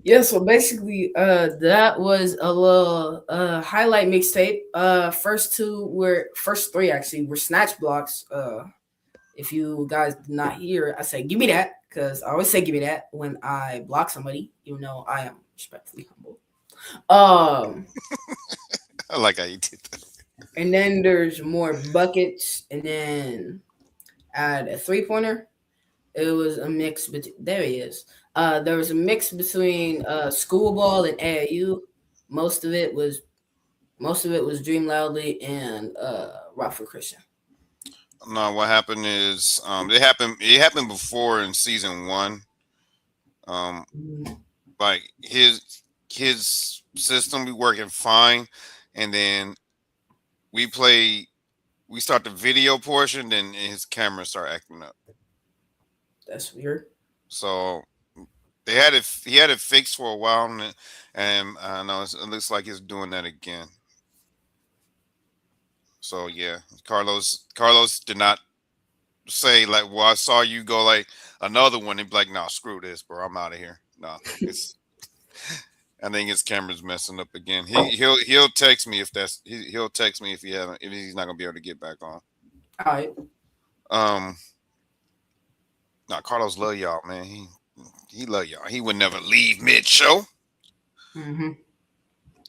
Yeah, so basically, that was a little highlight mixtape. First 3 actually were snatch blocks. If you guys did not hear, I say give me that because I always say give me that when I block somebody, even though I am respectfully humble. Um, I like how you did that. and then there's more buckets, and then at a 3-pointer, it was a mix between. There he is. There was a mix between school ball and AAU. Most of it was Dream Loudly and Rockford Christian. No, what happened is it happened before in season 1. Like his system be working fine, and then we start the video portion, then his camera start acting up. That's weird. So he had it fixed for a while, and I know it looks like he's doing that again. So yeah, Carlos did not say like, well, I saw you go like another one. He'd be like, no, screw this, bro, I'm out of here. No, it's I think his camera's messing up again. He'll text me if he'll text me if he's not gonna be able to get back on. All right. No, Carlos love y'all, man. He love y'all. He would never leave mid show. Mm-hmm.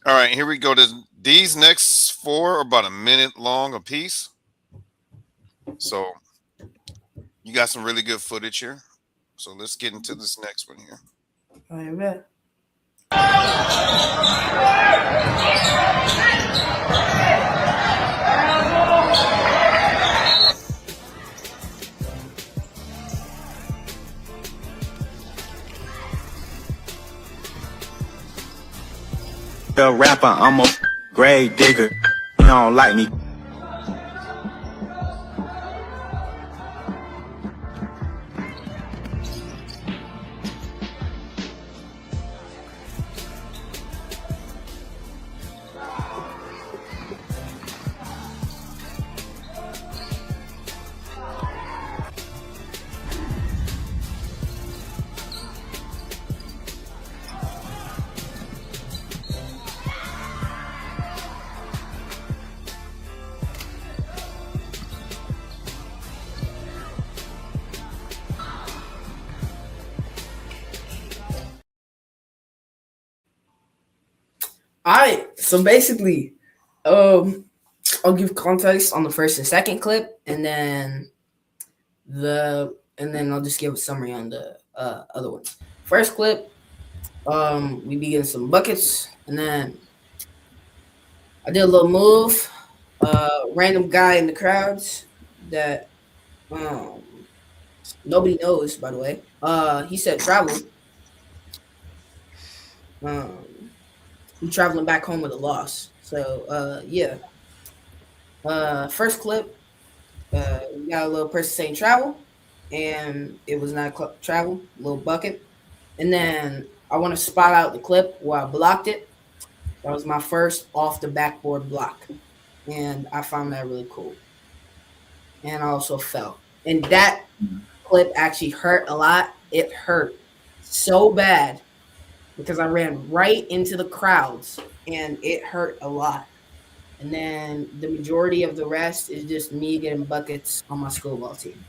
All right, here we go. These next 4 are about a minute long a piece. So you got some really good footage here. So let's get into this next one here. All right, man. A rapper, I'm a grave digger. You don't like me. All right. So basically, I'll give context on the first and second clip, and then I'll just give a summary on the other ones. First clip, we begin some buckets, and then I did a little move. Random guy in the crowds that nobody knows, by the way. He said travel. I'm traveling back home with a loss. So yeah. First clip, we got a little person saying travel, and it was not travel, a little bucket. And then I want to spot out the clip where I blocked it. That was my first off the backboard block, and I found that really cool. And I also fell, and that clip actually hurt a lot. It hurt so bad because I ran right into the crowds, and it hurt a lot. And then the majority of the rest is just me getting buckets on my school ball team.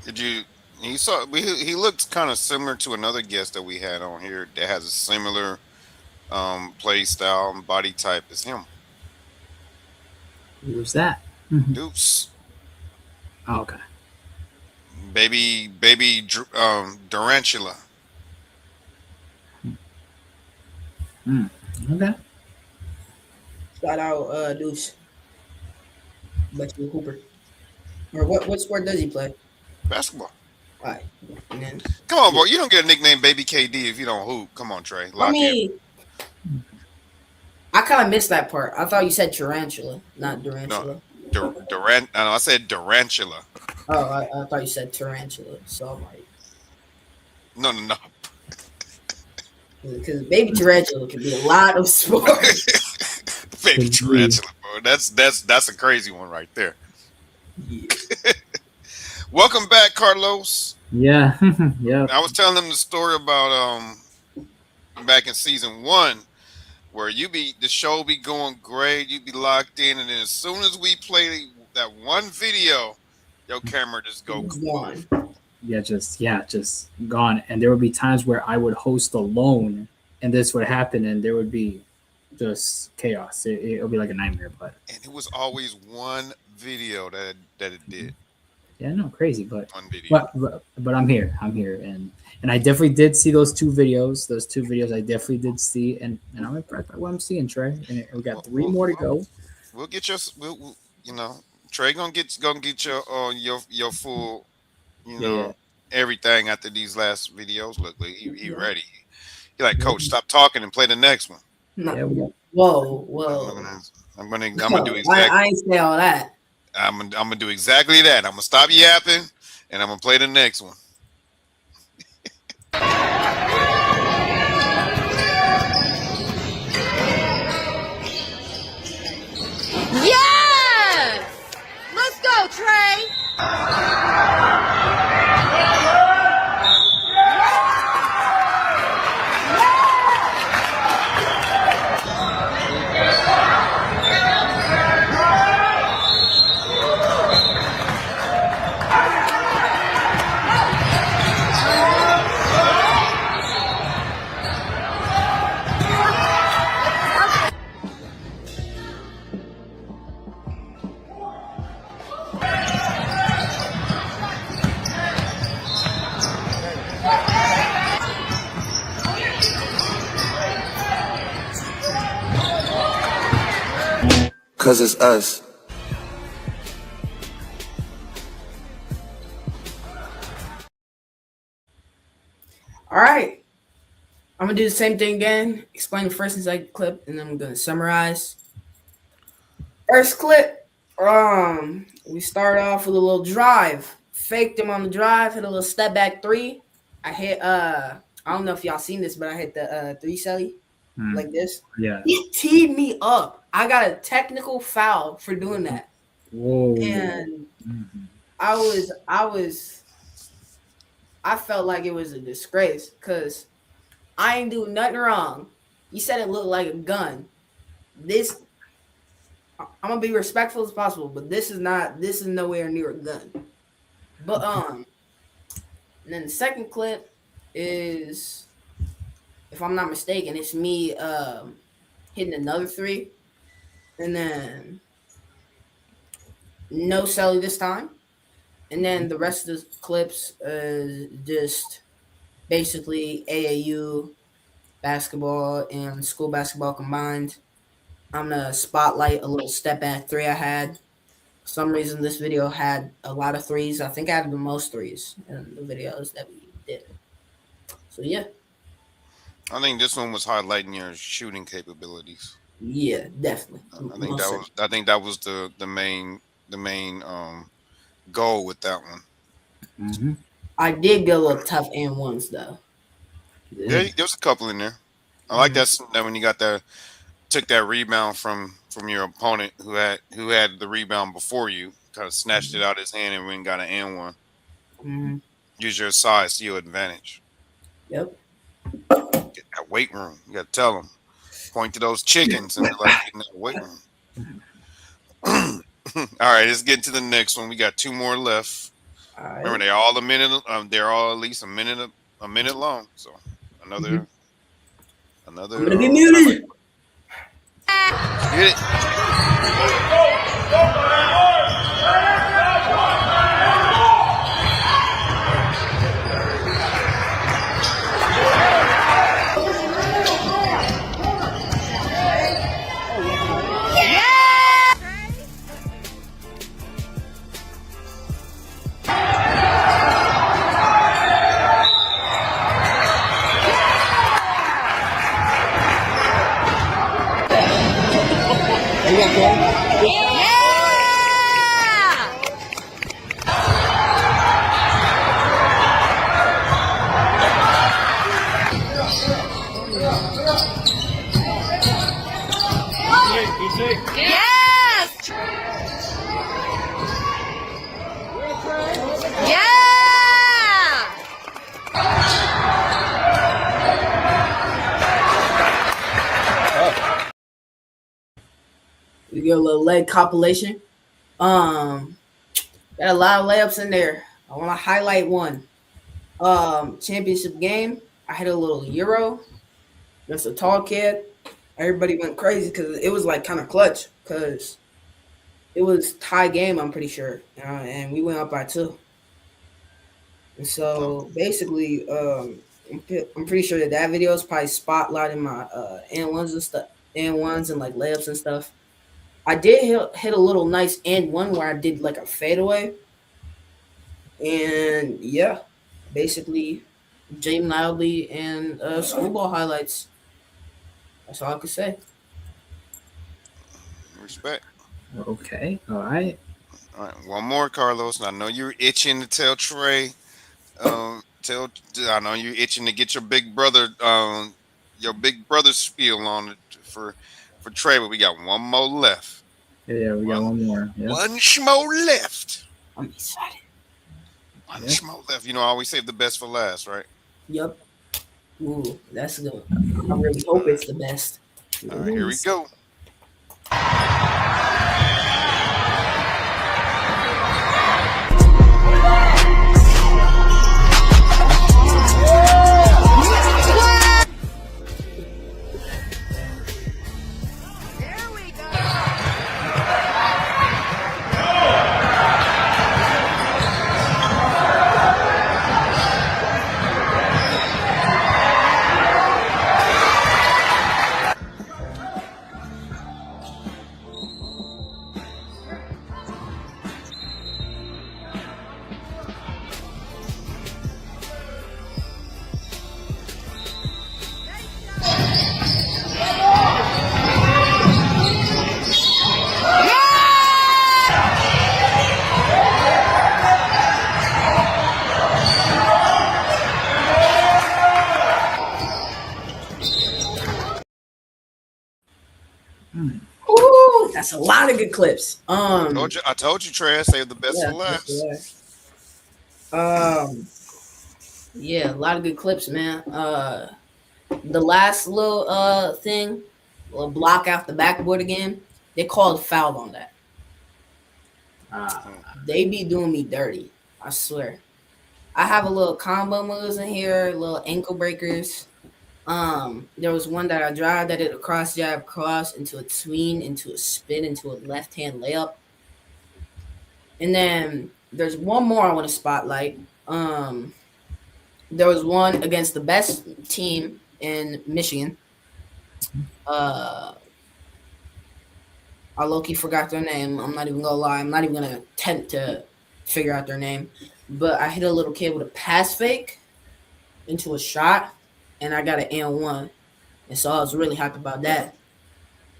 He looked kind of similar to another guest that we had on here that has a similar play style and body type as him. Who's that? Deuce. Oh, okay. Baby Durantula. Okay. Shout out Deuce. Bet you a hooper. Or what sport does he play? Basketball. All right. And then, Come on, bro. You don't get a nickname Baby KD if you don't hoop. Come on, Trey. Lock in. I kind of missed that part. I thought you said tarantula, not durantula. I said Durantula. Oh, I thought you said tarantula. So I'm like, No. because baby tarantula can be a lot of sports. Baby Tarantula, bro. That's a crazy one right there. Yeah. Welcome back, Carlos. Yeah. Yeah. I was telling them the story about back in season 1 where the show be going great, you be locked in, and then as soon as we play that one video, Your camera just go. It's gone. just gone. And there would be times where I would host alone, and this would happen, and there would be just chaos. It'll be like a nightmare, but And it was always one video that it did. yeah, no, crazy, but One video. but I'm here, and I definitely did see those two videos. Those two videos I definitely did see, and I'm impressed by what I'm seeing, Trey. And we got three more to go. We'll get your. You know, Trey gonna get your full. You know, Yeah. everything after these last videos. Look, he Yeah. ready. He like, Coach, stop talking and play the next one. No. Yeah, we got Whoa. I'm gonna do exactly. I ain't say all that. I'm gonna do exactly that. I'm gonna stop yapping and I'm gonna play the next one. Yes! Let's go, Trey! Cause it's us. All right. I'm gonna do the same thing again. Explain the first and second clip, and then I'm gonna summarize. First clip. We start off with a little drive. Faked him on the drive. Hit a little step back three. I hit. I don't know if y'all seen this, but I hit the three celly like this. Yeah. He teed me up. I got a technical foul for doing that, Whoa. and I felt like it was a disgrace because I ain't doing nothing wrong. You said it looked like a gun. I'm gonna be respectful as possible, but this is nowhere near a gun. But and then the second clip is, if I'm not mistaken, it's me hitting another three, and then no celly this time. And then the rest of the clips is just basically AAU basketball and school basketball combined. I'm going to spotlight a little step back three I had. For some reason, this video had a lot of threes. I think I had the most threes in the videos that we did. So, yeah. I think this one was highlighting your shooting capabilities. Yeah, definitely. I think that was the main goal with that one. Mm-hmm. I did get a little tough and ones though. Yeah, there's a couple in there. I like that when you took that rebound from your opponent who had the rebound before you, kind of snatched it out of his hand and went and got an and one. Mm-hmm. Use your size to your advantage. Yep. Get that weight room. You got to tell them. Point to those chickens and be like, getting that weight room. All right, let's get to the next one. We got two more left. All right. Remember, they're all a minute. They're all at least a minute long. So another. I'm gonna be muted. Get it. Yes! Yeah! We get a little leg compilation. Got a lot of layups in there. I want to highlight one. Championship game. I hit a little euro against a tall kid. Everybody went crazy because it was like kind of clutch because it was tie game. I'm pretty sure, and we went up by 2. And Oh, so basically, I'm pretty sure that video is probably spotlighting my and ones and stuff, and ones and like layups and stuff. I did hit a little nice and one where I did like a fadeaway, and yeah, basically, James Loudly and schoolball highlights. That's all I could say. respect. Okay. All right. All right, one more, Carlos. And I know you're itching to tell Trey. I know you're itching to get your big brother spiel on it for Trey. But we got one more left. Yeah, we got one more. Yep. One schmo left. I'm excited. One Yeah. schmo left. You know, I always save the best for last, right? Yep. Ooh, that's good. I really hope it's the best. All right, here we go. There we go. Ooh, that's a lot of good clips. I told you, Trey, I saved the best Yeah, for last. yeah, a lot of good clips, man. The last little thing, little block out the backboard again. They called foul on that. They be doing me dirty. I swear. I have a little combo moves in here, little ankle breakers. There was one that I drive that did a cross jab cross into a tween, into a spin, into a left hand layup. And then there's one more I want to spotlight. There was one against the best team in Michigan. I low-key forgot their name. I'm not even gonna lie. I'm not even gonna attempt to figure out their name. But I hit a little kid with a pass fake into a shot, and I got an and 1. And so I was really happy about that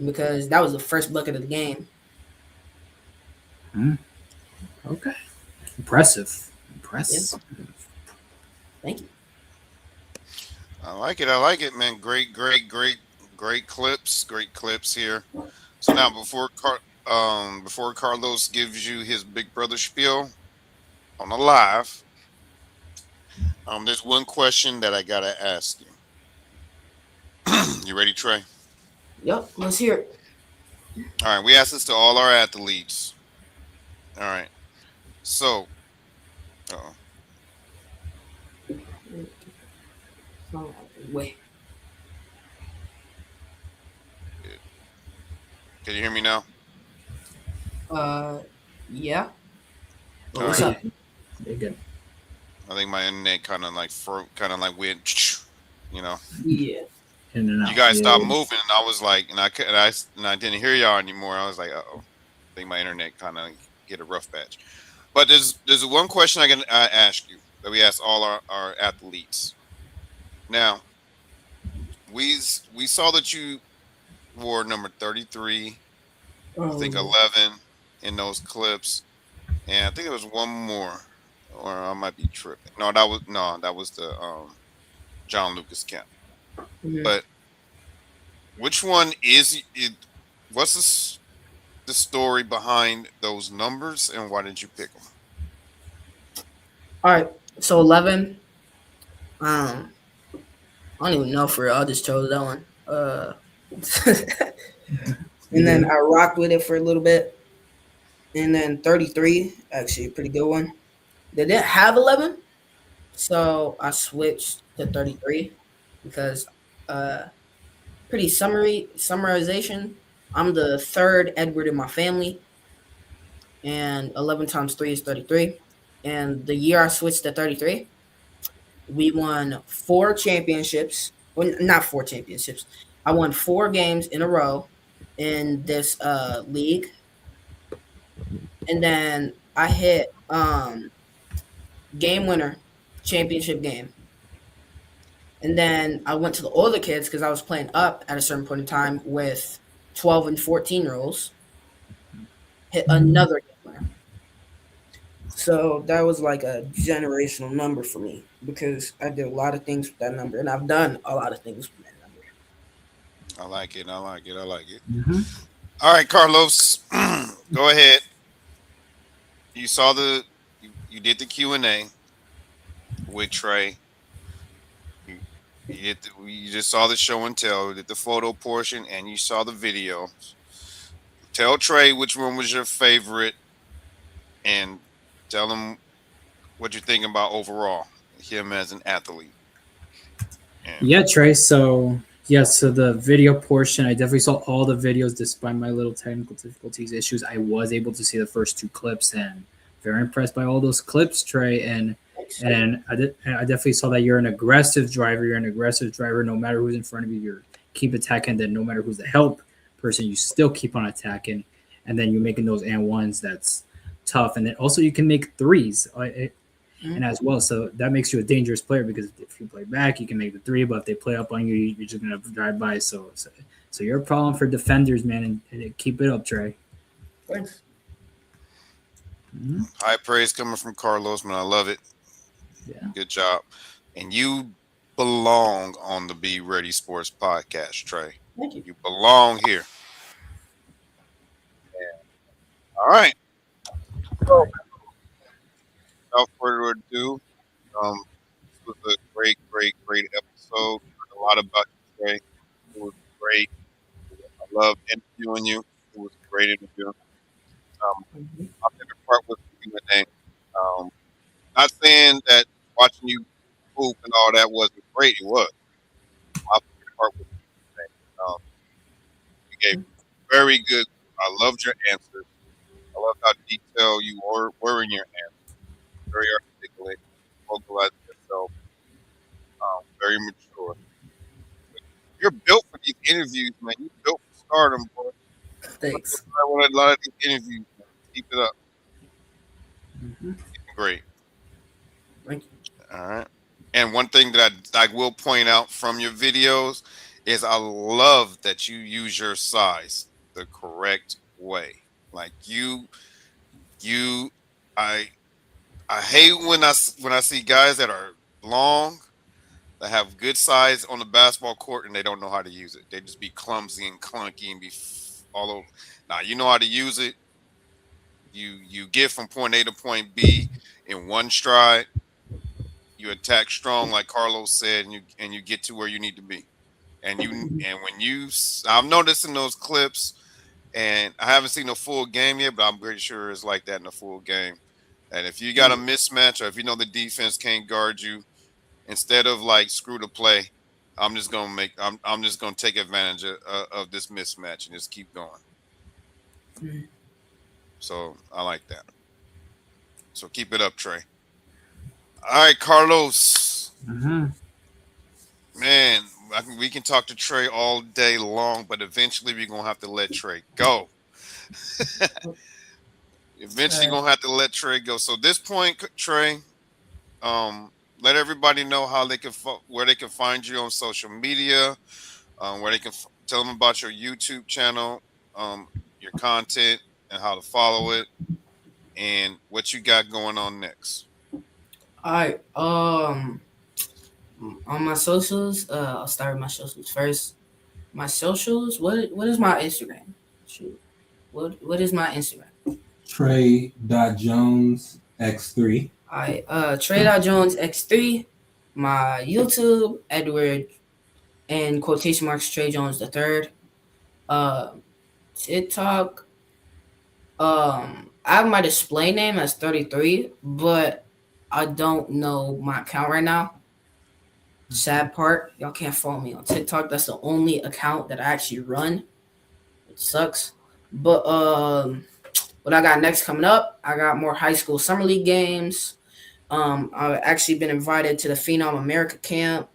because that was the first bucket of the game. Okay. Impressive. Thank you. I like it, man. Great clips here. So now before Carlos gives you his big brother spiel on the live, there's one question that I gotta ask you. You ready, Trey? Yep, let's hear it. All right, we ask this to all our athletes. All right, so, uh-oh. Oh, wait. Can you hear me now? Yeah. All What's right. up? You're good. I think my internet kind of like went, you know. Yeah. In and out. You guys Yeah. stopped moving, and I was like, and I didn't hear y'all anymore. I was like, uh-oh. I think my internet kind of get a rough patch. But there's one question I can ask you that we ask all our athletes. Now, we saw that you wore number 33, I think 11 in those clips, and I think there was one more, or I might be tripping. No, that was the John Lucas camp. Mhm. But which one is it? What's the story behind those numbers, and why did you pick them? All right. So 11. I don't even know for real. I just chose that one. And then I rocked with it for a little bit. And then 33, actually a pretty good one. They didn't have 11, so I switched to 33 because uh pretty summarization. I'm the third Edward in my family, and 11 times 3 is 33. And the year I switched to 33, we won 4 championships. Well, not 4 championships. I won 4 games in a row in this league, and then I hit game winner championship game. And then I went to the older kids because I was playing up at a certain point in time with 12 and 14-year-olds. Hit another game winner. So that was like a generational number for me because I did a lot of things with that number, and I've done a lot of things with that number. I like it. I like it. I like it. Mm-hmm. All right, Carlos, go ahead. You saw you did the Q&A with Trey. You just saw the show and tell, did the photo portion, and you saw the video. Tell Trey which one was your favorite, and tell him what you're thinking about overall him as an athlete. And Yeah, Trey. So yeah, so the video portion, I definitely saw all the videos despite my little technical difficulties issues. I was able to see the first 2 clips and very impressed by all those clips, Trey. And I definitely saw that you're an aggressive driver. You're an aggressive driver no matter who's in front of you. You keep attacking. Then no matter who's the help person, you still keep on attacking. And then you're making those and ones. That's tough. And then also you can make threes. And as well, so that makes you a dangerous player because if you play back, you can make the 3. But if they play up on you, you're just gonna drive by. So you're a problem for defenders, man, and keep it up, Trey. Thanks. Mm-hmm. high praise coming from Carlos, man. I love it. Yeah. Good job. And you belong on the Be Ready Sports podcast, Trey. Thank you. You belong here. All right. So, without further ado, this was a great, great, great episode. Learned a lot about you, Trey. It was great. I loved interviewing you. It was a great interview. My favorite part was the Q&A. Not saying that watching you poop and all that wasn't great. It was. My favorite part was the Q&A. You gave very good. I loved your answers. I love how detailed you were in your answers. Very articulate, vocalizing yourself, very mature. You're built for these interviews, man. You're built for stardom, boy. Thanks. I want a lot of these interviews, man. Keep it up. Mm-hmm. Great. Thank you. All right. And one thing that I will point out from your videos is I love that you use your size the correct way. Like I hate when I see guys that are long that have good size on the basketball court and they don't know how to use it. They just be clumsy and clunky and be all over. Now you know how to use it. You get from point A to point B in one stride. You attack strong, like Carlos said, and you get to where you need to be. And I've noticed in those clips, and I haven't seen a full game yet, but I'm pretty sure it's like that in a full game. And if you got a mismatch, or if you know the defense can't guard you, instead of like screw the play, I'm just gonna take advantage of this mismatch and just keep going. So I like that. So keep it up, Trey. All right, Carlos. Mm-hmm. Man, we can talk to Trey all day long, but eventually we're gonna have to let Trey go. Eventually, gonna have to let Trey go. So this point, Trey, let everybody know how they can where they can find you on social media, where they can tell them about your YouTube channel, your content, and how to follow it, and what you got going on next. All right. On my socials, I'll start with my socials first. My socials. What is my Instagram? Shoot. What is my Instagram? Trey.JonesX3. All right. Tre Jones X3. My YouTube, Edward, and quotation marks Tre Jones III. TikTok. I have my display name as 33, but I don't know my account right now. Sad part, y'all can't follow me on TikTok. That's the only account that I actually run. It sucks. But what I got next coming up, I got more high school summer league games. I've actually been invited to the Phenom America camp.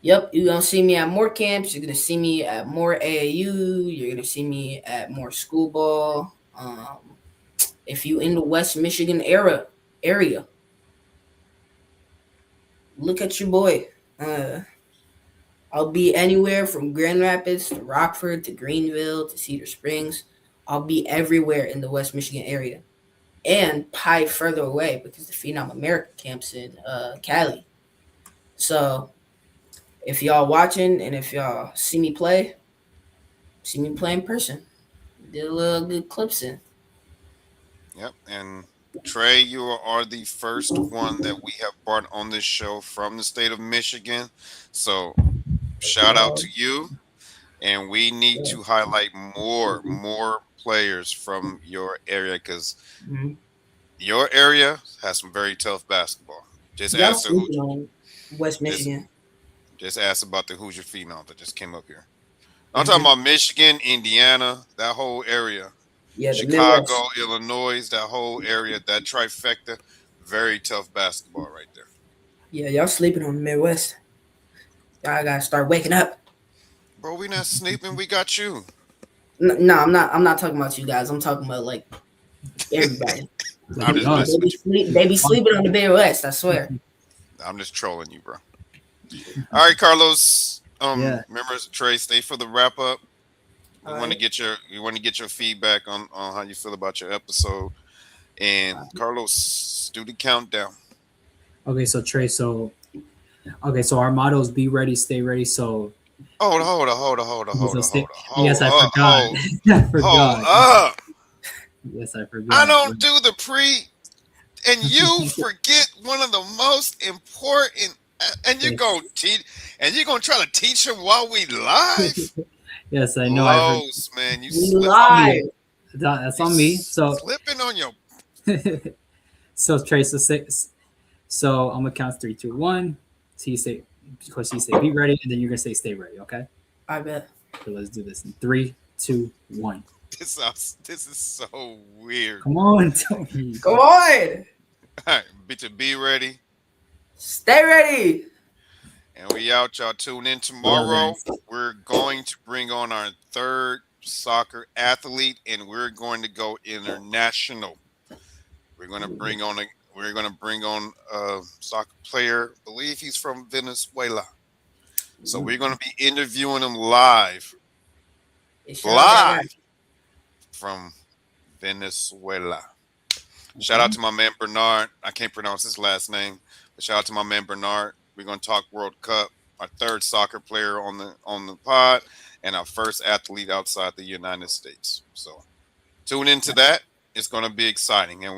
Yep, you're gonna see me at more camps. You're gonna see me at more AAU. You're gonna see me at more school ball. If you in the West Michigan area, look at your boy. I'll be anywhere from Grand Rapids to Rockford to Greenville to Cedar Springs. I'll be everywhere in the West Michigan area, and probably further away because the Phenom America camps in Cali. So if y'all watching and if y'all see me play in person. Did a little good clips in. Yep. And Trey, you are the first one that we have brought on this show from the state of Michigan. So shout out to you. And we need to highlight more players from your area because your area has some very tough basketball. Just Y'all ask the sleeping on West Michigan. Just ask about the Hoosier Phenom that just came up here. I'm talking about Michigan, Indiana, that whole area. Yeah, the Chicago, Midwest. Illinois, that whole area, that trifecta. Very tough basketball right there. Yeah, y'all sleeping on the Midwest. Y'all gotta start waking up. Bro, we not sleeping. We got you. No, I'm not. I'm not talking about you guys. I'm talking about like everybody. I'm just messing with you. They be sleeping on the Midwest. I swear. I'm just trolling you, bro. All right, Carlos. Yeah. Remember, Trey, stay for the wrap up. We All want to right. get your feedback on how you feel about your episode. And Carlos, do the countdown. Okay, so Trey, so our motto is be ready, stay ready. So Hold on. yes, I forgot. I Hold forgot. up. Yes, I forgot. I don't do the pre, and you forget one of the most important. And you're gonna teach, and you're gonna try to teach him while we live. Yes, I know. Lowe's, man, you We slipping. live. That's on me. So Slipping on your. so Trey, so six. So I'm gonna count 3, 2, 1. So you say, because you say be ready, and then you're gonna say stay ready. Okay. I bet. So let's do this in 3, 2, 1. This is so weird. Come on, Tony. Go on. All right, be ready, Stay ready. and we out. Y'all tune in tomorrow. Yeah, We're going to bring on our third soccer athlete, and we're going to go international. We're going to bring on a soccer player. I believe he's from Venezuela. So we're going to be interviewing him live from Venezuela. Shout out to my man Bernard. I can't pronounce his last name, but shout out to my man Bernard. We're going to talk World Cup. Our third soccer player on the pod, and our first athlete outside the United States. So tune into that. It's going to be exciting, and we